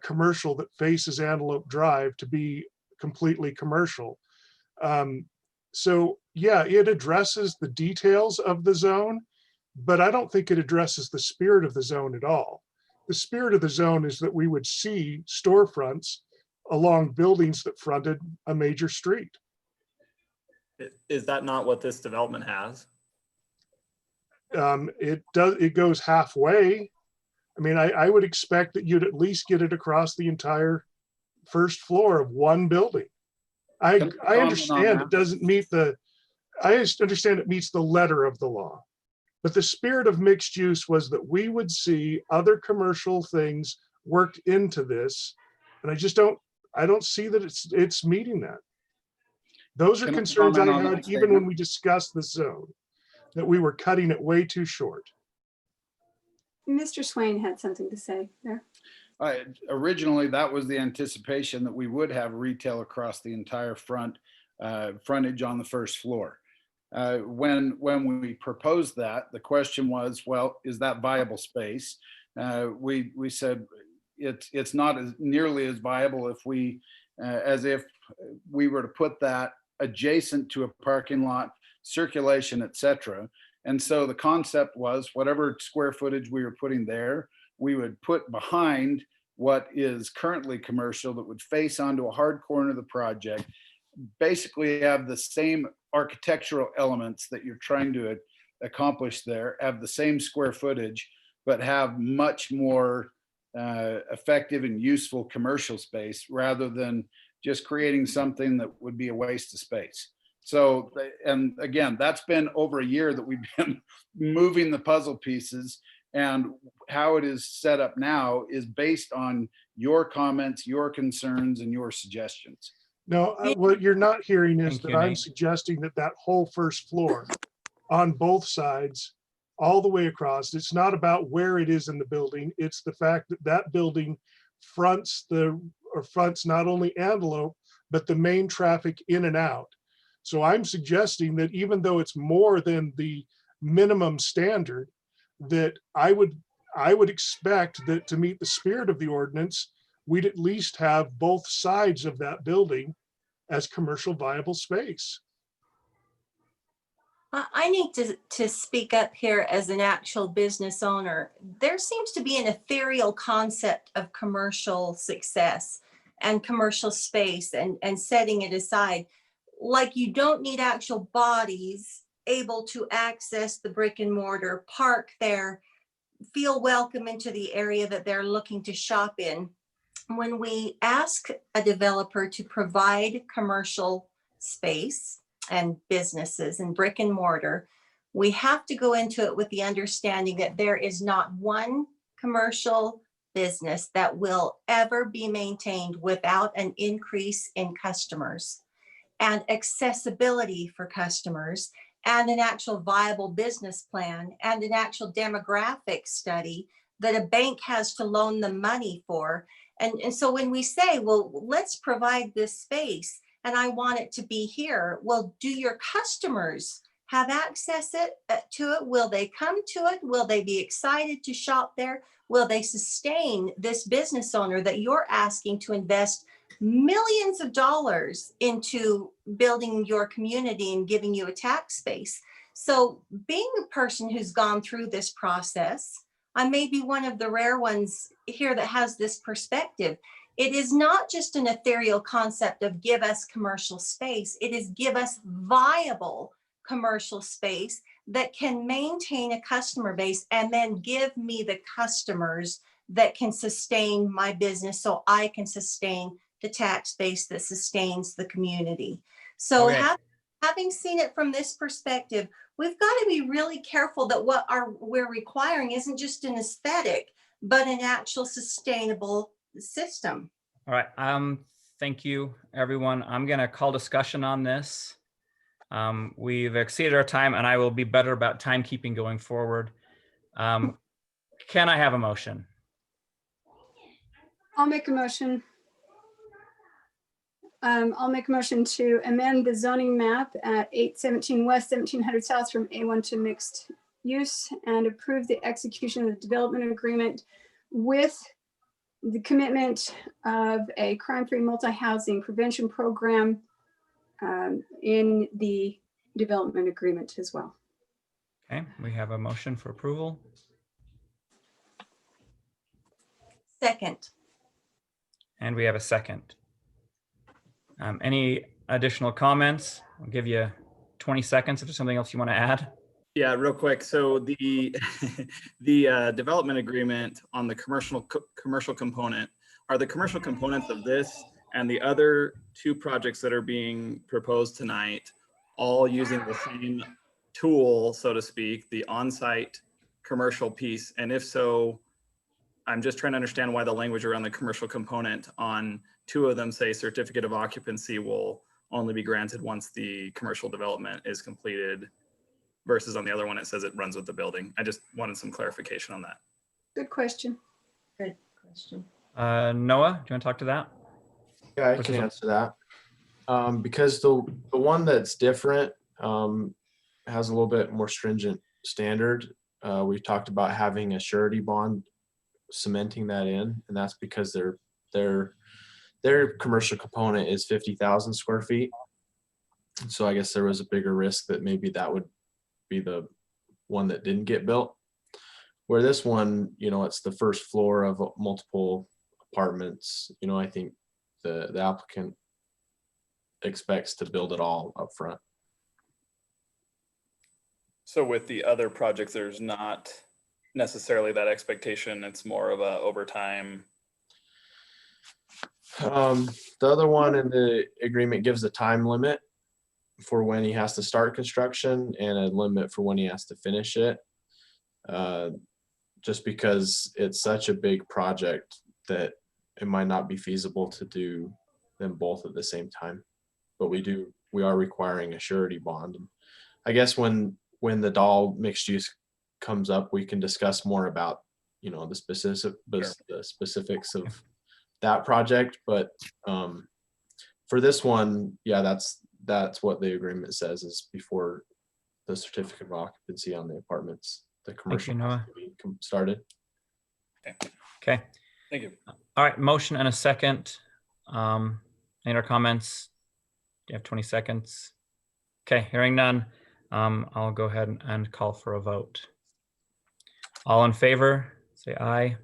commercial that faces Antelope Drive to be completely commercial. So yeah, it addresses the details of the zone, but I don't think it addresses the spirit of the zone at all. The spirit of the zone is that we would see storefronts along buildings that fronted a major street. Is that not what this development has? It goes halfway. I mean, I would expect that you'd at least get it across the entire first floor of one building. I understand it doesn't meet I understand it meets the letter of the law, but the spirit of mixed use was that we would see other commercial things worked into this. And I don't see that it's meeting that. Those are concerns I had even when we discussed the zone, that we were cutting it way too short. Mr. Swain had something to say there. Originally, that was the anticipation that we would have retail across the entire frontage on the first floor. When we proposed that, the question was, well, is that viable space? We said it's not nearly as viable as if we were to put that adjacent to a parking lot, circulation, etc. And so the concept was whatever square footage we were putting there, we would put behind what is currently commercial that would face onto a hard corner of the project, basically have the same architectural elements that you're trying to accomplish there, have the same square footage, but have much more effective and useful commercial space rather than just creating something that would be a waste of space. So, and again, that's been over a year that we've been moving the puzzle pieces, and how it is set up now is based on your comments, your concerns, and your suggestions. No, what you're not hearing is that I'm suggesting that that whole first floor on both sides, all the way across, it's not about where it is in the building. It's the fact that that building fronts not only Antelope, but the main traffic in and out. So I'm suggesting that even though it's more than the minimum standard, that I would expect that to meet the spirit of the ordinance, we'd at least have both sides of that building as commercial viable space. I need to speak up here as an actual business owner. There seems to be an ethereal concept of commercial success and commercial space and setting it aside. Like you don't need actual bodies able to access the brick and mortar, park there, feel welcome into the area that they're looking to shop in. When we ask a developer to provide commercial space and businesses and brick and mortar, we have to go into it with the understanding that there is not one commercial business that will ever be maintained without an increase in customers and accessibility for customers and an actual viable business plan and an actual demographic study that a bank has to loan them money for. And so when we say, well, let's provide this space and I want it to be here, well, do your customers have access to it? Will they come to it? Will they be excited to shop there? Will they sustain this business owner that you're asking to invest millions of dollars into building your community and giving you a tax space? So being a person who's gone through this process, I may be one of the rare ones here that has this perspective. It is not just an ethereal concept of give us commercial space. It is give us viable commercial space that can maintain a customer base and then give me the customers that can sustain my business so I can sustain the tax base that sustains the community. So Okay. having seen it from this perspective, we've got to be really careful that what we're requiring isn't just an aesthetic, but an actual sustainable system. All right. Thank you, everyone. I'm going to call discussion on this. We've exceeded our time, and I will be better about timekeeping going forward. Can I have a motion? I'll make a motion. I'll make a motion to amend the zoning map at 817 West, 1700 South from A1 to mixed use and approve the execution of the development agreement with the commitment of a crime-free multi-housing prevention program in the development agreement as well. Okay, we have a motion for approval. Second. And we have a second. Any additional comments? I'll give you 20 seconds if there's something else you want to add. Yeah, real quick. So the the development agreement on the commercial component are the commercial components of this and the other two projects that are being proposed tonight, all using the same tool, so to speak, the on-site commercial piece. And if so, I'm just trying to understand why the language around the commercial component on two of them say certificate of occupancy will only be granted once the commercial development is completed, versus on the other one, it says it runs with the building. I just wanted some clarification on that. Good question. Good question. Noah, do you want to talk to that? Yeah, I can answer that. Because the one that's different has a little bit more stringent standard. We've talked about having a surety bond cementing that in, and that's because their commercial component is 50,000 square feet. So I guess there was a bigger risk that maybe that would be the one that didn't get built. Where this one, it's the first floor of multiple apartments. I think the applicant expects to build it all up front. So with the other projects, there's not necessarily that expectation. It's more of a overtime. The other one in the agreement gives a time limit for when he has to start construction and a limit for when he has to finish it. Just because it's such a big project that it might not be feasible to do them both at the same time. But we are requiring a surety bond. And I guess when the Dahl mixed use comes up, we can discuss more about, the specifics of that project. But for this one, yeah, that's what the agreement says, is before the certificate of occupancy on the apartments, the commercial has to be started. Okay. Thank you. All right, motion and a second. Any other comments? Do you have 20 seconds? Okay, hearing none, I'll go ahead and call for a vote. All in favor, say aye.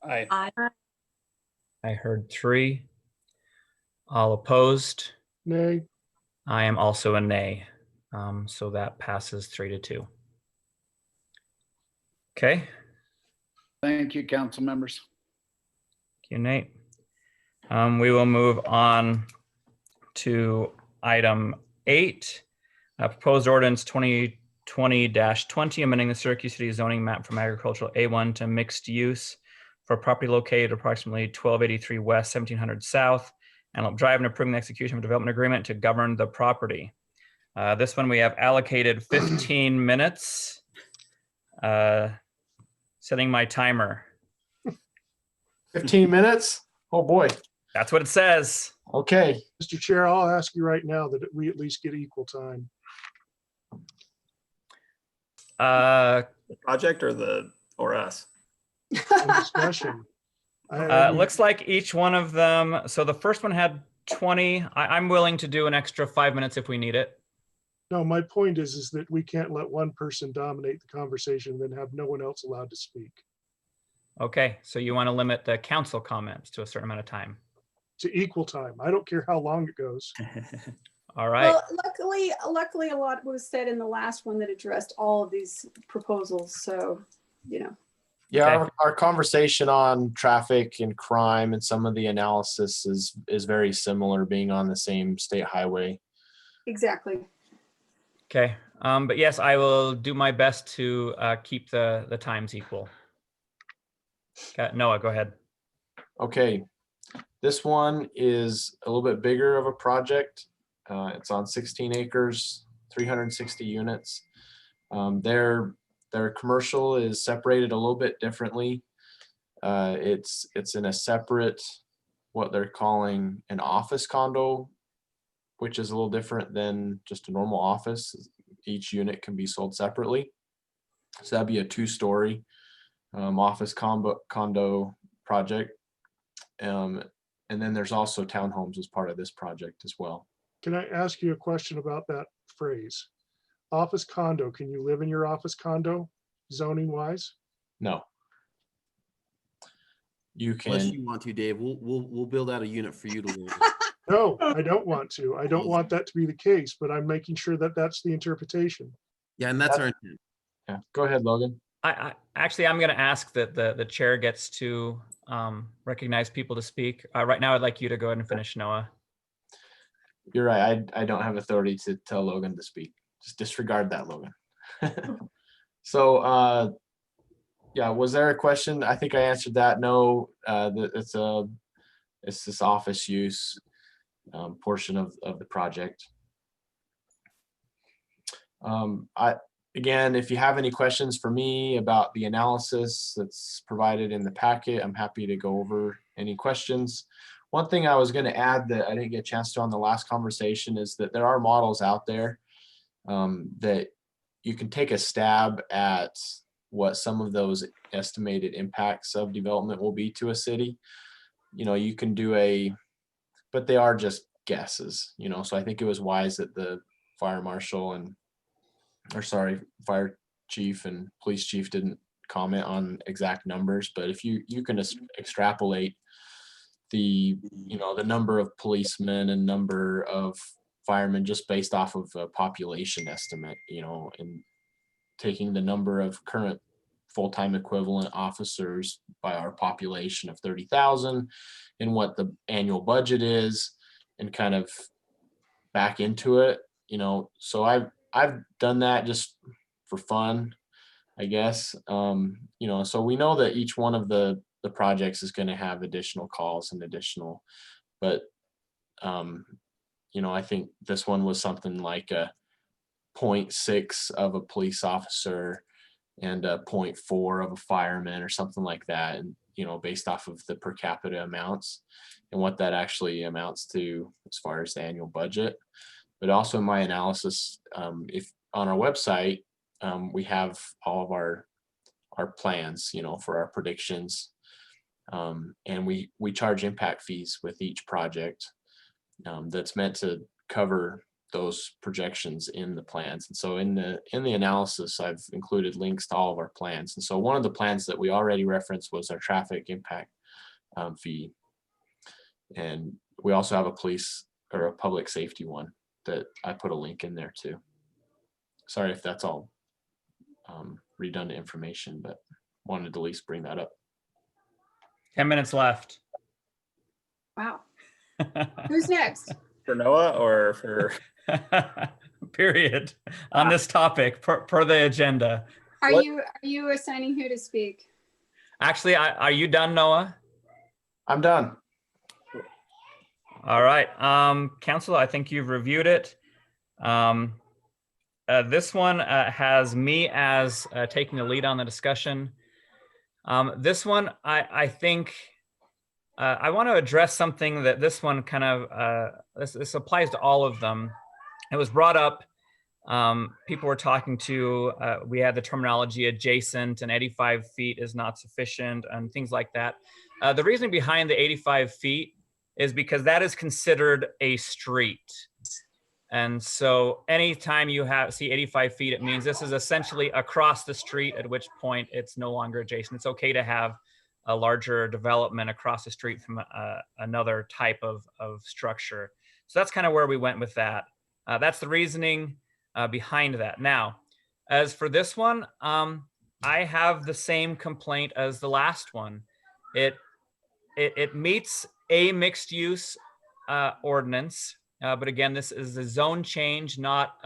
Aye. Aye. I heard 3. All opposed? Nay. I am also a nay. So that passes 3-2. Okay. Thank you, council members. Thank you, Nate. We will move on to item 8, proposed ordinance 2020-20, amending the Syracuse City zoning map from agricultural A1 to mixed use for property located approximately 1283 West, 1700 South, Antelope Drive, and approving the execution of a development agreement to govern the property. This one we have allocated 15 minutes. Setting my timer. 15 minutes? Oh boy. That's what it says. Okay. Mr. Chair, I'll ask you right now that we at least get equal time. The project or us? Discussion. Looks like each one of them. So the first one had 20. I'm willing to do an extra 5 minutes if we need it. No, my point is that we can't let one person dominate the conversation and then have no one else allowed to speak. Okay, so you want to limit the council comments to a certain amount of time. To equal time. I don't care how long it goes. All right. Well, luckily a lot was said in the last one that addressed all of these proposals. So, Yeah, Okay. our conversation on traffic and crime and some of the analysis is very similar, being on the same state highway. Exactly. Okay. But yes, I will do my best to keep the times equal. Okay. Noah, go ahead. Okay, this one is a little bit bigger of a project. It's on 16 acres, 360 units. Their commercial is separated a little bit differently. It's in a separate, what they're calling an office condo, which is a little different than just a normal office. Each unit can be sold separately. So that'd be a 2-story office condo project. And then there's also townhomes as part of this project as well. Can I ask you a question about that phrase? Office condo, can you live in your office condo zoning wise? No. You Unless can. you want to, Dave, we'll build out a unit for you to live in. No, I don't want to. I don't want that to be the case, but I'm making sure that that's the interpretation. Yeah, and that's our intent. Yeah, go ahead, Logan. I actually, I'm going to ask that the chair gets to recognize people to speak. Right now, I'd like you to go ahead and finish, Noah. You're right. I don't have authority to tell Logan to speak. Just disregard that, Logan. So, yeah, was there a question? I think I answered that. No, it's this office use portion of the project. Again, if you have any questions for me about the analysis that's provided in the packet, I'm happy to go over any questions. One thing I was going to add that I didn't get a chance to on the last conversation is that there are models out there that you can take a stab at what some of those estimated impacts of development will be to a city. You know, you can do but they are just guesses, you know, so I think it was wise that the fire chief and police chief didn't comment on exact numbers, but if you can extrapolate the number of policemen and number of firemen just based off of a population estimate, you know, and taking the number of current full-time equivalent officers by our population of 30,000 and what the annual budget is and kind of back into it, you know. So I've done that just for fun, I guess. You know, so we know that each one of the projects is going to have additional calls and additional, but you know, I think this one was something like a 0.6 of a police officer and a 0.4 of a fireman or something like that, and you know, based off of the per capita amounts and what that actually amounts to as far as the annual budget. But also in my analysis, if on our website, we have all of our plans, you know, for our predictions, and we charge impact fees with each project that's meant to cover those projections in the plans. And so in the analysis, I've included links to all of our plans. And so one of the plans that we already referenced was our traffic impact fee. And we also have a public safety one that I put a link in there too. Sorry if that's all redundant information, but wanted to at least bring that up. 10 minutes left. Wow. Who's next? For Noah or for? Period. On this topic per the agenda. Are you assigning who to speak? Actually, are you done, Noah? I'm done. All right. Council, I think you've reviewed it. This one has me as taking the lead on the discussion. This one, I think I want to address something that this one kind of, this applies to all of them. It was brought up, people were talking to, we had the terminology adjacent and 85 feet is not sufficient and things like that. The reason behind the 85 feet is because that is considered a street. And so anytime you see 85 feet, it means this is essentially across the street, at which point it's no longer adjacent. It's okay to have a larger development across the street from another type of structure. So that's kind of where we went with that. That's the reasoning behind that. Now, as for this one, I have the same complaint as the last one. It meets a mixed use ordinance, but again, this is a zone change, not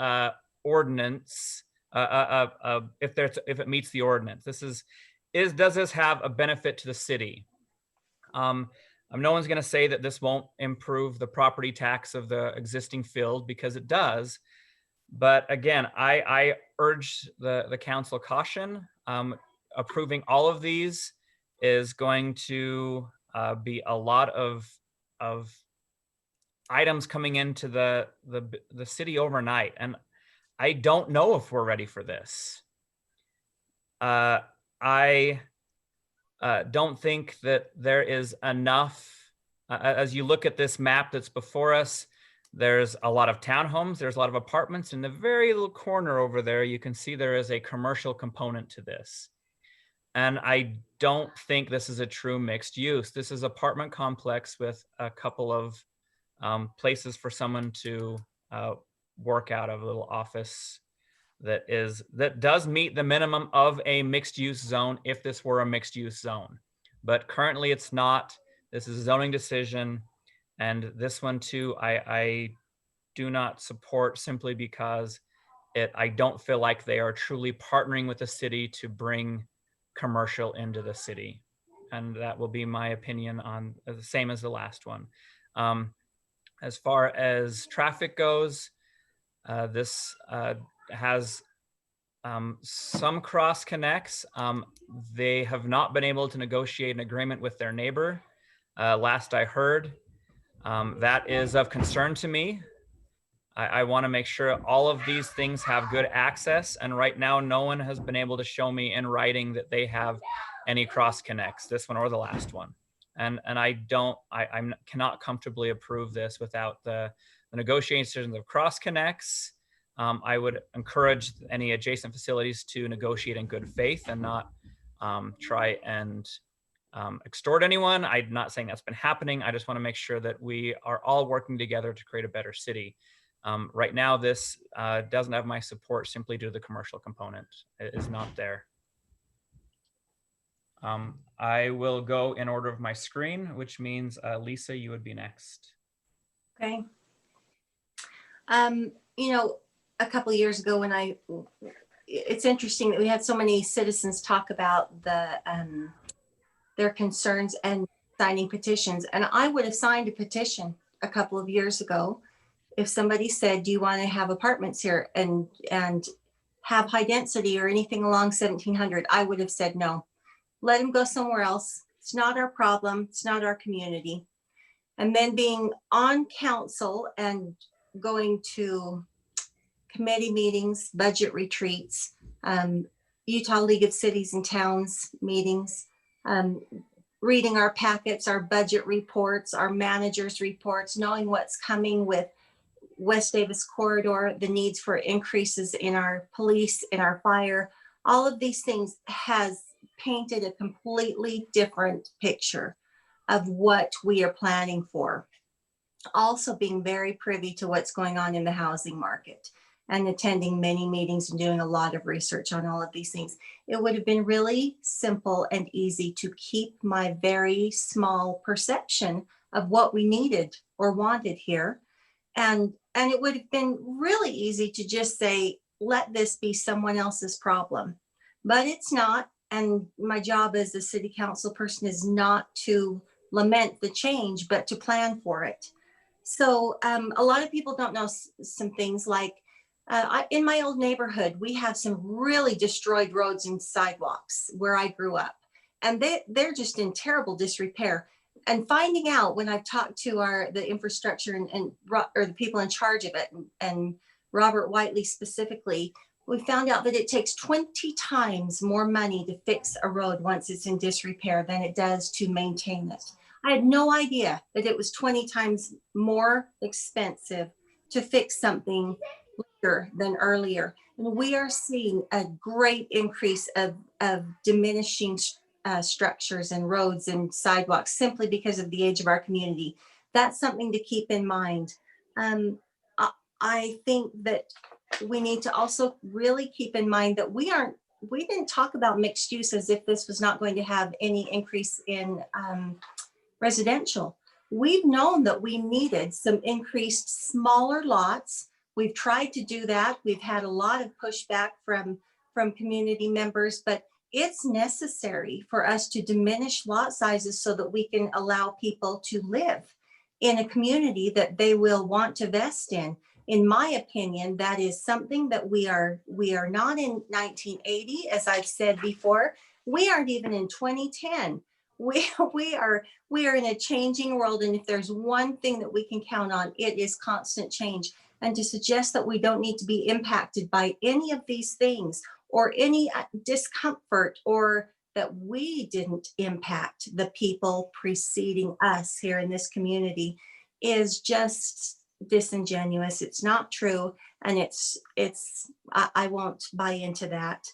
ordinance. If it meets the ordinance, does this have a benefit to the city? No one's going to say that this won't improve the property tax of the existing field, because it does. But again, I urge the council caution. Approving all of these is going to be a lot of items coming into the city overnight, and I don't know if we're ready for this. I don't think that there is enough. As you look at this map that's before us, there's a lot of townhomes, there's a lot of apartments. In the very little corner over there, you can see there is a commercial component to this. And I don't think this is a true mixed use. This is apartment complex with a couple of places for someone to work out of, a little office that does meet the minimum of a mixed use zone if this were a mixed use zone. But currently it's not. This is a zoning decision. And this one too, I do not support, simply because I don't feel like they are truly partnering with the city to bring commercial into the city. And that will be my opinion on the same as the last one. As far as traffic goes, this has some cross connects. They have not been able to negotiate an agreement with their neighbor. Last I heard, that is of concern to me. I want to make sure all of these things have good access. And right now, no one has been able to show me in writing that they have any cross connects, this one or the last one. And I cannot comfortably approve this without the negotiations of cross connects. I would encourage any adjacent facilities to negotiate in good faith and not try and extort anyone. I'm not saying that's been happening. I just want to make sure that we are all working together to create a better city. Right now, this doesn't have my support simply due to the commercial component. It is not there. I will go in order of my screen, which means Lisa, you would be next. Okay. You know, a couple of years ago when it's interesting that we had so many citizens talk about their concerns and signing petitions. And I would have signed a petition a couple of years ago if somebody said, do you want to have apartments here and have high density or anything along 1700? I would have said no. Let them go somewhere else. It's not our problem. It's not our community. And then being on council and going to committee meetings, budget retreats, Utah League of Cities and Towns meetings, reading our packets, our budget reports, our managers' reports, knowing what's coming with West Davis Corridor, the needs for increases in our police, in our fire, all of these things has painted a completely different picture of what we are planning for. Also being very privy to what's going on in the housing market and attending many meetings and doing a lot of research on all of these things. It would have been really simple and easy to keep my very small perception of what we needed or wanted here. And it would have been really easy to just say, let this be someone else's problem, but it's not. And my job as a city council person is not to lament the change, but to plan for it. So a lot of people don't know some things like, in my old neighborhood, we have some really destroyed roads and sidewalks where I grew up, and they're just in terrible disrepair. And finding out when I've talked to the infrastructure or the people in charge of it, and Robert Whiteley specifically, we found out that it takes 20 times more money to fix a road once it's in disrepair than it does to maintain it. I had no idea that it was 20 times more expensive to fix something later than earlier. And we are seeing a great increase of diminishing structures and roads and sidewalks simply because of the age of our community. That's something to keep in mind. I think that we need to also really keep in mind that we aren't we didn't talk about mixed use as if this was not going to have any increase in residential. We've known that we needed some increased smaller lots. We've tried to do that. We've had a lot of pushback from community members, but it's necessary for us to diminish lot sizes so that we can allow people to live in a community that they will want to vest in. In my opinion, that is something that we are not in 1980, as I've said before. We aren't even in 2010. We are in a changing world, and if there's one thing that we can count on, it is constant change. And to suggest that we don't need to be impacted by any of these things or any discomfort, or that we didn't impact the people preceding us here in this community, is just disingenuous. It's not true, and I won't buy into that.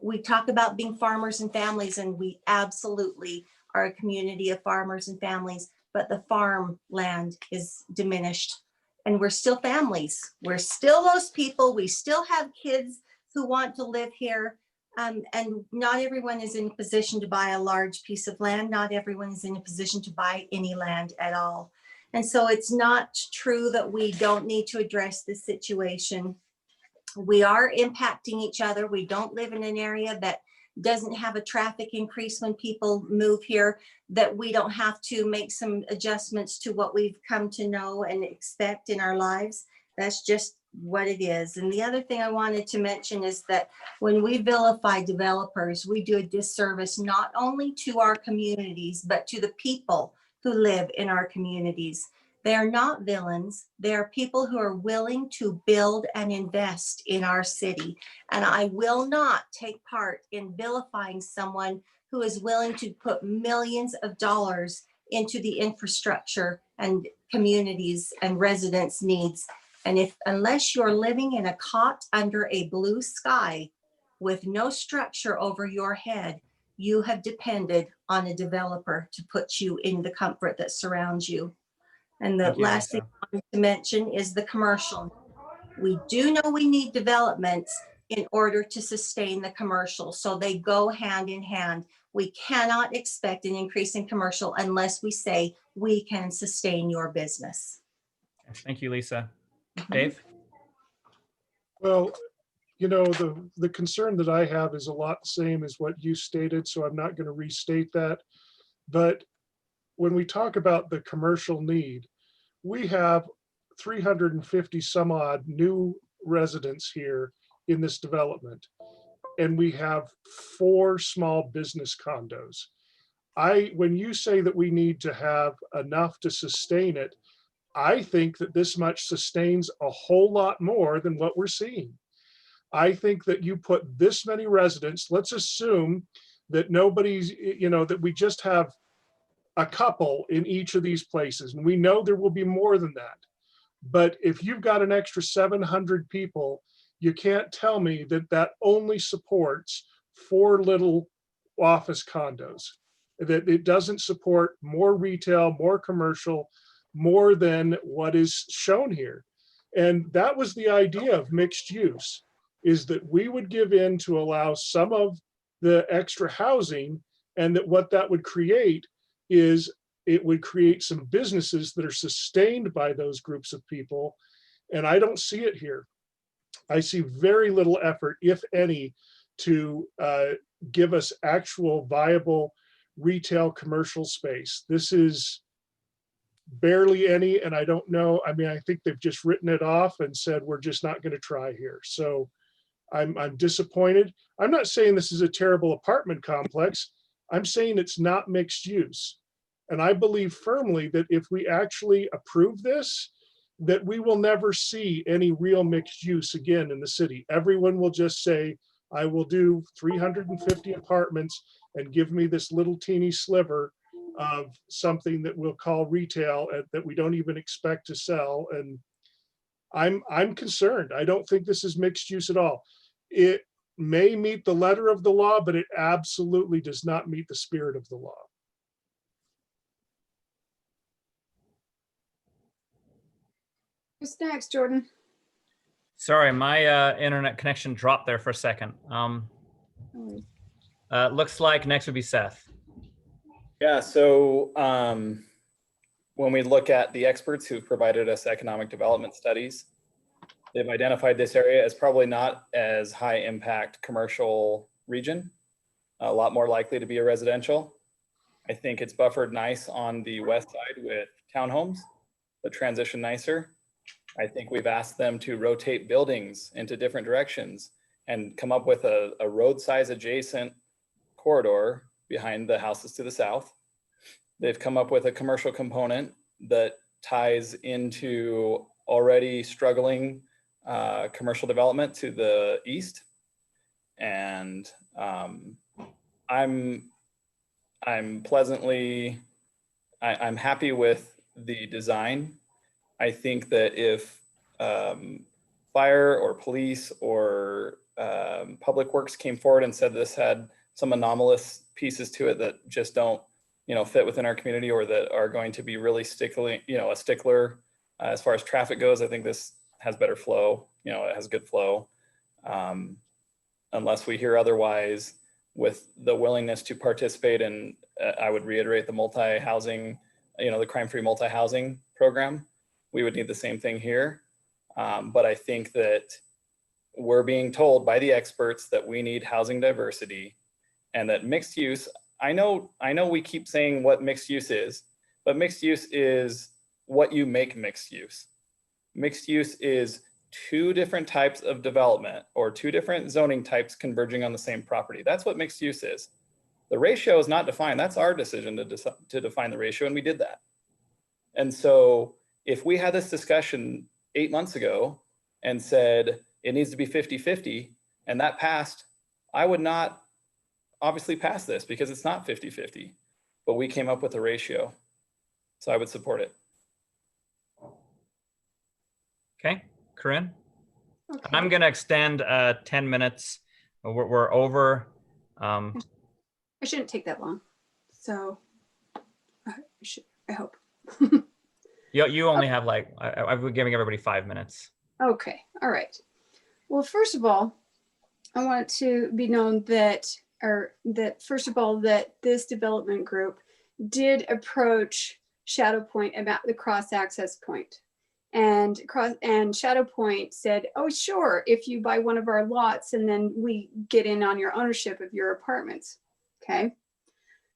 We talk about being farmers and families, and we absolutely are a community of farmers and families, but the farmland is diminished, and we're still families. We're still those people. We still have kids who want to live here. And not everyone is in a position to buy a large piece of land. Not everyone is in a position to buy any land at all. And so it's not true that we don't need to address this situation. We are impacting each other. We don't live in an area that doesn't have a traffic increase when people move here, that we don't have to make some adjustments to what we've come to know and expect in our lives. That's just what it is. And the other thing I wanted to mention is that when we vilify developers, we do a disservice not only to our communities, but to the people who live in our communities. They are not villains. They are people who are willing to build and invest in our city. And I will not take part in vilifying someone who is willing to put millions of dollars into the infrastructure and communities and residents' needs. And unless you're living in a cot under a blue sky with no structure over your head, you have depended on a developer to put you in the comfort that surrounds you. And the Thank you, last thing I wanted to mention is the commercial. We do know we need developments in order to sustain the commercial. So they go hand in hand. We cannot expect an increase in commercial unless we say we can sustain your business. Thank you, Lisa. Dave? Well, you know, the concern that I have is a lot the same as what you stated, so I'm not going to restate that. But when we talk about the commercial need, we have 350 some odd new residents here in this development, and we have 4 small business condos. When you say that we need to have enough to sustain it, I think that this much sustains a whole lot more than what we're seeing. I think that you put this many residents, let's assume that nobody's, you know, that we just have a couple in each of these places, and we know there will be more than that. But if you've got an extra 700 people, you can't tell me that that only supports 4 little office condos, that it doesn't support more retail, more commercial, more than what is shown here. And that was the idea of mixed use, is that we would give in to allow some of the extra housing, and that what that would create is it would create some businesses that are sustained by those groups of people. And I don't see it here. I see very little effort, if any, to give us actual viable retail commercial space. This is barely any, and I don't know. I mean, I think they've just written it off and said, we're just not going to try here. So I'm disappointed. I'm not saying this is a terrible apartment complex. I'm saying it's not mixed use. And I believe firmly that if we actually approve this, that we will never see any real mixed use again in the city. Everyone will just say, I will do 350 apartments and give me this little teeny sliver of something that we'll call retail that we don't even expect to sell. And I'm concerned. I don't think this is mixed use at all. It may meet the letter of the law, but it absolutely does not meet the spirit of the law. Who's next, Jordan? Sorry, my internet connection dropped there for a second. Looks like next would be Seth. Yeah, so when we look at the experts who've provided us economic development studies, they've identified this area as probably not as high impact commercial region, a lot more likely to be a residential. I think it's buffered nice on the west side with townhomes, but transition nicer. I think we've asked them to rotate buildings into different directions and come up with a road size adjacent corridor behind the houses to the south. They've come up with a commercial component that ties into already struggling commercial development to the east. And I'm happy with the design. I think that if fire or police or public works came forward and said this had some anomalous pieces to it that just don't, fit within our community, or that are going to be really a stickler as far as traffic goes, I think this has better flow. It has good flow. Unless we hear otherwise, with the willingness to participate in, I would reiterate, the multi-housing, the crime-free multi-housing program, we would need the same thing here. But I think that we're being told by the experts that we need housing diversity, and that mixed use, I know we keep saying what mixed use is, but mixed use is what you make mixed use. Mixed use is two different types of development or two different zoning types converging on the same property. That's what mixed use is. The ratio is not defined. That's our decision to define the ratio, and we did that. And so if we had this discussion 8 months ago and said it needs to be 50-50 and that passed, I would not obviously pass this because it's not 50-50, but we came up with a ratio. So I would support it. Okay, Corinne? Okay. I'm going to extend 10 minutes. We're over. I shouldn't take that long. So I hope. You only have I've been giving everybody 5 minutes. Okay, all right. Well, first of all, I want it to be known that first of all, that this development group did approach Shadow Point about the cross access point. And Shadow Point said, oh, sure, if you buy one of our lots and then we get in on your ownership of your apartments. Okay.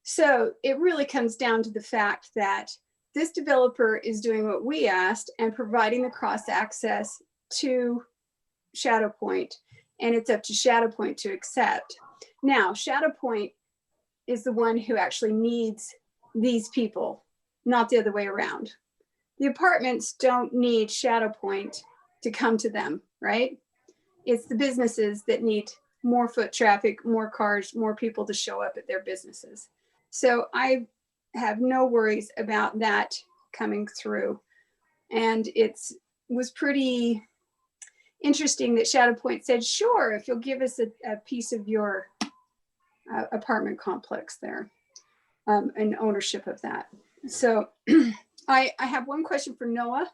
So it really comes down to the fact that this developer is doing what we asked and providing the cross access to Shadow Point, and it's up to Shadow Point to accept. Now, Shadow Point is the one who actually needs these people, not the other way around. The apartments don't need Shadow Point to come to them, right? It's the businesses that need more foot traffic, more cars, more people to show up at their businesses. So I have no worries about that coming through. And it was pretty interesting that Shadow Point said, sure, if you'll give us a piece of your apartment complex there, and ownership of that. So I have one question for Noah.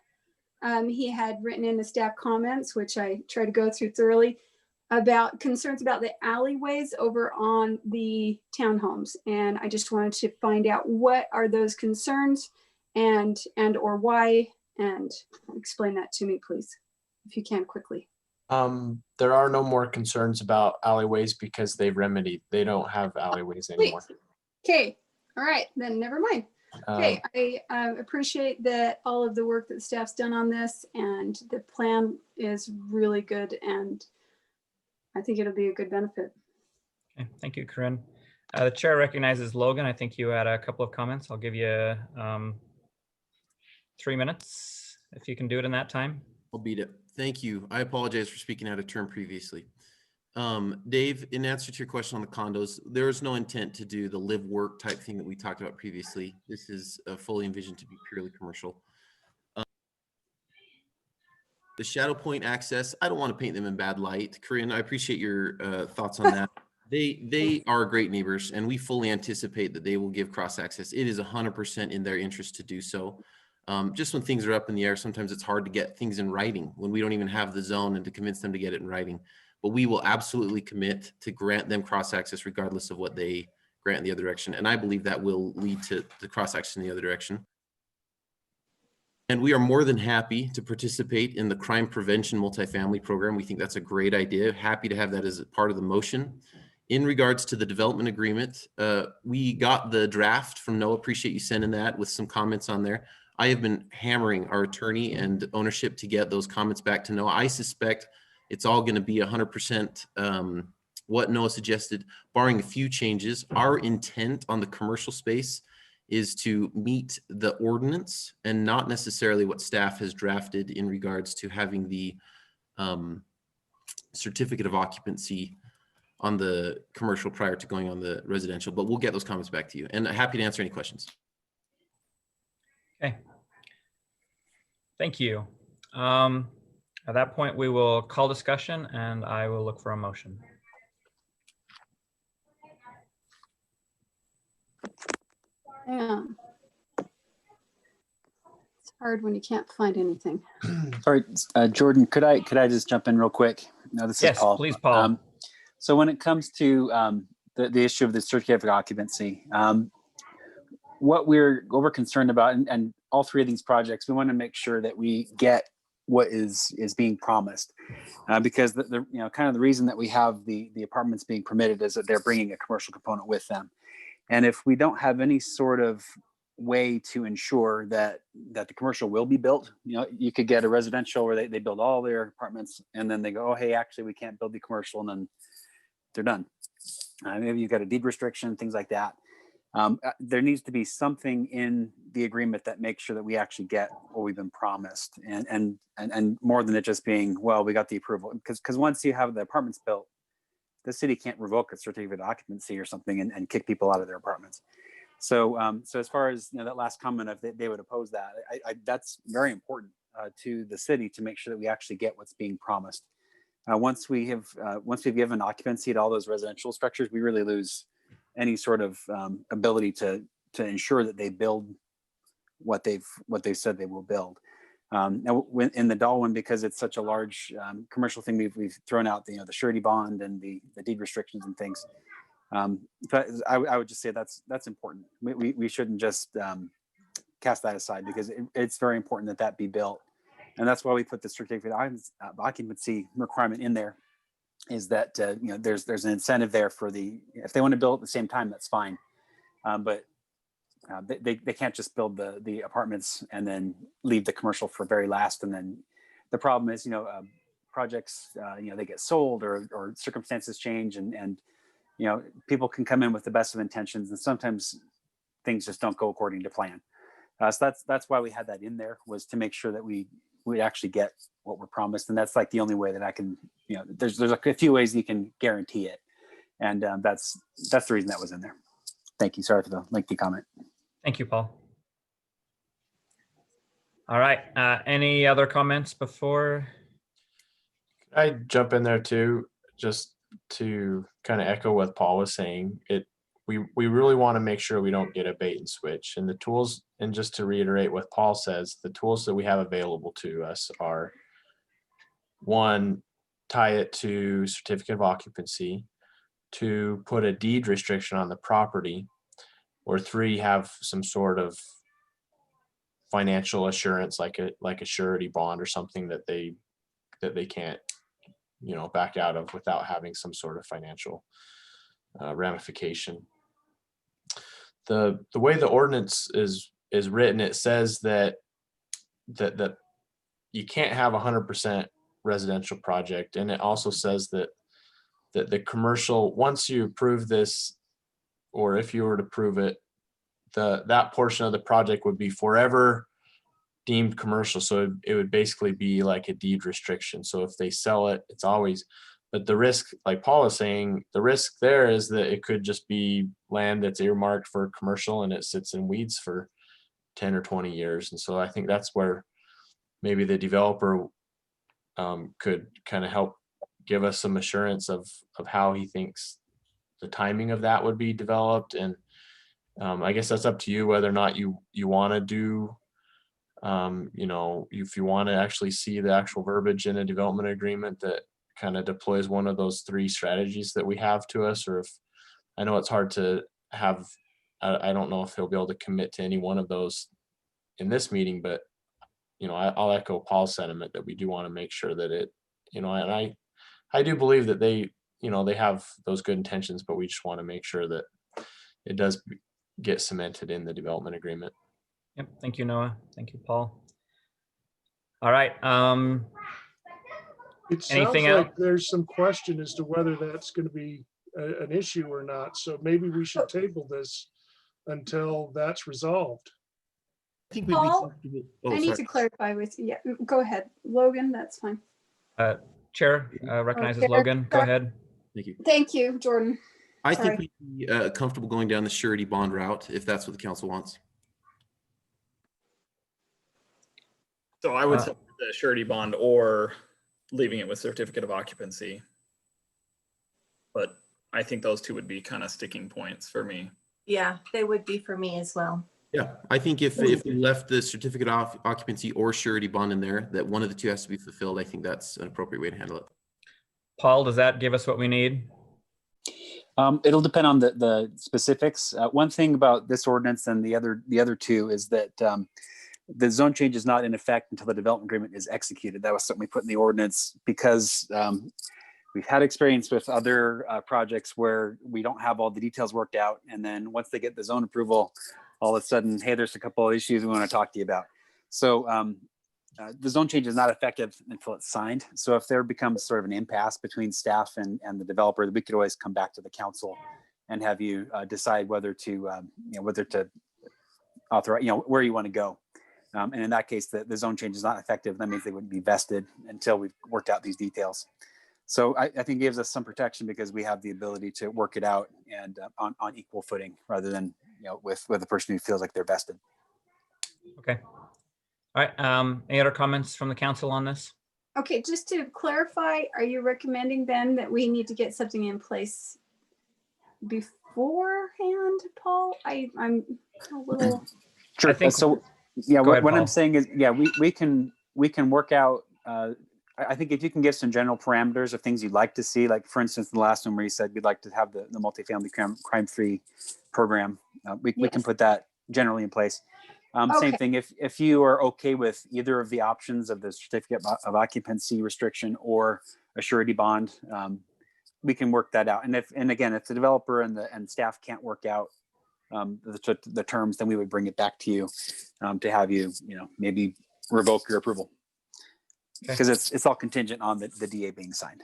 He had written in the staff comments, which I tried to go through thoroughly, about concerns about the alleyways over on the townhomes. And I just wanted to find out what are those concerns and or why, and explain that to me, please, if you can quickly. There are no more concerns about alleyways because they've remedied. They don't have alleyways anymore. Okay, all right, then never mind. Okay, I appreciate that all of the work that the staff's done on this, and the plan is really good, and I think it'll be a good benefit. Okay, thank you, Corinne. The chair recognizes Logan. I think you had a couple of comments. I'll give you 3 minutes if you can do it in that time. I'll beat it. Thank you. I apologize for speaking out of turn previously. Dave, in answer to your question on the condos, there is no intent to do the live work type thing that we talked about previously. This is fully envisioned to be purely commercial. The Shadow Point access, I don't want to paint them in bad light. Corinne, I appreciate your thoughts on that. They are great neighbors, and we fully anticipate that they will give cross access. It is 100% in their interest to do so. Just when things are up in the air, sometimes it's hard to get things in writing when we don't even have the zone and to convince them to get it in writing. but we will absolutely commit to grant them cross-access regardless of what they grant in the other direction. And I believe that will lead to the cross-access in the other direction. And we are more than happy to participate in the crime prevention multifamily program. We think that's a great idea. Happy to have that as a part of the motion. In regards to the development agreement, we got the draft from Noah. Appreciate you sending that with some comments on there. I have been hammering our attorney and ownership to get those comments back to Noah. I suspect it's all going to be 100% what Noah suggested, barring a few changes. Our intent on the commercial space is to meet the ordinance and not necessarily what staff has drafted in regards to having the certificate of occupancy on the commercial prior to going on the residential, but we'll get those comments back to you and happy to answer any questions. Okay. Thank you. At that point, we will call discussion and I will look for a motion. Yeah. It's hard when you can't find anything. Sorry, Jordan, could I just jump in real quick? No, this Yes, is Paul. please, Paul. So when it comes to the issue of the certificate of occupancy, what we're concerned about, and all three of these projects, we want to make sure that we get what is being promised, because the kind of the reason that we have the apartments being permitted is that they're bringing a commercial component with them. And if we don't have any sort of way to ensure that the commercial will be built, you could get a residential where they build all their apartments and then they go, oh, hey, actually we can't build the commercial, and then they're done. Maybe you've got a deed restriction, things like that. There needs to be something in the agreement that makes sure that we actually get what we've been promised, and more than it just being, well, we got the approval, because once you have the apartments built, the city can't revoke a certificate of occupancy or something and kick people out of their apartments. So as far as that last comment of they would oppose that, that's very important to the city to make sure that we actually get what's being promised. Once we've given occupancy to all those residential structures, we really lose any sort of ability to ensure that they build what they've said they will build. Now, in the Dahl one, because it's such a large commercial thing, we've thrown out the surety bond and the deed restrictions and things. But I would just say that's important. We shouldn't just cast that aside, because it's very important that be built. And that's why we put the certificate of occupancy requirement in there, is that there's an incentive there for if they want to build at the same time, that's fine. But they can't just build the apartments and then leave the commercial for very last. And then the problem is, projects, they get sold or circumstances change, and people can come in with the best of intentions, and sometimes things just don't go according to plan. So that's why we had that in there, was to make sure that we actually get what we're promised. And that's like the only way that I can, there's a few ways you can guarantee it. And that's the reason that was in there. Thank you. Sorry for the lengthy comment. Thank you, Paul. All right. Any other comments before? I jump in there too, just to kind of echo what Paul was saying. We really want to make sure we don't get a bait and switch. And the tools, and just to reiterate what Paul says, the tools that we have available to us are, one, tie it to certificate of occupancy, two, put a deed restriction on the property, or three, have some sort of financial assurance, like a surety bond or something that they can't back out of without having some sort of financial ramification. The way the ordinance is written, it says that you can't have 100% residential project, and it also says that the commercial, once you approve this, or if you were to prove it, that portion of the project would be forever deemed commercial. So it would basically be like a deed restriction. So if they sell it, it's always. But the risk, like Paul is saying, the risk there is that it could just be land that's earmarked for commercial and it sits in weeds for 10 or 20 years. And so I think that's where maybe the developer could kind of help give us some assurance of how he thinks the timing of that would be developed. And I guess that's up to you whether or not you want to do, if you want to actually see the actual verbiage in a development agreement that kind of deploys one of those three strategies that we have to us, or if, I know it's hard to have, I don't know if he'll be able to commit to any one of those in this meeting, but, I'll echo Paul's sentiment that we do want to make sure that it, and I do believe that they have those good intentions, but we just want to make sure that it does get cemented in the development agreement. Yep. Thank you, Noah. Thank you, Paul. All right. It sounds Anything like else? there's some question as to whether that's going to be an issue or not. So maybe we should table this until that's resolved. I think we'd be Paul, comfortable. I need to clarify with you. Yeah, go ahead. Logan, that's fine. Chair recognizes Chair, Logan. Go sorry. ahead. Thank you. Thank you, Jordan. I Sorry. think we'd be comfortable going down the surety bond route if that's what the council wants. So I would support the surety bond or leaving it with certificate of occupancy. But I think those two would be kind of sticking points for me. Yeah, they would be for me as well. Yeah, I think if we left the certificate of occupancy or surety bond in there, that one of the two has to be fulfilled, I think that's an appropriate way to handle it. Paul, does that give us what we need? It'll depend on the specifics. One thing about this ordinance and the other two is that the zone change is not in effect until the development agreement is executed. That was something we put in the ordinance because we've had experience with other projects where we don't have all the details worked out. And then once they get the zone approval, all of a sudden, hey, there's a couple of issues we want to talk to you about. So the zone change is not effective until it's signed. So if there becomes sort of an impasse between staff and the developer, we could always come back to the council and have you decide whether to authorize, where you want to go. And in that case, the zone change is not effective. That means they wouldn't be vested until we've worked out these details. So I think it gives us some protection because we have the ability to work it out and on equal footing rather than with the person who feels like they're vested. Okay. All right. Any other comments from the council on this? Okay, just to clarify, are you recommending, Ben, that we need to get something in place beforehand, Paul? I'm a little. Sure. So yeah, Go ahead, what I'm Paul. saying is, yeah, we can work out. I think if you can give some general parameters of things you'd like to see, like for instance, the last one where you said we'd like to have the multifamily crime-free program, we can put that generally in place. Same thing, if you are okay with either of the options of the certificate of occupancy restriction or a surety bond, we can work that out. And again, if the developer and staff can't work out the terms, then we would bring it back to you to have you, maybe revoke your approval. Because it's all contingent on the DA being signed.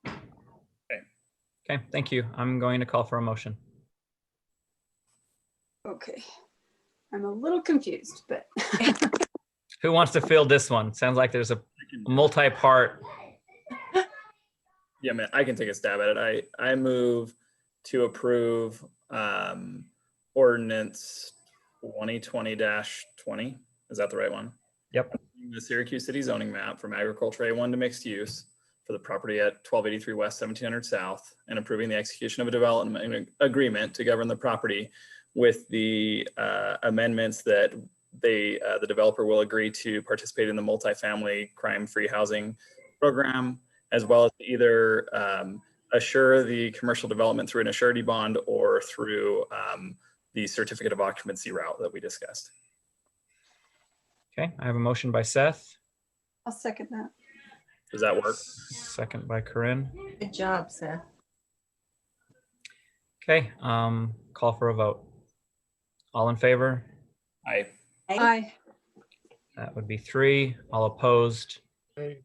Okay, thank you. I'm going to call for a motion. Okay, I'm a little confused, but. Who wants to field this one? Sounds like there's a multi-part. Yeah, man, I can take a stab at it. I move to approve ordinance 2020-20. Is that the right one? Yep. The Syracuse City zoning map from agriculture A1 to mixed use for the property at 1283 West, 1700 South, and approving the execution of a development agreement to govern the property with the amendments that the developer will agree to participate in the multifamily crime-free housing program, as well as either assure the commercial development through an surety bond or through the certificate of occupancy route that we discussed. Okay, I have a motion by Seth. I'll second that. Does that work? Second by Corinne. Good job, Seth. Okay, call for a vote. All in favor? Aye. Aye. That would be 3. All opposed? Aye.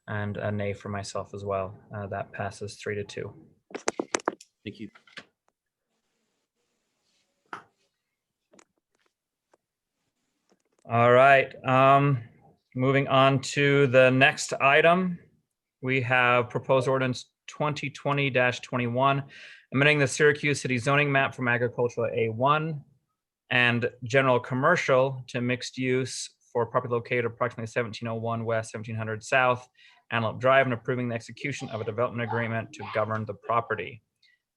And a nay for myself as well. That passes 3-2. Thank you. All right, moving on to the next item. We have proposed ordinance 2020-21, amending the Syracuse City zoning map from agricultural A1 and general commercial to mixed use for property located approximately 1701 West, 1700 South, Antelope Drive, and approving the execution of a development agreement to govern the property.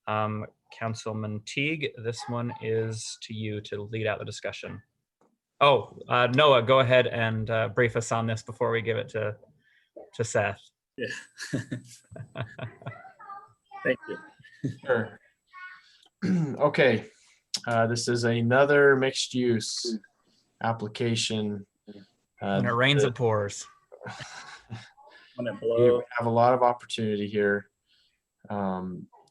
Councilman Teague, this one is to you to lead out the discussion. Oh, Noah, go ahead and brief us on this before we give it to Seth. Yeah. Thank you. Sure. Okay, this is another mixed use application. When it rains, it pours. When it We blows. have a lot of opportunity here.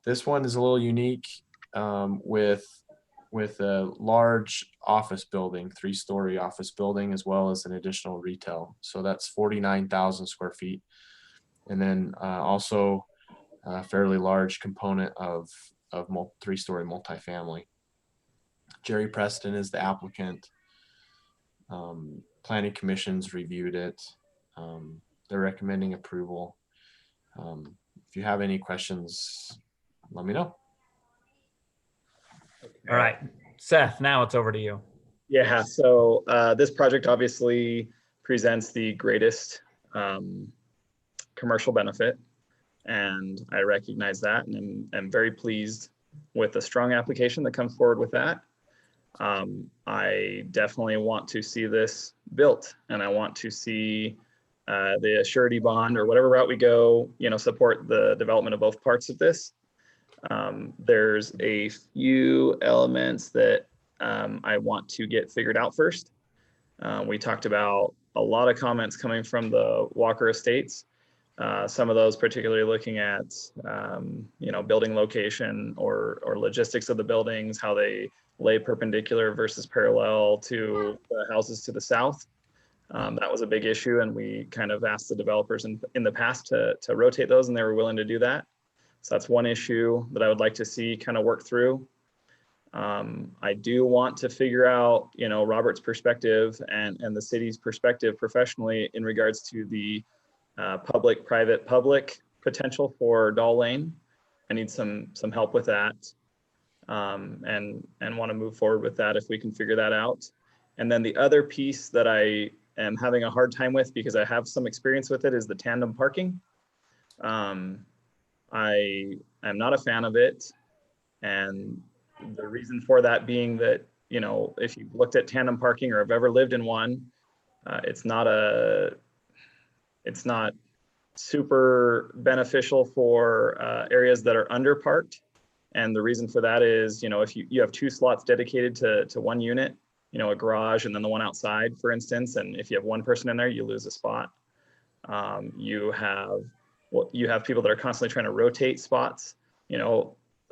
This one is a little unique with a large office building, 3-story office building, as well as an additional retail. So that's 49,000 square feet. And then also a fairly large component of 3-story multifamily. Jerry Preston is the applicant. Planning Commission's reviewed it. They're recommending approval. If you have any questions, let me know. All right, Seth, now it's over to you. Yeah, so this project obviously presents the greatest commercial benefit, and I recognize that, and I'm very pleased with the strong application that comes forward with that. I definitely want to see this built, and I want to see the surety bond or whatever route we go, support the development of both parts of this. There's a few elements that I want to get figured out first. We talked about a lot of comments coming from the Walker Estates. Some of those particularly looking at, building location or logistics of the buildings, how they lay perpendicular versus parallel to the houses to the south. That was a big issue, and we kind of asked the developers in the past to rotate those, and they were willing to do that. So that's one issue that I would like to see kind of work through. I do want to figure out, Robert's perspective and the city's perspective professionally in regards to the public-private public potential for Doll Lane. I need some help with that, and want to move forward with that if we can figure that out. And then the other piece that I am having a hard time with, because I have some experience with it, is the tandem parking. I am not a fan of it, and the reason for that being that, if you've looked at tandem parking or have ever lived in one, it's not super beneficial for areas that are underparked. And the reason for that is, if you have 2 slots dedicated to one unit, a garage and then the one outside, for instance, and if you have one person in there, you lose a spot. You have people that are constantly trying to rotate spots.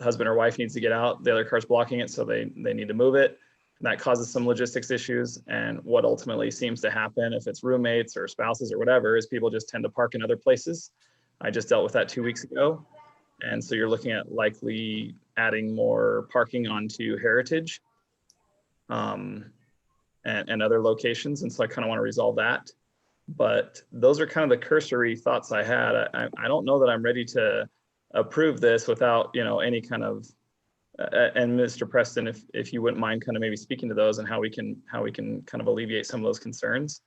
Husband or wife needs to get out, the other car's blocking it, so they need to move it. And that causes some logistics issues. And what ultimately seems to happen, if it's roommates or spouses or whatever, is people just tend to park in other places. I just dealt with that 2 weeks ago. And so you're looking at likely adding more parking onto Heritage and other locations. And so I kind of want to resolve that. But those are kind of the cursory thoughts I had. I don't know that I'm ready to approve this without, any kind of, and Mr. Preston, if you wouldn't mind kind of maybe speaking to those and how we can kind of alleviate some of those concerns,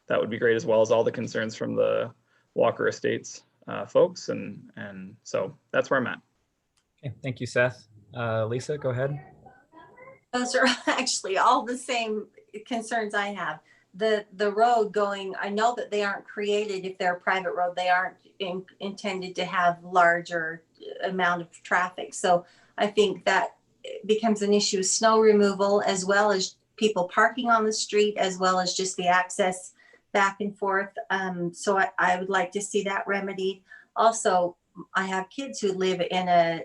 that would be great, as well as all the concerns from the Walker Estates folks. And so that's where I'm at. Okay, thank you, Seth. Lisa, go ahead. Those are actually all the same concerns I have. The road going, I know that they aren't created, if they're a private road, they aren't intended to have larger amount of traffic. So I think that becomes an issue, snow removal, as well as people parking on the street, as well as just the access back and forth. So I would like to see that remedied. Also, I have kids who live in a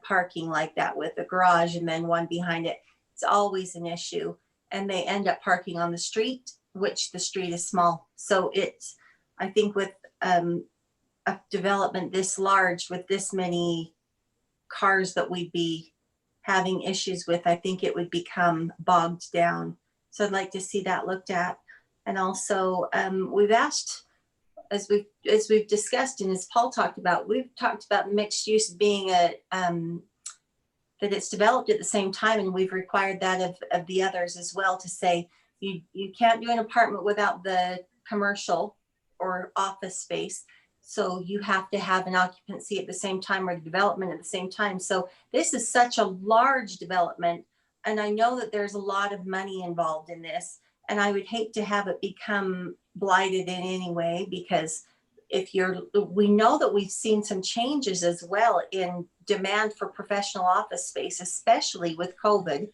parking like that with a garage and then one behind it. It's always an issue. And they end up parking on the street, which the street is small. So I think with a development this large, with this many cars that we'd be having issues with, I think it would become bogged down. So I'd like to see that looked at. And also we've asked, as we've discussed and as Paul talked about, we've talked about mixed use being that it's developed at the same time, and we've required that of the others as well, to say you can't do an apartment without the commercial or office space. So you have to have an occupancy at the same time, or the development at the same time. So this is such a large development, and I know that there's a lot of money involved in this, and I would hate to have it become blighted in any way, because we know that we've seen some changes as well in demand for professional office space, especially with COVID.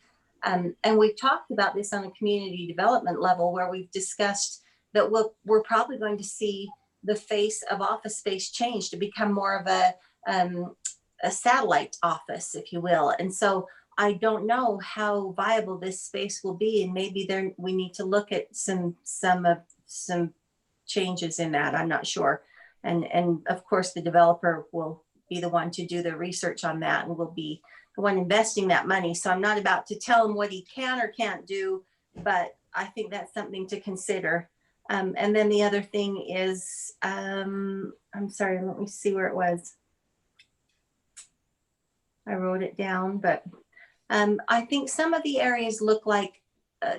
And we've talked about this on a community development level where we've discussed that we're probably going to see the face of office space change to become more of a satellite office, if you will. And so I don't know how viable this space will be, and maybe we need to look at some changes in that. I'm not sure. And of course, the developer will be the one to do the research on that and will be the one investing that money. So I'm not about to tell him what he can or can't do, but I think that's something to consider. And then the other thing is, I'm sorry, let me see where it was. I wrote it down, but I think some of the areas look like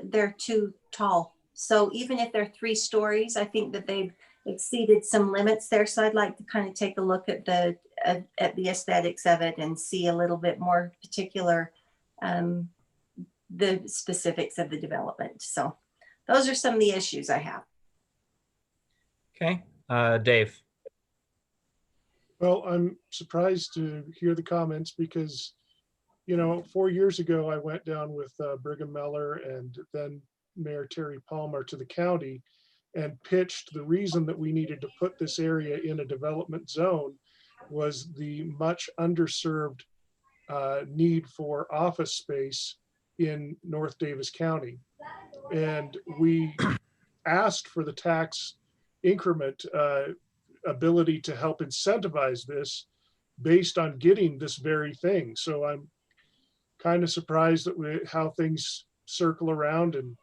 they're too tall. So even if they're 3 stories, I think that they've exceeded some limits there. So I'd like to kind of take a look at the aesthetics of it and see a little bit more particular, the specifics of the development. So those are some of the issues I have. Okay, Dave. Well, I'm surprised to hear the comments because, 4 years ago, I went down with Brigham Meller and then Mayor Terry Palmer to the county and pitched the reason that we needed to put this area in a development zone was the much underserved need for office space in North Davis County. And we asked for the tax increment ability to help incentivize this based on getting this very thing. So I'm kind of surprised that how things circle around and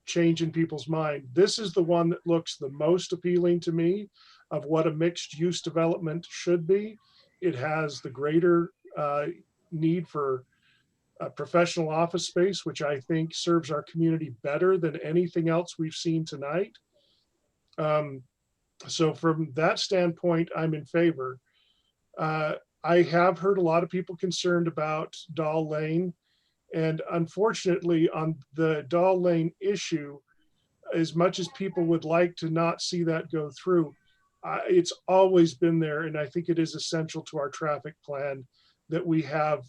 change in people's mind. This is the one that looks the most appealing to me of what a mixed use development should be. It has the greater need for professional office space, which I think serves our community better than anything else we've seen tonight. So from that standpoint, I'm in favor. I have heard a lot of people concerned about Doll Lane. And unfortunately, on the Doll Lane issue, as much as people would like to not see that go through, it's always been there. And I think it is essential to our traffic plan that we have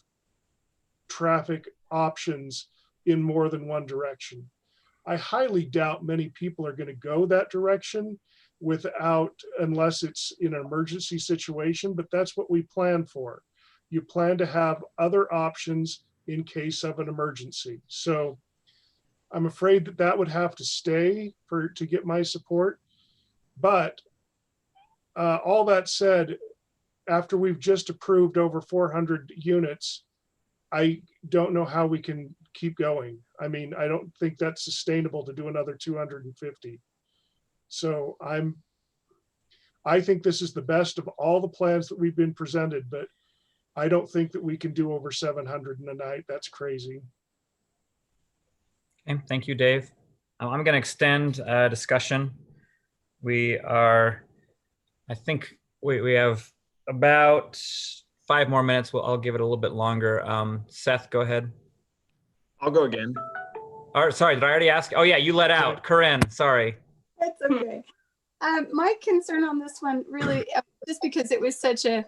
traffic options in more than one direction. I highly doubt many people are going to go that direction unless it's in an emergency situation, but that's what we plan for. You plan to have other options in case of an emergency. So I'm afraid that would have to stay to get my support. But all that said, after we've just approved over 400 units, I don't know how we can keep going. I mean, I don't think that's sustainable to do another 250. So I think this is the best of all the plans that we've been presented, but I don't think that we can do over 700 in a night. That's crazy. Okay, thank you, Dave. I'm going to extend discussion. I think we have about 5 more minutes. I'll give it a little bit longer. Seth, go ahead. I'll go again. All right, sorry, did I already ask? Oh yeah, you let out. Corinne, sorry. That's okay. My concern on this one really, just because it was such a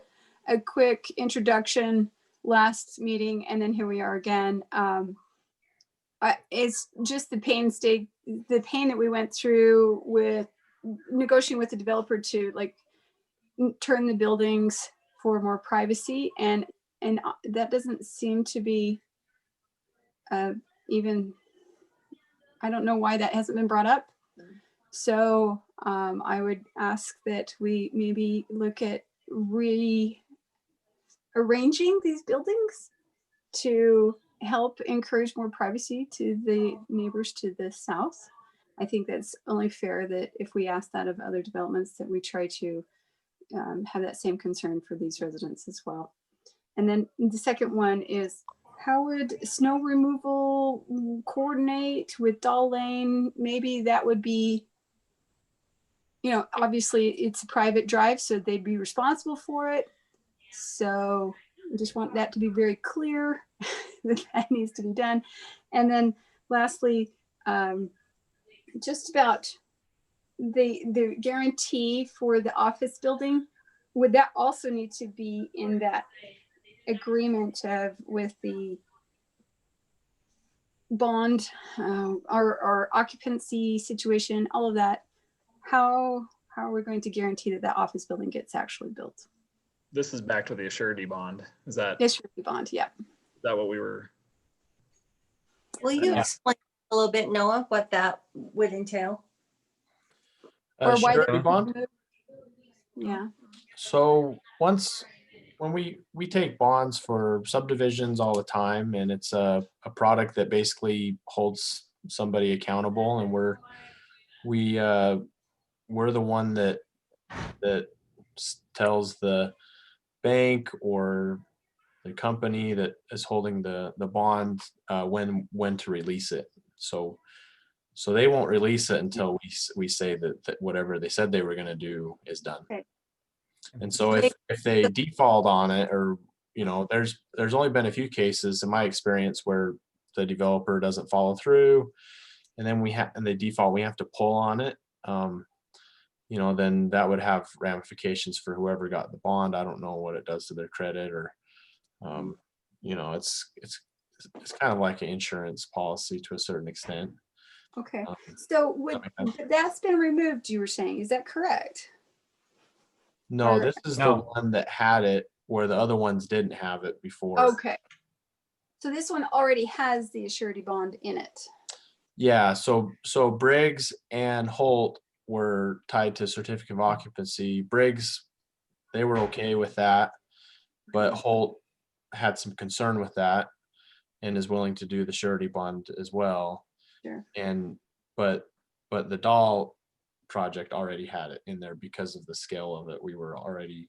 quick introduction last meeting, and then here we are again. It's just the pain that we went through with negotiating with the developer to turn the buildings for more privacy, and that doesn't seem to be even. I don't know why that hasn't been brought up. So I would ask that we maybe look at rearranging these buildings to help encourage more privacy to the neighbors to the south. I think that's only fair that if we ask that of other developments, that we try to have that same concern for these residents as well. And then the second one is, how would snow removal coordinate with Doll Lane? Maybe that would be, obviously it's a private drive, so they'd be responsible for it. So I just want that to be very clear that needs to be done. And then lastly, just about the guarantee for the office building, would that also need to be in that agreement with the bond, our occupancy situation, all of that? How are we going to guarantee that that office building gets actually built? This is back to the surety bond. Is that Surety bond, yeah. what we were? Will you explain a little bit, Noah, what that would entail? Or why surety they bond? Yeah. So when we take bonds for subdivisions all the time, and it's a product that basically holds somebody accountable, and we're the one that tells the bank or the company that is holding the bond when to release it. So they won't release it until we say that whatever they said they were going to do is done. Okay. And so if they default on it, or there's only been a few cases in my experience where the developer doesn't follow through, and then they default, we have to pull on it. Then that would have ramifications for whoever got the bond. I don't know what it does to their credit, or it's kind of like an insurance policy to a certain extent. Okay. So that's been removed, you were saying, is that correct? No, this is the one that had it where the other ones didn't have it before. Okay. So this one already has the surety bond in it. Yeah, so Briggs and Holt were tied to certificate of occupancy. Briggs, they were okay with that, but Holt had some concern with that and is willing to do the surety bond as well. Sure. But the Dahl project already had it in there because of the scale of it. We were already,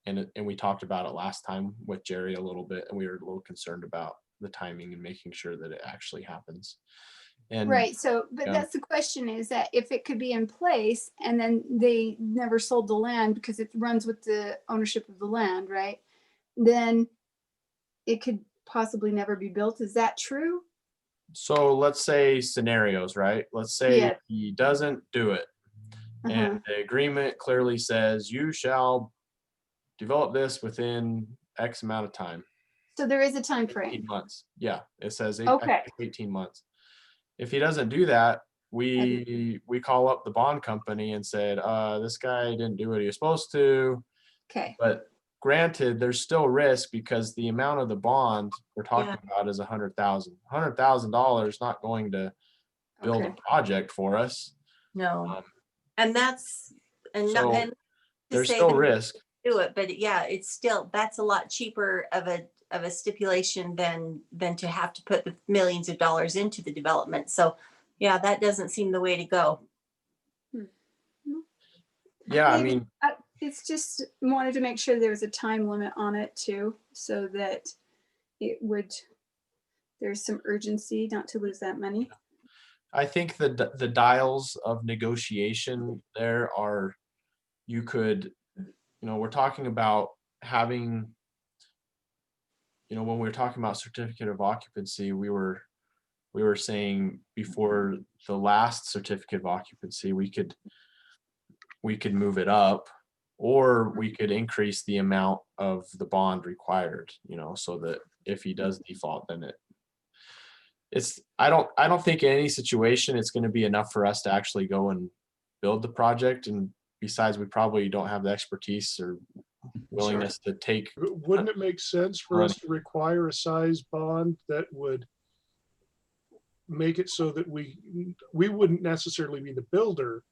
and we talked about it last time with Jerry a little bit, and we were a little concerned about the timing and making sure that it actually happens. And right. So, but that's the question, is that if it could be in place and then they never sold the land because it runs with the ownership of the land, right? Then it could possibly never be built. Is that true? So let's say scenarios, right? Let's say he doesn't do it. And the agreement clearly says you shall develop this within X amount of time. So there is a time frame. 18 months. Yeah, it says 18 months. If he doesn't do that, we call up the bond company and said, this guy didn't do what he was supposed to. Okay. But granted, there's still risk because the amount of the bond we're talking about is $100,000. $100,000 not going to build a project for us. No. And that's so there's still risk. Do it, but yeah, it's still, that's a lot cheaper of a stipulation than to have to put the millions of dollars into the development. So yeah, that doesn't seem the way to go. Yeah, I mean, it's just wanted to make sure there was a time limit on it too, so that there's some urgency not to lose that money. I think the dials of negotiation there are, you could, we're talking about having, when we were talking about certificate of occupancy, we were saying before the last certificate of occupancy, we could move it up, or we could increase the amount of the bond required, so that if he does default, then I don't think in any situation it's going to be enough for us to actually go and build the project. And besides, we probably don't have the expertise or willingness to take. Wouldn't it make sense for us to require a size bond that would make it so that we wouldn't necessarily be the builder,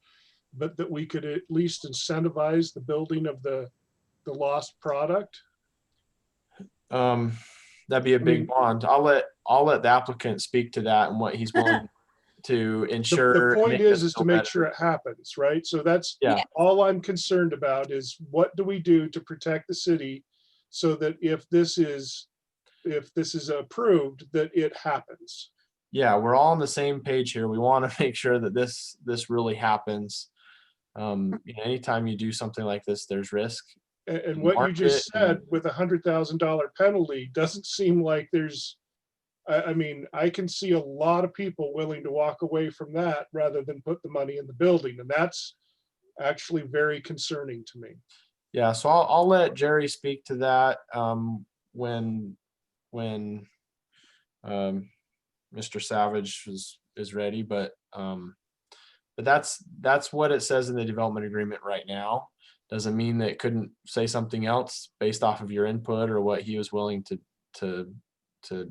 but that we could at least incentivize the building of the lost product? That'd be a big bond. I'll let the applicant speak to that and what he's willing to ensure. The point is to make sure it happens, right? So that's all I'm concerned about, is what do we do to protect the city so that if this is approved, that it happens. Yeah, we're all on the same page here. We want to make sure that this really happens. Anytime you do something like this, there's risk. And what you just said with $100,000 penalty doesn't seem like there's I mean, I can see a lot of people willing to walk away from that rather than put the money in the building. And that's actually very concerning to me. Yeah, so I'll let Jerry speak to that when Mr. Savage is ready, but that's what it says in the development agreement right now. Doesn't mean that it couldn't say something else based off of your input or what he was willing to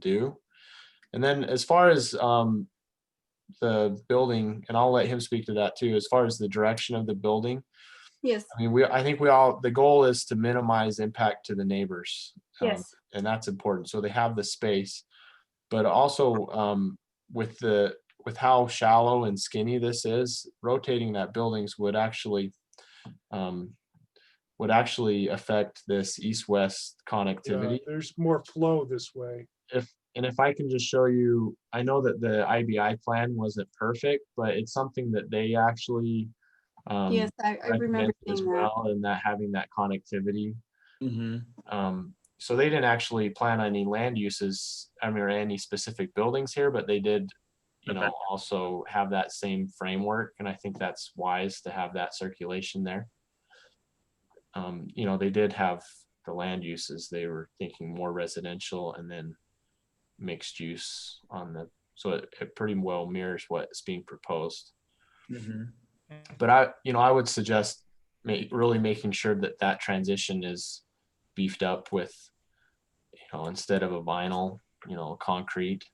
do. And then as far as the building, and I'll let him speak to that too, as far as the direction of the building. Yes. I mean, I think the goal is to minimize impact to the neighbors. Yes. And that's important. So they have the space, but also with how shallow and skinny this is, rotating that buildings would actually affect this east-west connectivity. Yeah, there's more flow this way. If I can just show you, I know that the IBI plan wasn't perfect, but it's something that they actually Yes, I remember recommended as seeing that. well, and that having that connectivity. So they didn't actually plan any land uses, I mean, or any specific buildings here, but they did, also have that same framework. And I think that's wise to have that circulation there. They did have the land uses. They were thinking more residential and then mixed use so it pretty well mirrors what's being proposed. But I would suggest really making sure that transition is beefed up with, instead of a vinyl, concrete.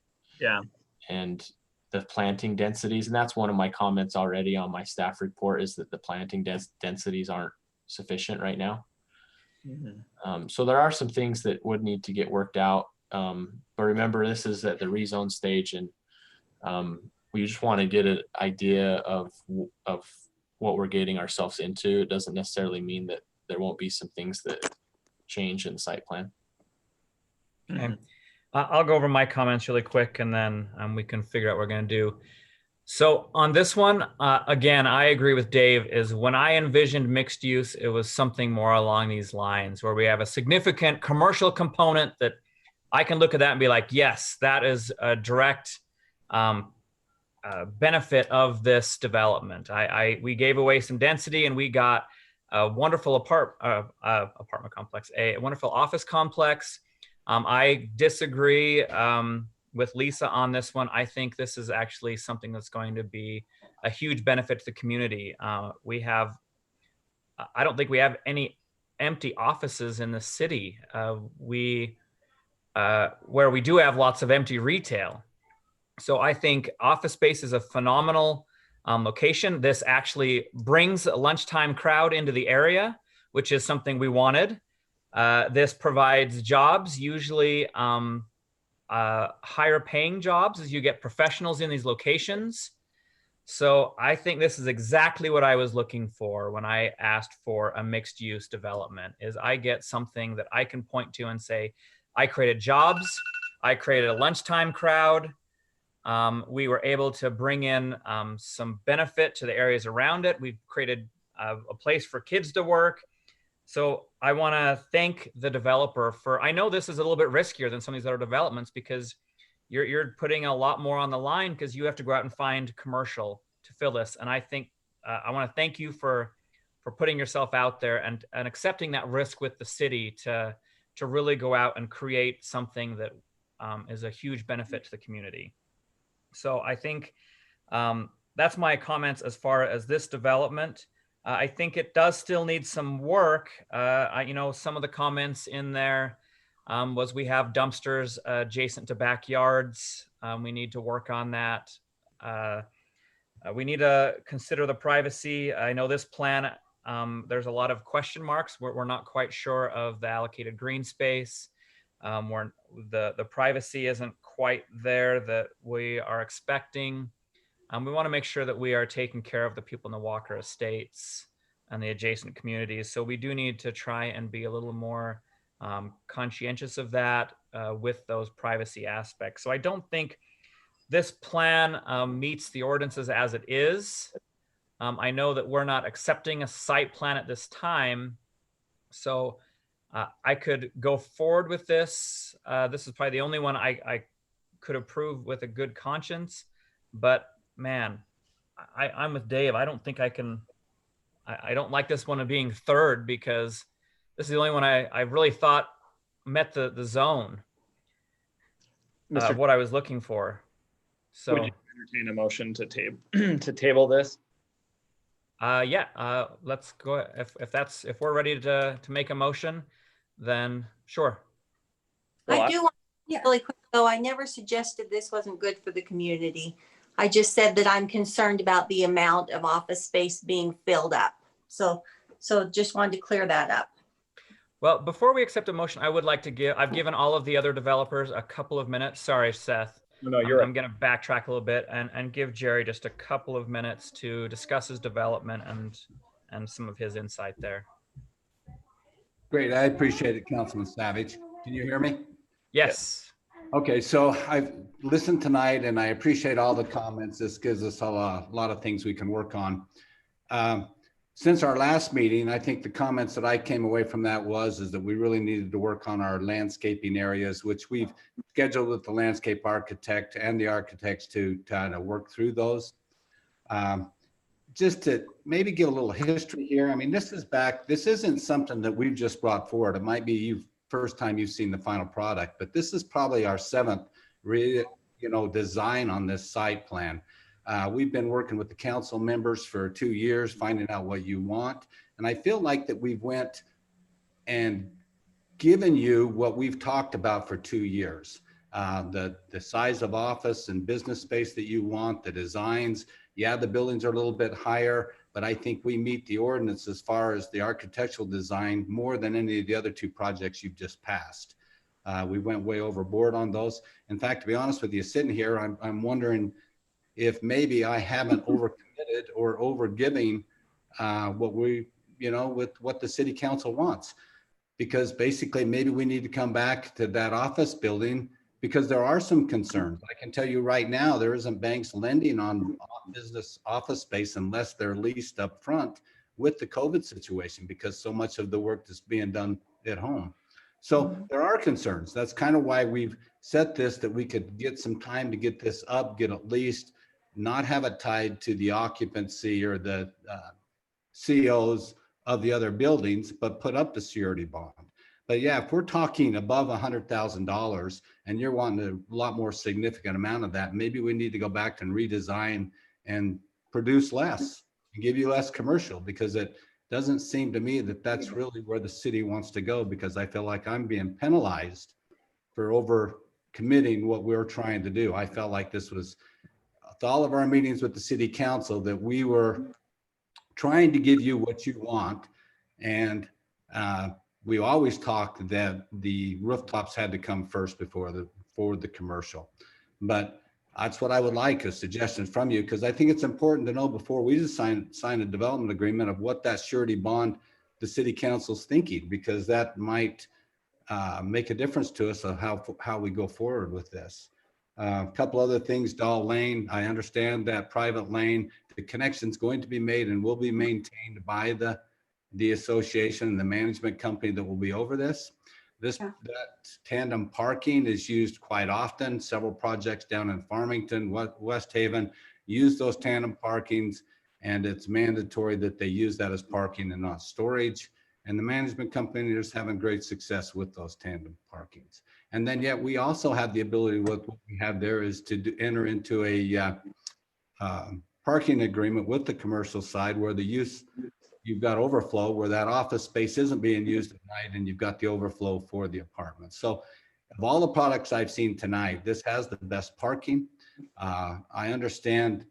Yeah. And the planting densities, and that's one of my comments already on my staff report, is that the planting densities aren't sufficient right now. So there are some things that would need to get worked out. But remember, this is at the rezone stage, and we just want to get an idea of what we're getting ourselves into. It doesn't necessarily mean that there won't be some things that change in the site plan. Okay. I'll go over my comments really quick, and then we can figure out what we're going to do. So on this one, again, I agree with Dave. Is when I envisioned mixed use, it was something more along these lines, where we have a significant commercial component that I can look at that and be like, yes, that is a direct benefit of this development. We gave away some density, and we got a wonderful apartment complex, a wonderful office complex. I disagree with Lisa on this one. I think this is actually something that's going to be a huge benefit to the community. I don't think we have any empty offices in the city. Where we do have lots of empty retail. So I think office space is a phenomenal location. This actually brings a lunchtime crowd into the area, which is something we wanted. This provides jobs, usually higher paying jobs, as you get professionals in these locations. So I think this is exactly what I was looking for when I asked for a mixed use development, is I get something that I can point to and say, I created jobs, I created a lunchtime crowd. We were able to bring in some benefit to the areas around it. We've created a place for kids to work. So I want to thank the developer for, I know this is a little bit riskier than some of these other developments, because you're putting a lot more on the line, because you have to go out and find commercial to fill this. And I think I want to thank you for putting yourself out there and accepting that risk with the city to really go out and create something that is a huge benefit to the community. So I think that's my comments as far as this development. I think it does still need some work. Some of the comments in there was we have dumpsters adjacent to backyards. We need to work on that. We need to consider the privacy. I know this plan, there's a lot of question marks. We're not quite sure of the allocated green space. The privacy isn't quite there that we are expecting. We want to make sure that we are taking care of the people in the Walker Estates and the adjacent communities. So we do need to try and be a little more conscientious of that with those privacy aspects. So I don't think this plan meets the ordinances as it is. I know that we're not accepting a site plan at this time. So I could go forward with this. This is probably the only one I could approve with a good conscience, but man, I'm with Dave. I don't think I can, I don't like this one of being third because this is the only one I really thought met the zone Mr. of what I was looking for. So Would you entertain a motion to table this? yeah, let's go. If we're ready to make a motion, then sure. Well, I do want to really quick though, I never suggested this wasn't good for the community. I just said that I'm concerned about the amount of office space being filled up. So just wanted to clear that up. Well, before we accept a motion, I would like to I've given all of the other developers a couple of minutes. Sorry, Seth. No, you're I'm going to backtrack a little bit and give Jerry just a couple of minutes to discuss his development and some of his insight there. Great, I appreciate it, Councilman Savage. Can you hear me? Yes. Okay, so I've listened tonight and I appreciate all the comments. This gives us a lot of things we can work on. Since our last meeting, I think the comments that I came away from that is that we really needed to work on our landscaping areas, which we've scheduled with the landscape architect and the architects to kind of work through those. Just to maybe give a little history here. I mean, this isn't something that we've just brought forward. It might be first time you've seen the final product, but this is probably our 7th design on this site plan. We've been working with the council members for 2 years, finding out what you want. And I feel like that we've went and given you what we've talked about for 2 years. The size of office and business space that you want, the designs. Yeah, the buildings are a little bit higher, but I think we meet the ordinance as far as the architectural design more than any of the other 2 projects you've just passed. We went way overboard on those. In fact, to be honest with you, sitting here, I'm wondering if maybe I haven't overcommitted or overgiving with what the city council wants. Because basically maybe we need to come back to that office building because there are some concerns. I can tell you right now, there isn't banks lending on business office space unless they're leased up front with the COVID situation because so much of the work is being done at home. So there are concerns. That's kind of why we've set this, that we could get some time to get this up, get at least not have it tied to the occupancy or the COs of the other buildings, but put up the surety bond. But yeah, if we're talking above $100,000 and you're wanting a lot more significant amount of that, maybe we need to go back and redesign and produce less and give you less commercial, because it doesn't seem to me that that's really where the city wants to go, because I feel like I'm being penalized for over committing what we're trying to do. I felt like this was all of our meetings with the city council that we were trying to give you what you want. And we always talked that the rooftops had to come first before the commercial. But that's what I would like, a suggestion from you, because I think it's important to know before we just sign a development agreement of what that surety bond the city council's thinking, because that might make a difference to us of how we go forward with this. A couple other things, Dahl Lane, I understand that private lane, the connection's going to be made and will be maintained by the association and the management company that will be over this. That tandem parking is used quite often. Several projects down in Farmington, West Haven use those tandem parkings, and it's mandatory that they use that as parking and not storage. And the management company is having great success with those tandem parkings. And then yet we also have the ability, what we have there is to enter into a parking agreement with the commercial side where you've got overflow, where that office space isn't being used at night and you've got the overflow for the apartment. So of all the products I've seen tonight, this has the best parking. I understand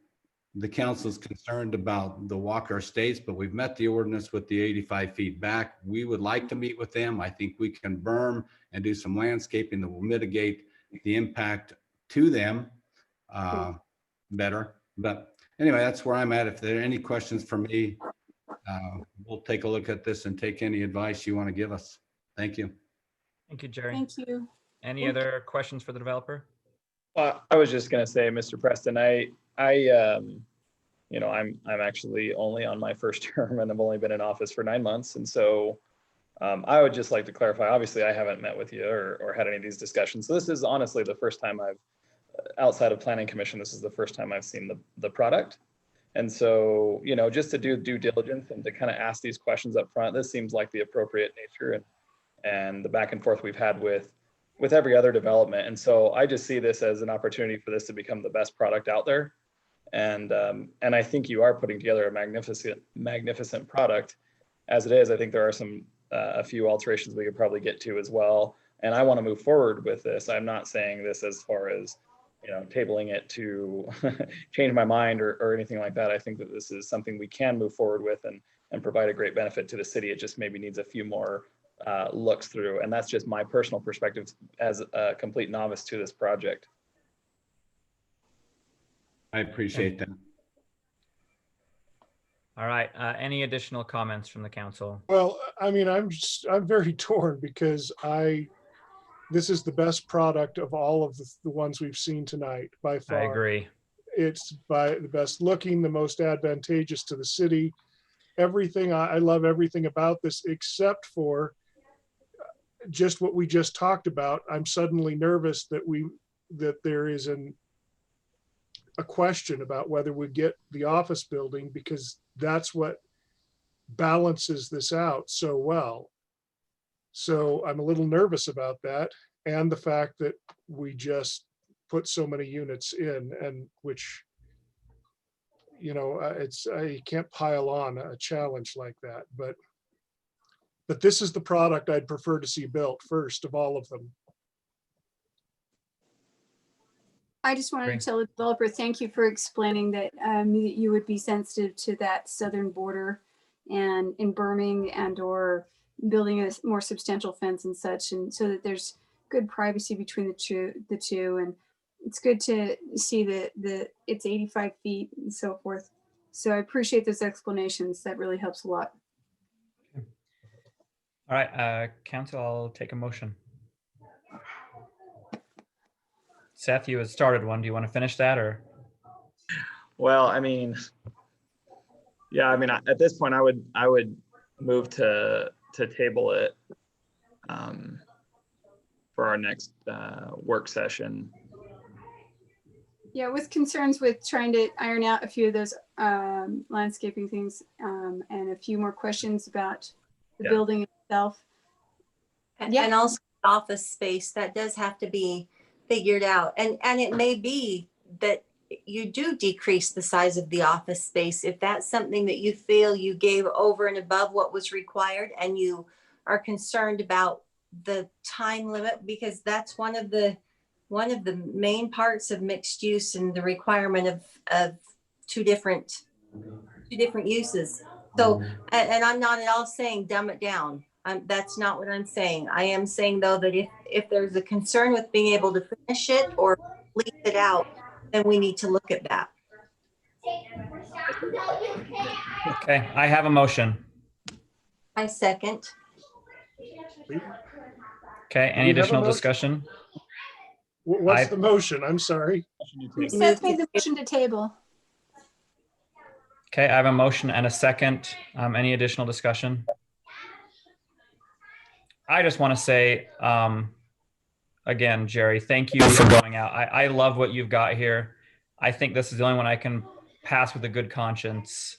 the council is concerned about the Walker Estates, but we've met the ordinance with the 85 feet back. We would like to meet with them. I think we can berm and do some landscaping that will mitigate the impact to them better. But anyway, that's where I'm at. If there are any questions for me, we'll take a look at this and take any advice you want to give us. Thank you. Thank you, Jerry. Thank you. Any other questions for the developer? I was just going to say, Mr. Preston, I'm actually only on my first term and I've only been in office for 9 months. And so I would just like to clarify, obviously I haven't met with you or had any of these discussions. So this is honestly the first time outside of planning commission, this is the first time I've seen the product. And so, you know, just to do due diligence and to kind of ask these questions up front, this seems like the appropriate nature and the back and forth we've had with every other development. And so I just see this as an opportunity for this to become the best product out there. And I think you are putting together a magnificent product as it is. I think there are some, a few alterations we could probably get to as well. And I want to move forward with this. I'm not saying this as far as, you know, tabling it to change my mind or anything like that. I think that this is something we can move forward with and provide a great benefit to the city. It just maybe needs a few more looks through. And that's just my personal perspective as a complete novice to this project. I appreciate that. All right. Any additional comments from the council? Well, I mean, I'm very torn because this is the best product of all of the ones we've seen tonight by far. I agree. It's by the best looking, the most advantageous to the city. Everything, I love everything about this except for just what we just talked about. I'm suddenly nervous that there is a question about whether we get the office building, because that's what balances this out so well. So I'm a little nervous about that, and the fact that we just put so many units in, and which, you know, I can't pile on a challenge like that, but this is the product I'd prefer to see built first of all of them. I just wanted to tell the developer, thank you for explaining that you would be sensitive to that southern border and in berming and or building a more substantial fence and such, and so that there's good privacy between the two. And it's good to see that it's 85 feet and so forth. So I appreciate those explanations. That really helps a lot. All right, council, I'll take a motion. Seth, you had started one. Do you want to finish that or? Well, I mean, yeah, I mean, at this point, I would move to table it for our next work session. Yeah, with concerns with trying to iron out a few of those landscaping things and a few more questions about the building itself. And also office space, that does have to be figured out. And it may be that you do decrease the size of the office space if that's something that you feel you gave over and above what was required, and you are concerned about the time limit, because that's one of the main parts of mixed use and the requirement of two different uses. So, and I'm not at all saying dumb it down. That's not what I'm saying. I am saying, though, that if there's a concern with being able to finish it or leave it out, then we need to look at that. Okay, I have a motion. I second. Okay, any additional discussion? What's the motion? I'm sorry. Seth made the motion to table. Okay, I have a motion and a second. Any additional discussion? I just want to say, again, Jerry, thank you for going out. I love what you've got here. I think this is the only one I can pass with a good conscience.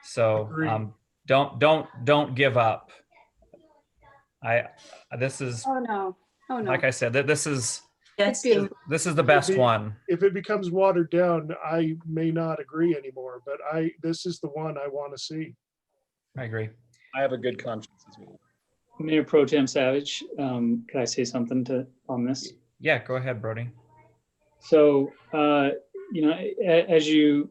So don't give up. This is, oh no, like I said, this is the best one. If it becomes watered down, I may not agree anymore, but this is the one I want to see. I agree. I have a good conscience as well. Mayor Pro Tem Savage, could I say something on this? Yeah, go ahead, Brody. So, you know, as you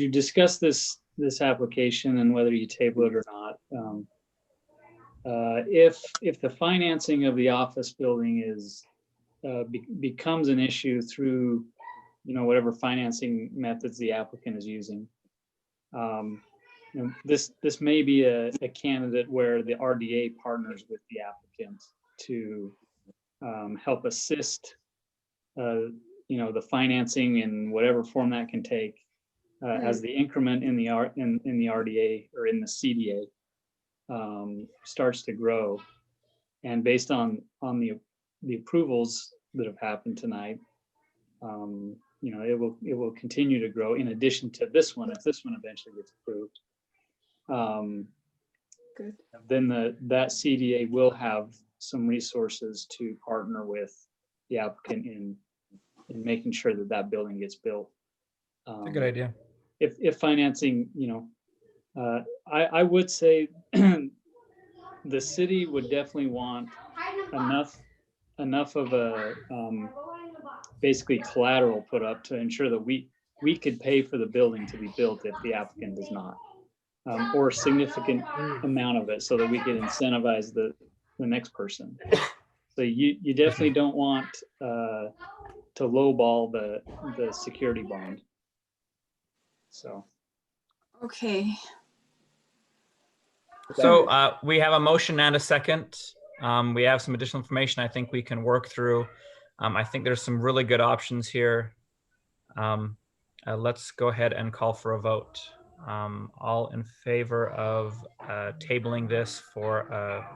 discuss this application and whether you table it or not, if the financing of the office building is becomes an issue through, you know, whatever financing methods the applicant is using, you know, this may be a candidate where the RDA partners with the applicant to help assist, you know, the financing in whatever form that can take as the increment in the RDA or in the CDA starts to grow, and based on the approvals that have happened tonight, you know, it will continue to grow in addition to this one, if this one eventually gets approved. Good. Then that CDA will have some resources to partner with the applicant in making sure that that building gets built. That's a good idea. If financing, you know, I would say the city would definitely want enough of a basically collateral put up to ensure that we could pay for the building to be built if the applicant does not, or a significant amount of it so that we could incentivize the next person. So you definitely don't want to lowball the security bond. So. Okay. So we have a motion and a second. We have some additional information I think we can work through. I think there's some really good options here. Let's go ahead and call for a vote. All in favor of tabling this for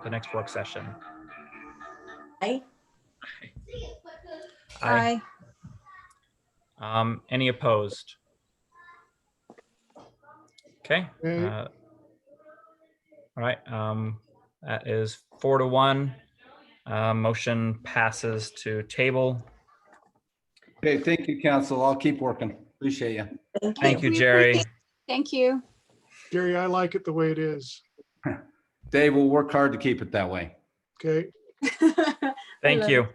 the next work session? Aye. Aye. Any opposed? Okay. All right. That is 4-1. Motion passes to table. Okay, thank you, council. I'll keep working. Appreciate you. Thank you, Jerry. Thank you. Jerry, I like it the way it is. Dave, we'll work hard to keep it that way. Okay. Thank you.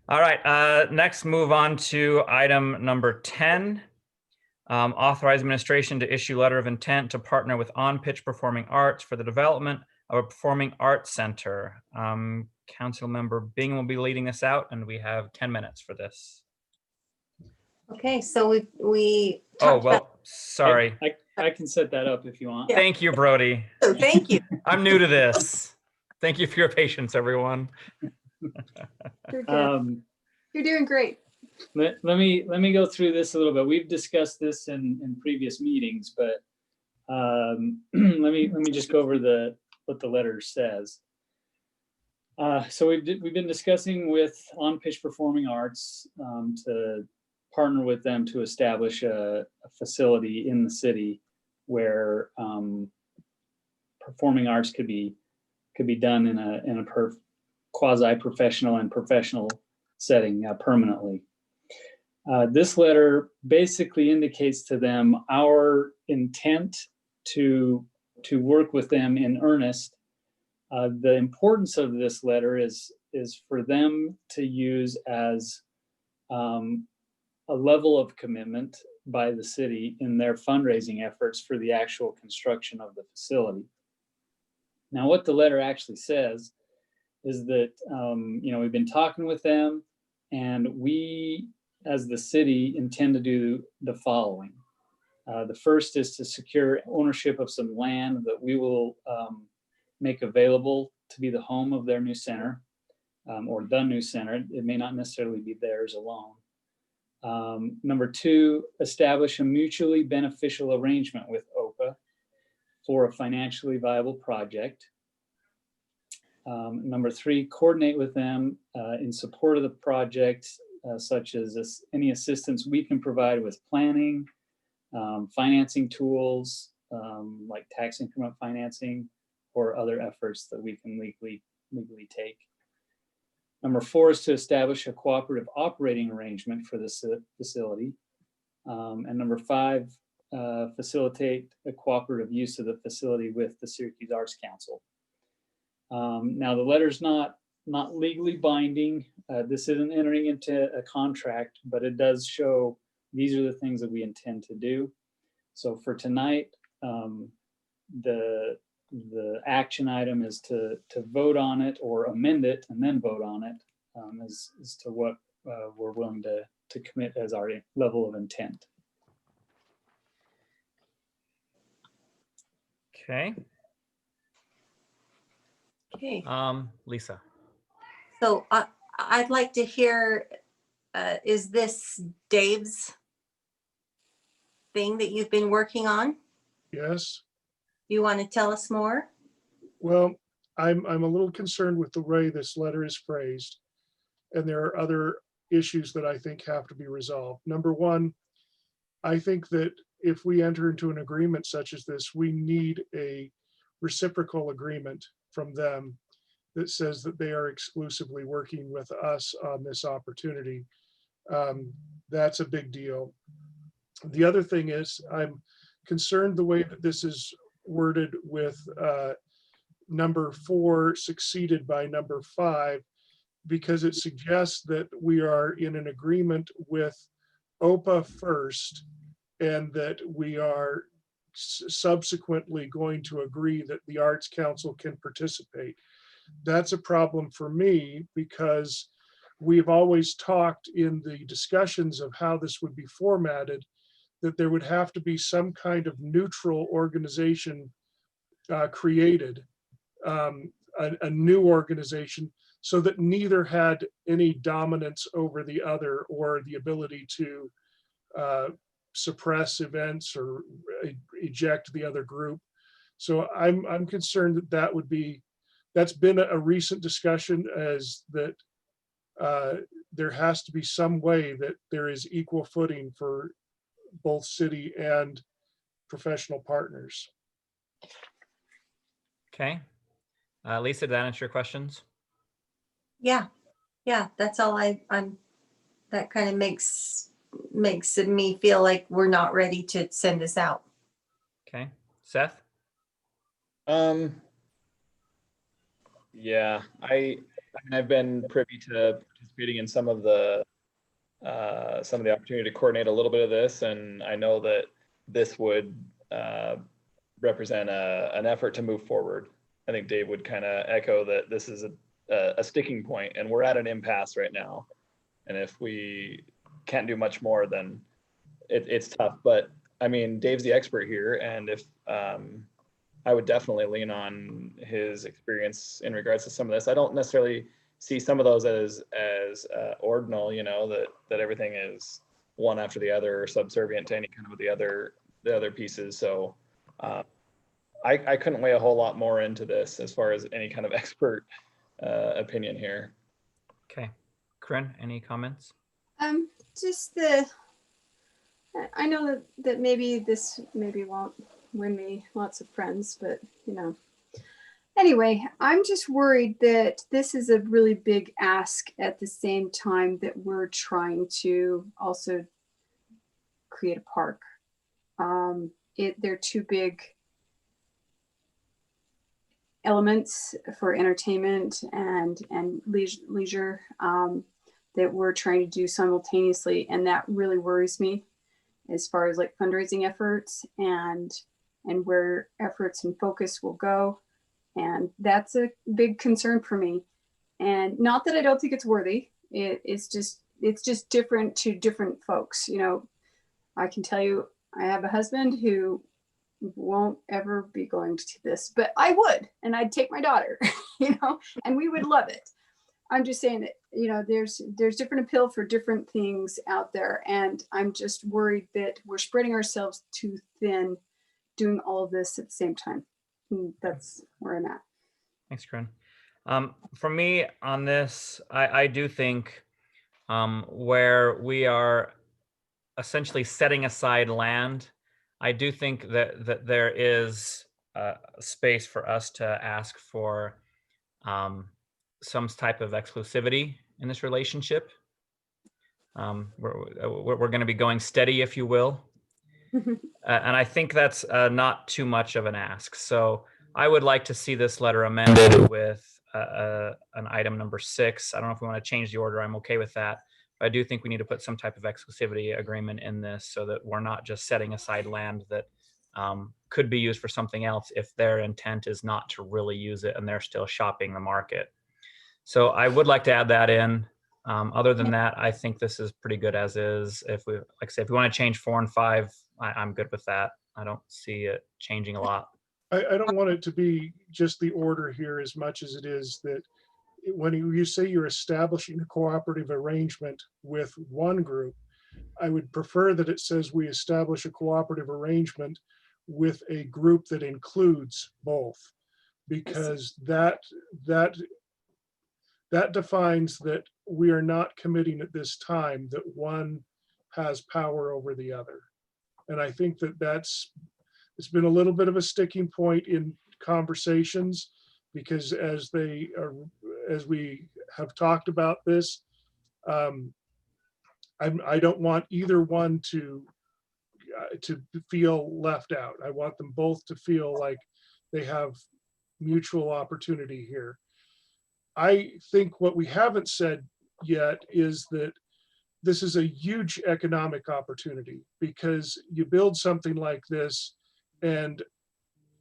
All right. Next, move on to item number 10. Authorize administration to issue letter of intent to partner with On Pitch Performing Arts for the development of a performing arts center. Council member Bingham will be leading this out, and we have 10 minutes for this. Okay, so we Oh, well, sorry. I can set that up if you want. Thank you, Brody. Oh, thank you. I'm new to this. Thank you for your patience, everyone. You're good. You're doing great. Let me go through this a little bit. We've discussed this in previous meetings, but let me just go over what the letter says. So we've been discussing with On Pitch Performing Arts to partner with them to establish a facility in the city where performing arts could be done in a quasi-professional and professional setting permanently. This letter basically indicates to them our intent to work with them in earnest. The importance of this letter is for them to use as a level of commitment by the city in their fundraising efforts for the actual construction of the facility. Now, what the letter actually says is that you know, we've been talking with them, and we, as the city, intend to do the following. The first is to secure ownership of some land that we will make available to be the home of their new center, or the new center. It may not necessarily be theirs alone. Number two, establish a mutually beneficial arrangement with OPA for a financially viable project. Number three, coordinate with them in support of the project, such as any assistance we can provide with planning, financing tools, like tax increment financing, or other efforts that we can legally take. Number four is to establish a cooperative operating arrangement for this facility. And number five, facilitate a cooperative use of the facility with the Syracuse Arts Council. Now, the letter's not legally binding. This isn't entering into a contract, but it does show these are the things that we intend to do. So for tonight, the action item is to vote on it or amend it and then vote on it as to what we're willing to commit as our level of intent. Okay. Okay. Lisa. So I'd like to hear, is this Dave's thing that you've been working on? Yes. You want to tell us more? Well, I'm a little concerned with the way this letter is phrased. And there are other issues that I think have to be resolved. Number one, I think that if we enter into an agreement such as this, we need a reciprocal agreement from them that says that they are exclusively working with us on this opportunity. That's a big deal. The other thing is, I'm concerned the way that this is worded with number 4 succeeded by number 5, because it suggests that we are in an agreement with OPA first, and that we are subsequently going to agree that the Arts Council can participate. That's a problem for me, because we've always talked in the discussions of how this would be formatted, that there would have to be some kind of neutral organization created, a new organization, so that neither had any dominance over the other or the ability to suppress events or eject the other group. So I'm concerned that that's been a recent discussion, as that there has to be some way that there is equal footing for both city and professional partners. Okay. Lisa, did that answer your questions? Yeah, that's all I'm, that kind of makes me feel like we're not ready to send this out. Okay. Seth? Yeah, I've been privy to participating in some of the opportunity to coordinate a little bit of this, and I know that this would represent an effort to move forward. I think Dave would kind of echo that this is a sticking point, and we're at an impasse right now. And if we can't do much more, then it's tough. But I mean, Dave's the expert here, and if I would definitely lean on his experience in regards to some of this. I don't necessarily see some of those as ordinal, you know, that everything is one after the other or subservient to any kind of the other pieces. So I couldn't weigh a whole lot more into this as far as any kind of expert opinion here. Okay. Corinne, any comments? Just I know that maybe this won't win me lots of friends, but you know. Anyway, I'm just worried that this is a really big ask at the same time that we're trying to also create a park. They're two big elements for entertainment and leisure that we're trying to do simultaneously, and that really worries me as far as like fundraising efforts and where efforts and focus will go. And that's a big concern for me. And not that I don't think it's worthy. It's just different to different folks. You know, I can tell you, I have a husband who won't ever be going to this, but I would, and I'd take my daughter, you know, and we would love it. I'm just saying that, you know, there's different appeal for different things out there. And I'm just worried that we're spreading ourselves too thin doing all of this at the same time. And that's where I'm at. Thanks, Corinne. For me on this, I do think where we are essentially setting aside land, I do think that there is space for us to ask for some type of exclusivity in this relationship. We're going to be going steady, if you will. And I think that's not too much of an ask. So I would like to see this letter amended with an item number 6. I don't know if we want to change the order. I'm okay with that. But I do think we need to put some type of exclusivity agreement in this so that we're not just setting aside land that could be used for something else if their intent is not to really use it and they're still shopping the market. So I would like to add that in. Other than that, I think this is pretty good as is. If we, like I say, if we want to change 4 and 5, I'm good with that. I don't see it changing a lot. I don't want it to be just the order here as much as it is that when you say you're establishing a cooperative arrangement with one group, I would prefer that it says we establish a cooperative arrangement with a group that includes both, because that that defines that we are not committing at this time that one has power over the other. And I think that it's been a little bit of a sticking point in conversations, because as we have talked about this, I don't want either one to feel left out. I want them both to feel like they have mutual opportunity here. I think what we haven't said yet is that this is a huge economic opportunity, because you build something like this and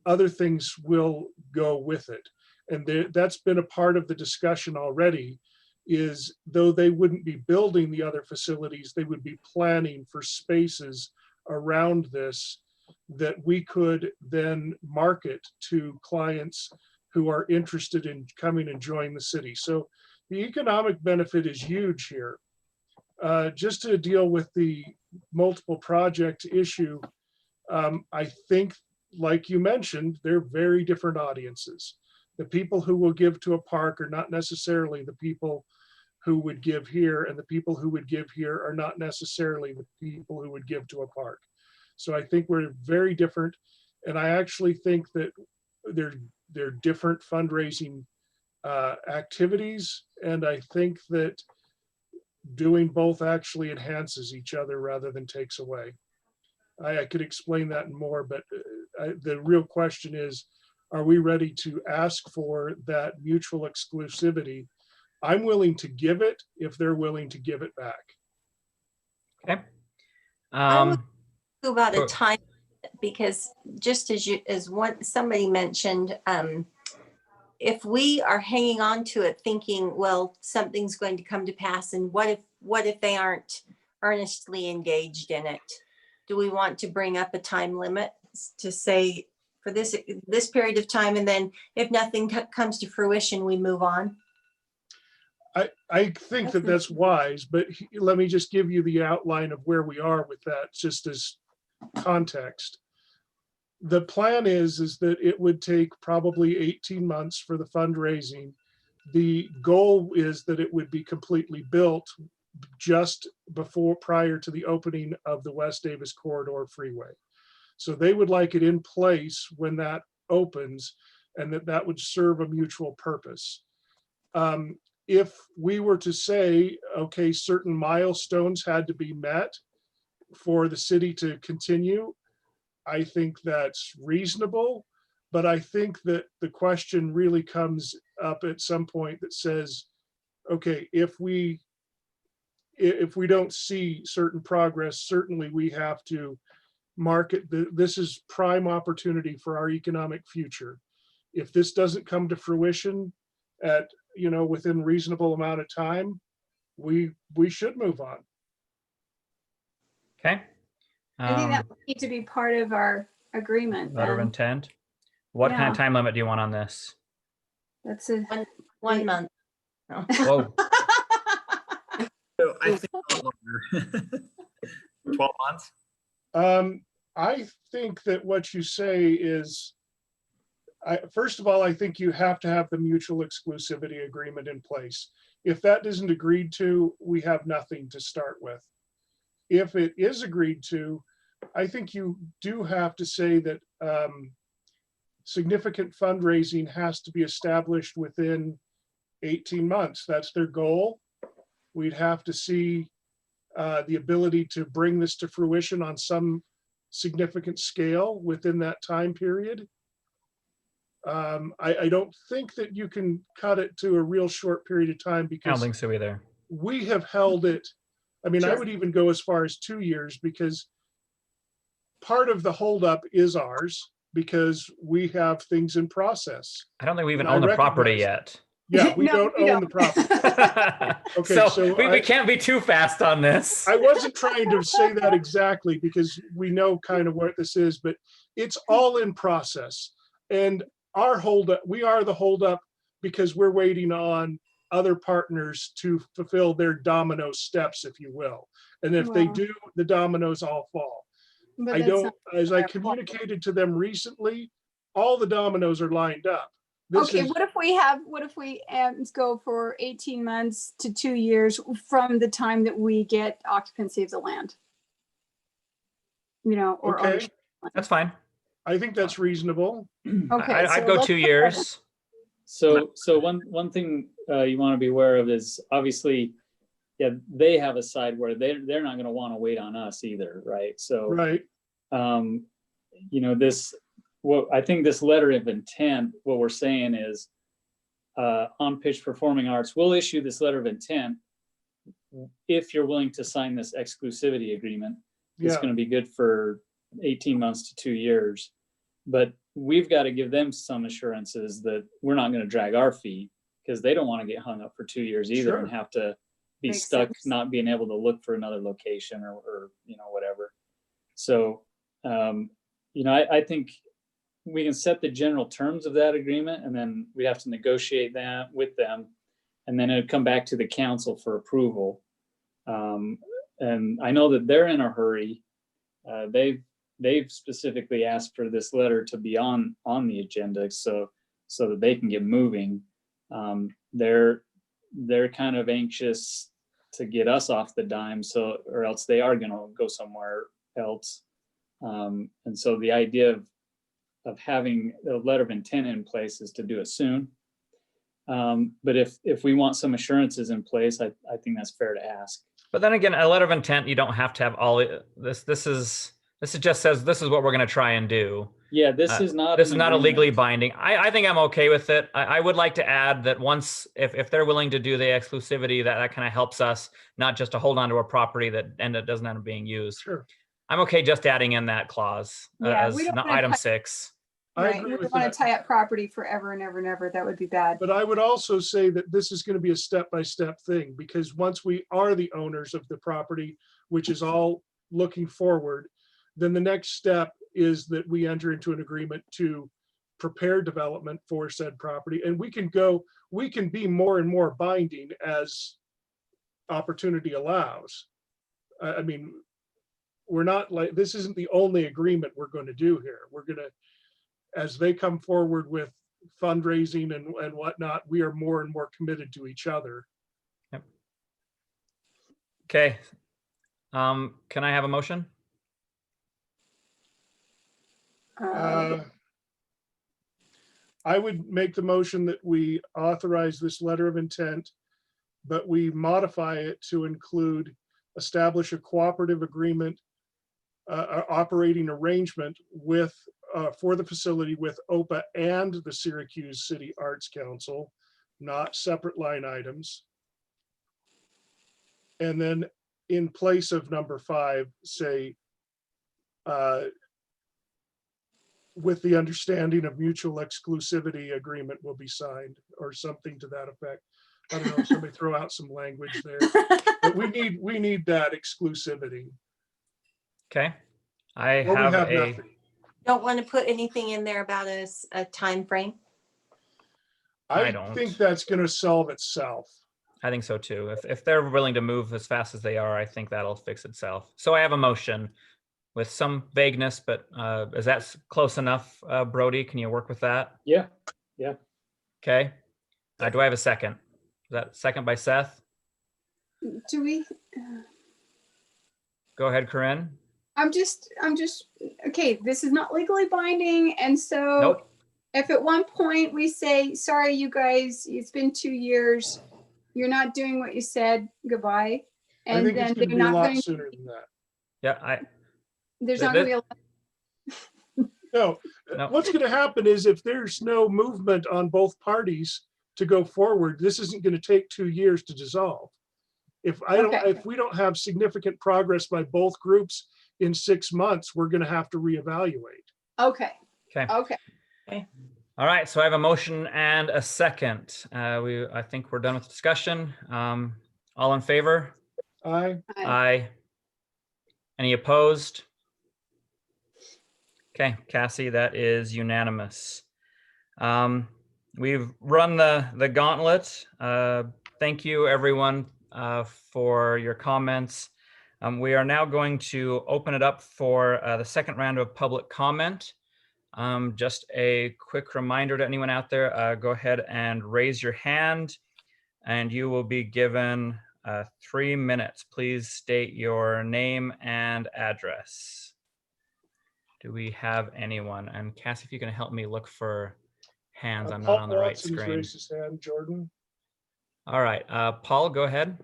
other things will go with it. And that's been a part of the discussion already, is though they wouldn't be building the other facilities, they would be planning for spaces around this that we could then market to clients who are interested in coming and joining the city. So the economic benefit is huge here. Just to deal with the multiple project issue, I think, like you mentioned, they're very different audiences. The people who will give to a park are not necessarily the people who would give here, and the people who would give here are not necessarily the people who would give to a park. So I think we're very different, and I actually think that they're different fundraising activities, and I think that doing both actually enhances each other rather than takes away. I could explain that more, but the real question is, are we ready to ask for that mutual exclusivity? I'm willing to give it if they're willing to give it back. Okay. I would think about a time, because just as somebody mentioned, if we are hanging on to it thinking, well, something's going to come to pass, and what if they aren't earnestly engaged in it? Do we want to bring up a time limit to say for this period of time, and then if nothing comes to fruition, we move on? I think that that's wise, but let me just give you the outline of where we are with that, just as context. The plan is that it would take probably 18 months for the fundraising. The goal is that it would be completely built just prior to the opening of the West Davis Corridor Freeway. So they would like it in place when that opens, and that would serve a mutual purpose. If we were to say, okay, certain milestones had to be met for the city to continue, I think that's reasonable, but I think that the question really comes up at some point that says, okay, if we don't see certain progress, certainly we have to market this is prime opportunity for our economic future. If this doesn't come to fruition at within reasonable amount of time, we should move on. Okay. I think that would need to be part of our agreement. Letter of intent. What kind of time limit do you want on this? That's a 1 month. No. Whoa. So I think a lot longer. 12 months. I think that what you say is, first of all, I think you have to have the mutual exclusivity agreement in place. If that isn't agreed to, we have nothing to start with. If it is agreed to, I think you do have to say that significant fundraising has to be established within 18 months. That's their goal. We'd have to see the ability to bring this to fruition on some significant scale within that time period. I don't think that you can cut it to a real short period of time, because I don't think so either. We have held it. I mean, I would even go as far as 2 years, because part of the holdup is ours, because we have things in process. I don't think we even own the property yet. Yeah, we don't own the property. Okay, so we can't be too fast on this. I wasn't trying to say that exactly, because we know kind of what this is, but it's all in process. And our holdup, we are the holdup, because we're waiting on other partners to fulfill their domino steps, if you will. And if they do, the dominoes all fall. As I communicated to them recently, all the dominoes are lined up. Okay, what if we go for 18 months to 2 years from the time that we get occupancy of the land? You know, or Okay, ownership. That's fine. I think that's reasonable. Okay, I'd go 2 years. So one thing you want to be aware of is obviously, yeah, they have a side where they're not going to want to wait on us either, right? So, right. You know, I think this letter of intent, what we're saying is, on Pitch Performing Arts, we'll issue this letter of intent if you're willing to sign this exclusivity agreement. It's going to be good for 18 months to 2 years, but we've got to give them some assurances that we're not going to drag our feet, because they don't want to get hung up for 2 years either and have to be stuck not being able to look for another location or you know, whatever. So, you know, I think we can set the general terms of that agreement, and then we have to negotiate that with them, and then it'd come back to the council for approval. And I know that they're in a hurry. They've specifically asked for this letter to be on the agenda so that they can get moving. They're kind of anxious to get us off the dime, or else they are going to go somewhere else. And so the idea of having a letter of intent in place is to do it soon. But if we want some assurances in place, I think that's fair to ask. But then again, a letter of intent, you don't have to have all this. This just says this is what we're going to try and do. Yeah, this is not a legally binding. I think I'm okay with it. I would like to add that once, if they're willing to do the exclusivity, that kind of helps us not just to hold on to a property that doesn't end up being used. Sure. I'm okay just adding in that clause as not item 6. Right, we don't want to tie up property forever and ever and ever. That would be bad. But I would also say that this is going to be a step-by-step thing, because once we are the owners of the property, which is all looking forward, then the next step is that we enter into an agreement to prepare development for said property. And we can be more and more binding as opportunity allows. I mean, we're not like, this isn't the only agreement we're going to do here. We're going to, as they come forward with fundraising and whatnot, we are more and more committed to each other. Yep. Okay. Can I have a motion? I would make the motion that we authorize this letter of intent, but we modify it to include establish a cooperative agreement, operating arrangement with for the facility with OPA and the Syracuse City Arts Council, not separate line items. And then in place of number 5, say, with the understanding of mutual exclusivity agreement will be signed, or something to that effect. I don't know, somebody throw out some language there. But we need that exclusivity. Okay. I have nothing. Don't want to put anything in there about a time frame. I don't think that's going to solve itself. I think so too. If they're willing to move as fast as they are, I think that'll fix itself. So I have a motion with some vagueness, but is that close enough, Brody? Can you work with that? Yeah. Yeah. Okay. Do I have a second? Is that second by Seth? Do we? Go ahead, Corinne. I'm just, okay, this is not legally binding. And so Nope. If at one point we say, sorry, you guys, it's been 2 years, you're not doing what you said, goodbye. And I think then it's going to they're be a not lot going, sooner than that. Yeah, there's not going to be a No, what's going to happen is if there's no movement on both parties to go forward, this isn't going to take 2 years to dissolve. If we don't have significant progress by both groups in 6 months, we're going to have to reevaluate. Okay. Okay. Okay. All right. So I have a motion and a second. I think we're done with the discussion. All in favor? Aye. Aye. Any opposed? Okay, Cassie, that is unanimous. We've run the gauntlet. Thank you, everyone, for your comments. We are now going to open it up for the second round of public comment. Just a quick reminder to anyone out there, go ahead and raise your hand and you will be given 3 minutes. Please state your name and address. Do we have anyone? And Cassie, if you can help me look for hands, I'm not on the right Watson's screen. raised his hand, Jordan. All right, Paul, go ahead.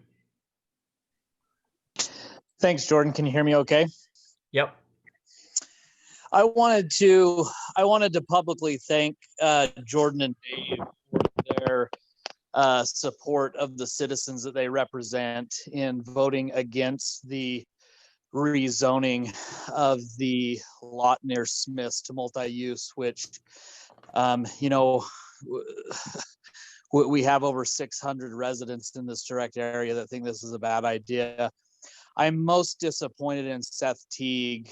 Thanks, Jordan. Can you hear me okay? Yep. I wanted to publicly thank Jordan and Dave for their support of the citizens that they represent in voting against the rezoning of the lot near Smith's to multi-use, which, you know, we have over 600 residents in this direct area that think this is a bad idea. I'm most disappointed in Seth Teague.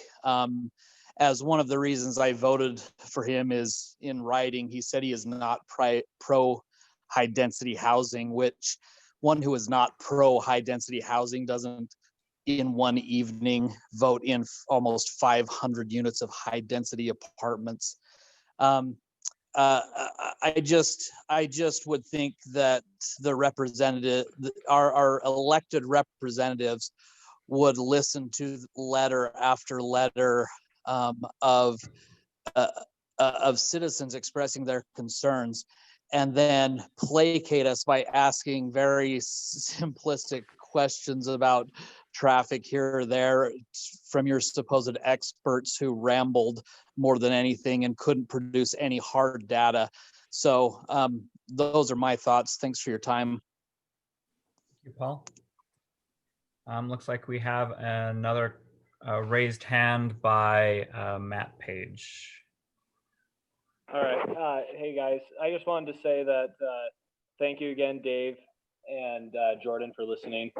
As one of the reasons I voted for him is in writing, he said he is not pro high density housing, which one who is not pro high density housing doesn't in one evening vote in almost 500 units of high density apartments. I just would think that the representative, our elected representatives would listen to letter after letter of citizens expressing their concerns and then placate us by asking very simplistic questions about traffic here or there from your supposed experts who rambled more than anything and couldn't produce any hard data. So those are my thoughts. Thanks for your time. Thank you, Paul. Looks like we have another raised hand by Matt Page. All right. Hey, guys. I just wanted to say that thank you again, Dave and Jordan, for listening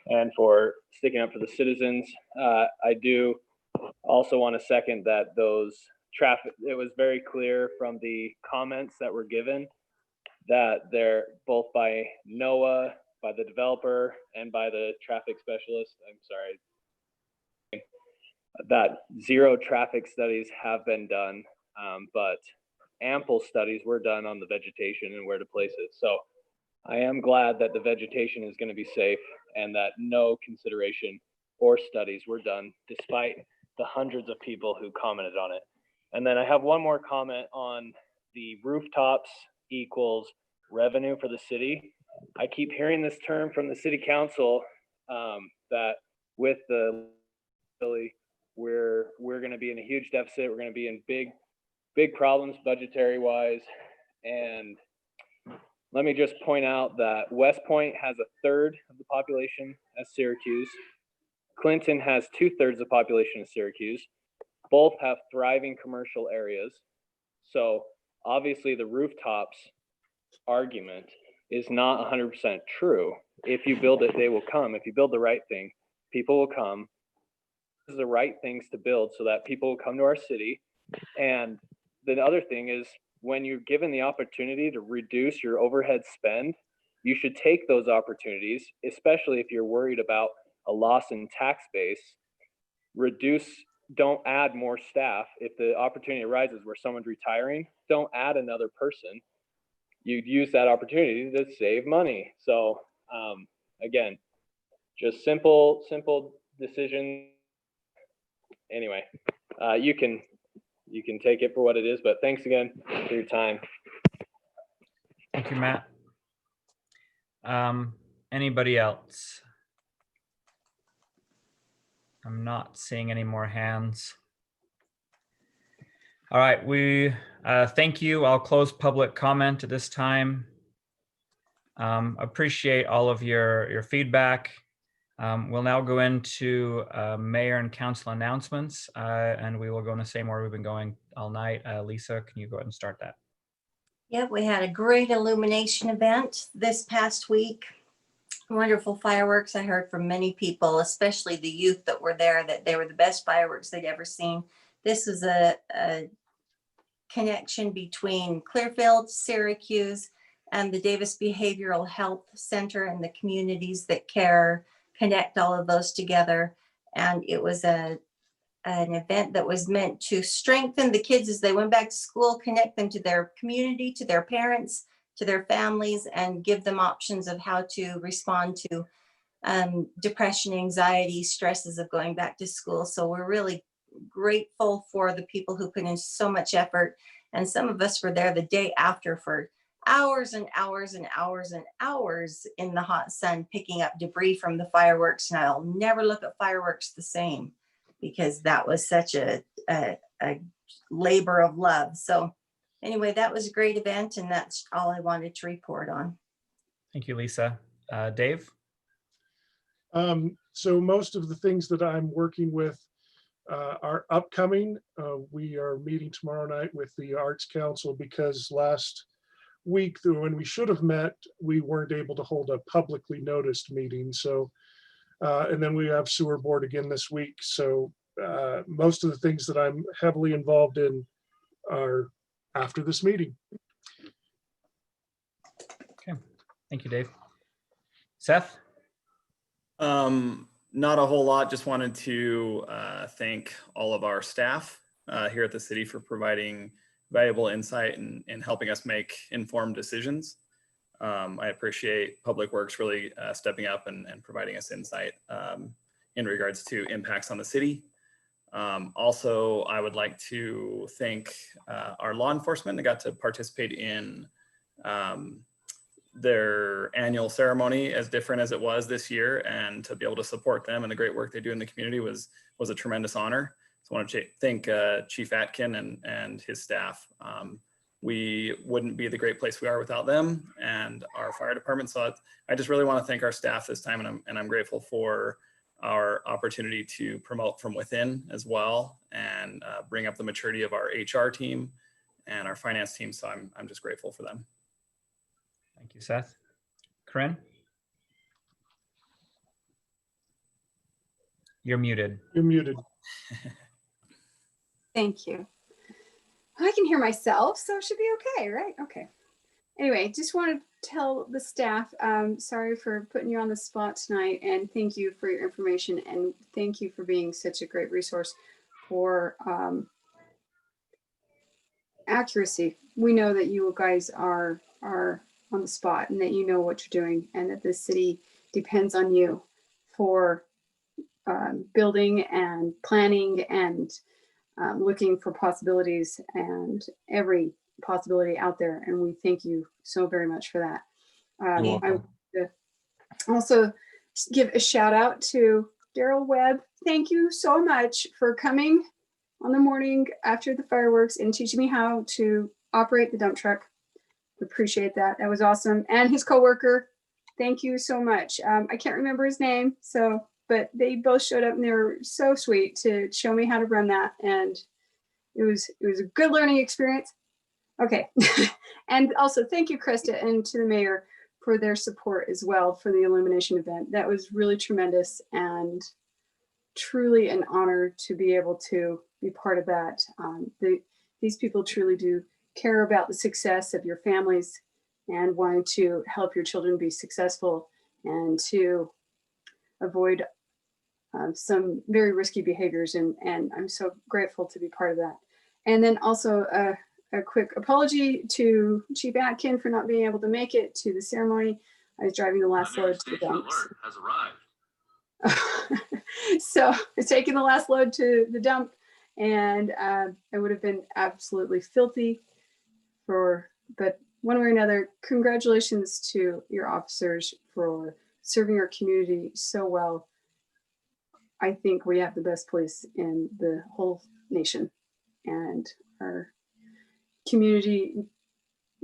and for sticking up for the citizens. I do also want to second that it was very clear from the comments that were given that they're both by NOAA, by the developer, and by the traffic specialist. I'm sorry. That 0 traffic studies have been done, but ample studies were done on the vegetation and where to place it. So I am glad that the vegetation is going to be safe and that no consideration or studies were done despite the hundreds of people who commented on it. And then I have one more comment on the rooftops equals revenue for the city. I keep hearing this term from the city council that with the we're going to be in a huge deficit. We're going to be in big problems budgetary wise. And let me just point out that West Point has 1/3 of the population as Syracuse. Clinton has 2/3 the population of Syracuse. Both have thriving commercial areas. So obviously the rooftops argument is not 100% true. If you build it, they will come. If you build the right thing, people will come. This is the right things to build so that people will come to our city. And the other thing is, when you're given the opportunity to reduce your overhead spend, you should take those opportunities, especially if you're worried about a loss in tax base. Don't add more staff. If the opportunity arises where someone's retiring, don't add another person. You'd use that opportunity to save money. So again, just simple decision. Anyway, you can take it for what it is, but thanks again for your time. Thank you, Matt. Anybody else? I'm not seeing any more hands. All right, we thank you. I'll close public comment at this time. Appreciate all of your feedback. We'll now go into mayor and council announcements, and we will go in the same order we've been going all night. Lisa, can you go ahead and start that? Yep, we had a great illumination event this past week. Wonderful fireworks. I heard from many people, especially the youth that were there, that they were the best fireworks they'd ever seen. This was a connection between Clearfield, Syracuse, and the Davis Behavioral Health Center and the communities that connect all of those together. And it was a an event that was meant to strengthen the kids as they went back to school, connect them to their community, to their parents, to their families, and give them options of how to respond to depression, anxiety, stresses of going back to school. So we're really grateful for the people who put in so much effort. And some of us were there the day after for hours and hours and hours and hours in the hot sun, picking up debris from the fireworks. And I'll never look at fireworks the same, because that was such a labor of love. So anyway, that was a great event, and that's all I wanted to report on. Thank you, Lisa. Dave? So most of the things that I'm working with are upcoming. We are meeting tomorrow night with the Arts Council because last week, when we should have met, we weren't able to hold a publicly noticed meeting. So, and then we have sewer board again this week. So most of the things that I'm heavily involved in are after this meeting. Okay, thank you, Dave. Seth? Not a whole lot. Just wanted to thank all of our staff here at the city for providing valuable insight and helping us make informed decisions. I appreciate Public Works really stepping up and providing us insight in regards to impacts on the city. Also, I would like to thank our law enforcement that got to participate in their annual ceremony, as different as it was this year, and to be able to support them and the great work they do in the community was a tremendous honor. So I want to thank Chief Atkin and his staff. We wouldn't be the great place we are without them and our fire department. So I just really want to thank our staff this time, and I'm grateful for our opportunity to promote from within as well, and bring up the maturity of our HR team and our finance team. So I'm just grateful for them. Thank you, Seth. Corinne? You're muted. You're muted. Thank you. I can hear myself, so it should be okay, right? Okay. Anyway, just want to tell the staff, sorry for putting you on the spot tonight, and thank you for your information, and thank you for being such a great resource for accuracy. We know that you guys are on the spot, and that you know what you're doing, and that the city depends on you for building and planning and looking for possibilities and every possibility out there. And we thank you so very much for that. I would also give a shout out to Daryl Webb. Thank you so much for coming on the morning after the fireworks and teaching me how to operate the dump truck. Appreciate that. That was awesome. And his coworker, thank you so much. I can't remember his name, but they both showed up and they were so sweet to show me how to run that. And it was a good learning experience. Okay. And also thank you, Krista, and to the mayor for their support as well for the illumination event. That was really tremendous and truly an honor to be able to be part of that. These people truly do care about the success of your families and wanting to help your children be successful and to avoid some very risky behaviors. And I'm so grateful to be part of that. And then also a quick apology to Chief Atkin for not being able to make it to the ceremony. I was driving the last load to the dumps. Has arrived. So taking the last load to the dump, and it would have been absolutely filthy but one way or another, congratulations to your officers for serving our community so well. I think we have the best police in the whole nation, and our community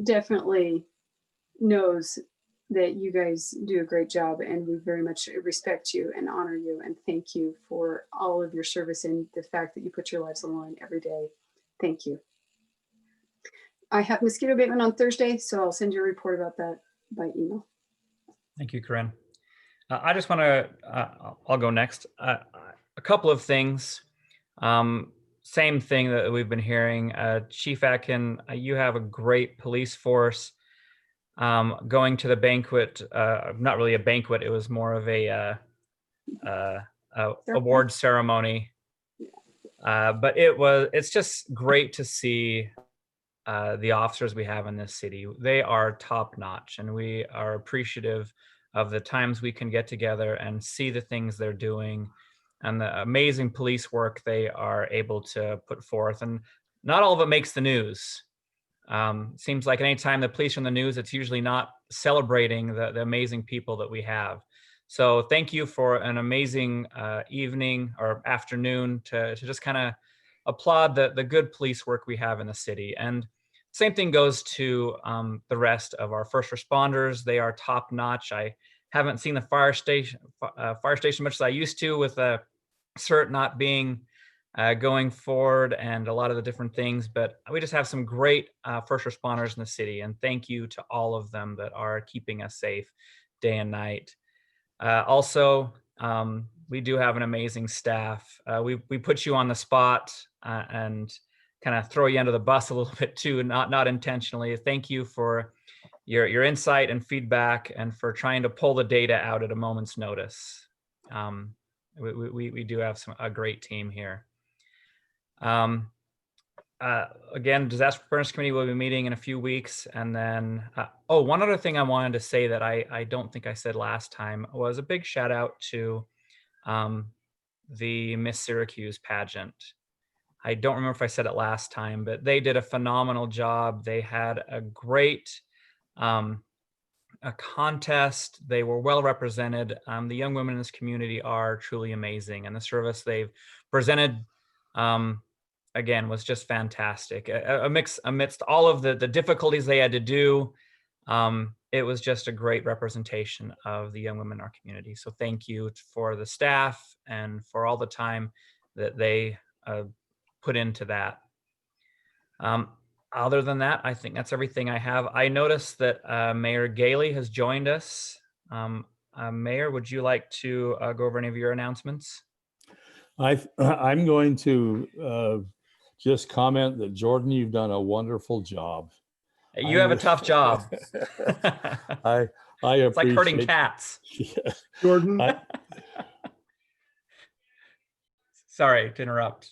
definitely knows that you guys do a great job, and we very much respect you and honor you and thank you for all of your service and the fact that you put your lives on the line every day. Thank you. I have mosquito abatement on Thursday, so I'll send you a report about that by email. Thank you, Corinne. I just want to, I'll go next. A couple of things. Same thing that we've been hearing. Chief Atkin, you have a great police force. Going to the banquet, not really a banquet, it was more of a award ceremony. But it's just great to see the officers we have in this city. They are top notch, and we are appreciative of the times we can get together and see the things they're doing and the amazing police work they are able to put forth. And not all of it makes the news. Seems like anytime the police are in the news, it's usually not celebrating the amazing people that we have. So thank you for an amazing evening or afternoon to just kind of applaud the good police work we have in the city. And same thing goes to the rest of our first responders. They are top notch. I haven't seen the fire station much as I used to, with CERT not being going forward and a lot of the different things, but we just have some great first responders in the city, and thank you to all of them that are keeping us safe day and night. Also, we do have an amazing staff. We put you on the spot and kind of throw you under the bus a little bit too, not intentionally. Thank you for your insight and feedback, and for trying to pull the data out at a moment's notice. We do have a great team here. Again, Disaster Preparedness Committee will be meeting in a few weeks. And then, one other thing I wanted to say that I don't think I said last time was a big shout out to the Miss Syracuse pageant. I don't remember if I said it last time, but they did a phenomenal job. They had a great a contest. They were well represented. The young women in this community are truly amazing, and the service they've presented again was just fantastic. Amidst all of the difficulties they had to do, it was just a great representation of the young women in our community. So thank you for the staff and for all the time that they put into that. Other than that, I think that's everything I have. I noticed that Mayor Gailey has joined us. Mayor, would you like to go over any of your announcements? I'm going to just comment that, Jordan, you've done a wonderful job. You have a tough job. I It's like herding cats. Yeah. Jordan. Sorry to interrupt.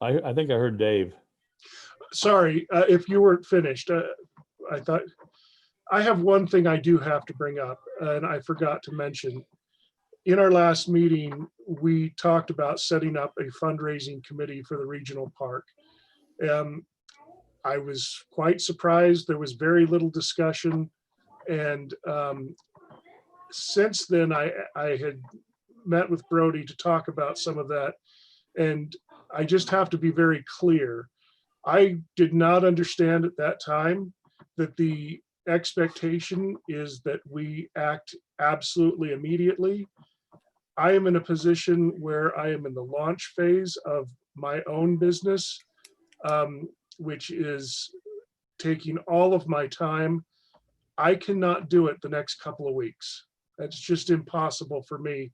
I think I heard Dave. Sorry, if you weren't finished, I thought I have one thing I do have to bring up, and I forgot to mention. In our last meeting, we talked about setting up a fundraising committee for the regional park. I was quite surprised. There was very little discussion. And since then, I had met with Brody to talk about some of that. And I just have to be very clear. I did not understand at that time that the expectation is that we act absolutely immediately. I am in a position where I am in the launch phase of my own business, which is taking all of my time. I cannot do it the next couple of weeks. That's just impossible for me.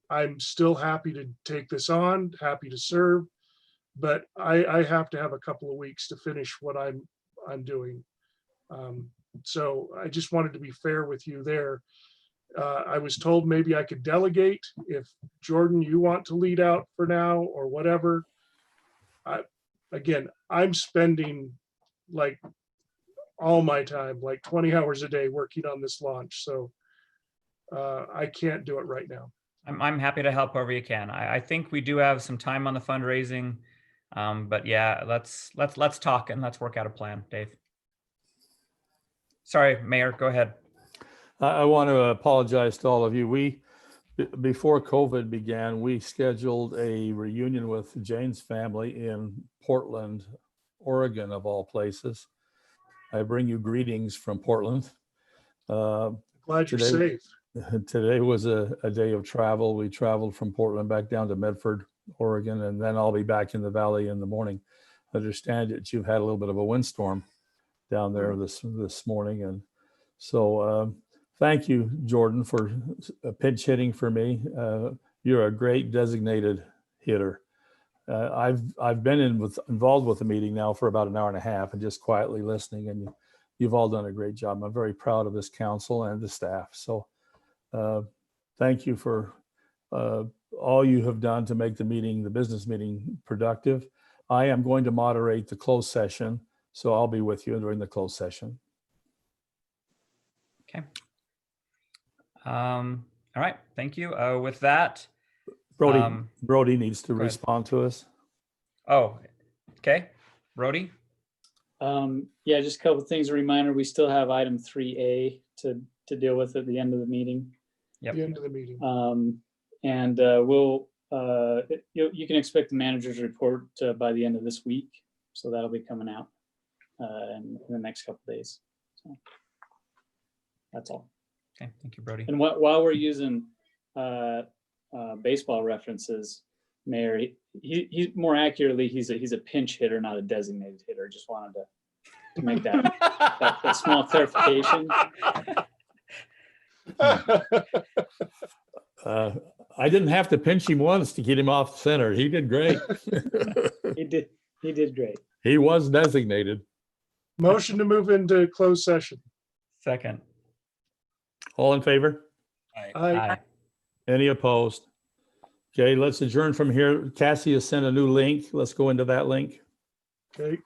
I'm still happy to take this on, happy to serve, but I have to have a couple of weeks to finish what I'm doing. So I just wanted to be fair with you there. I was told maybe I could delegate if, Jordan, you want to lead out for now or whatever. Again, I'm spending like all my time, like 20 hours a day working on this launch. So I can't do it right now. I'm happy to help wherever you can. I think we do have some time on the fundraising, but yeah, let's talk and let's work out a plan, Dave. Sorry, Mayor, go ahead. I want to apologize to all of you. Before COVID began, we scheduled a reunion with Jane's family in Portland, Oregon, of all places. I bring you greetings from Portland. Glad you're safe. Today was a day of travel. We traveled from Portland back down to Medford, Oregon, and then I'll be back in the valley in the morning. I understand that you've had a little bit of a windstorm down there this morning, and so thank you, Jordan, for pinch hitting for me. You're a great designated hitter. I've been involved with the meeting now for about an hour and a half and just quietly listening, and you've all done a great job. I'm very proud of this council and the staff. So thank you for all you have done to make the meeting, the business meeting, productive. I am going to moderate the closed session, so I'll be with you during the closed session. Okay. All right. Thank you. With that, Brody needs to go ahead. respond to us. Oh, okay. Brody? Yeah, just a couple of things. A reminder, we still have item 3A to deal with at the end of the meeting. Yep. The end of the meeting. And you can expect the manager's report by the end of this week. So that'll be coming out in the next couple of days. So that's all. Okay, thank you, Brody. And while we're using baseball references, Mayor, he more accurately, he's a pinch hitter, not a designated hitter. Just wanted to make that small clarification. I didn't have to pinch him once to get him off center. He did great. He did great. He was designated. Motion to move into closed session. Second. All in favor? Aye. Any opposed? Okay, let's adjourn from here. Cassie has sent a new link. Let's go into that link. Okay.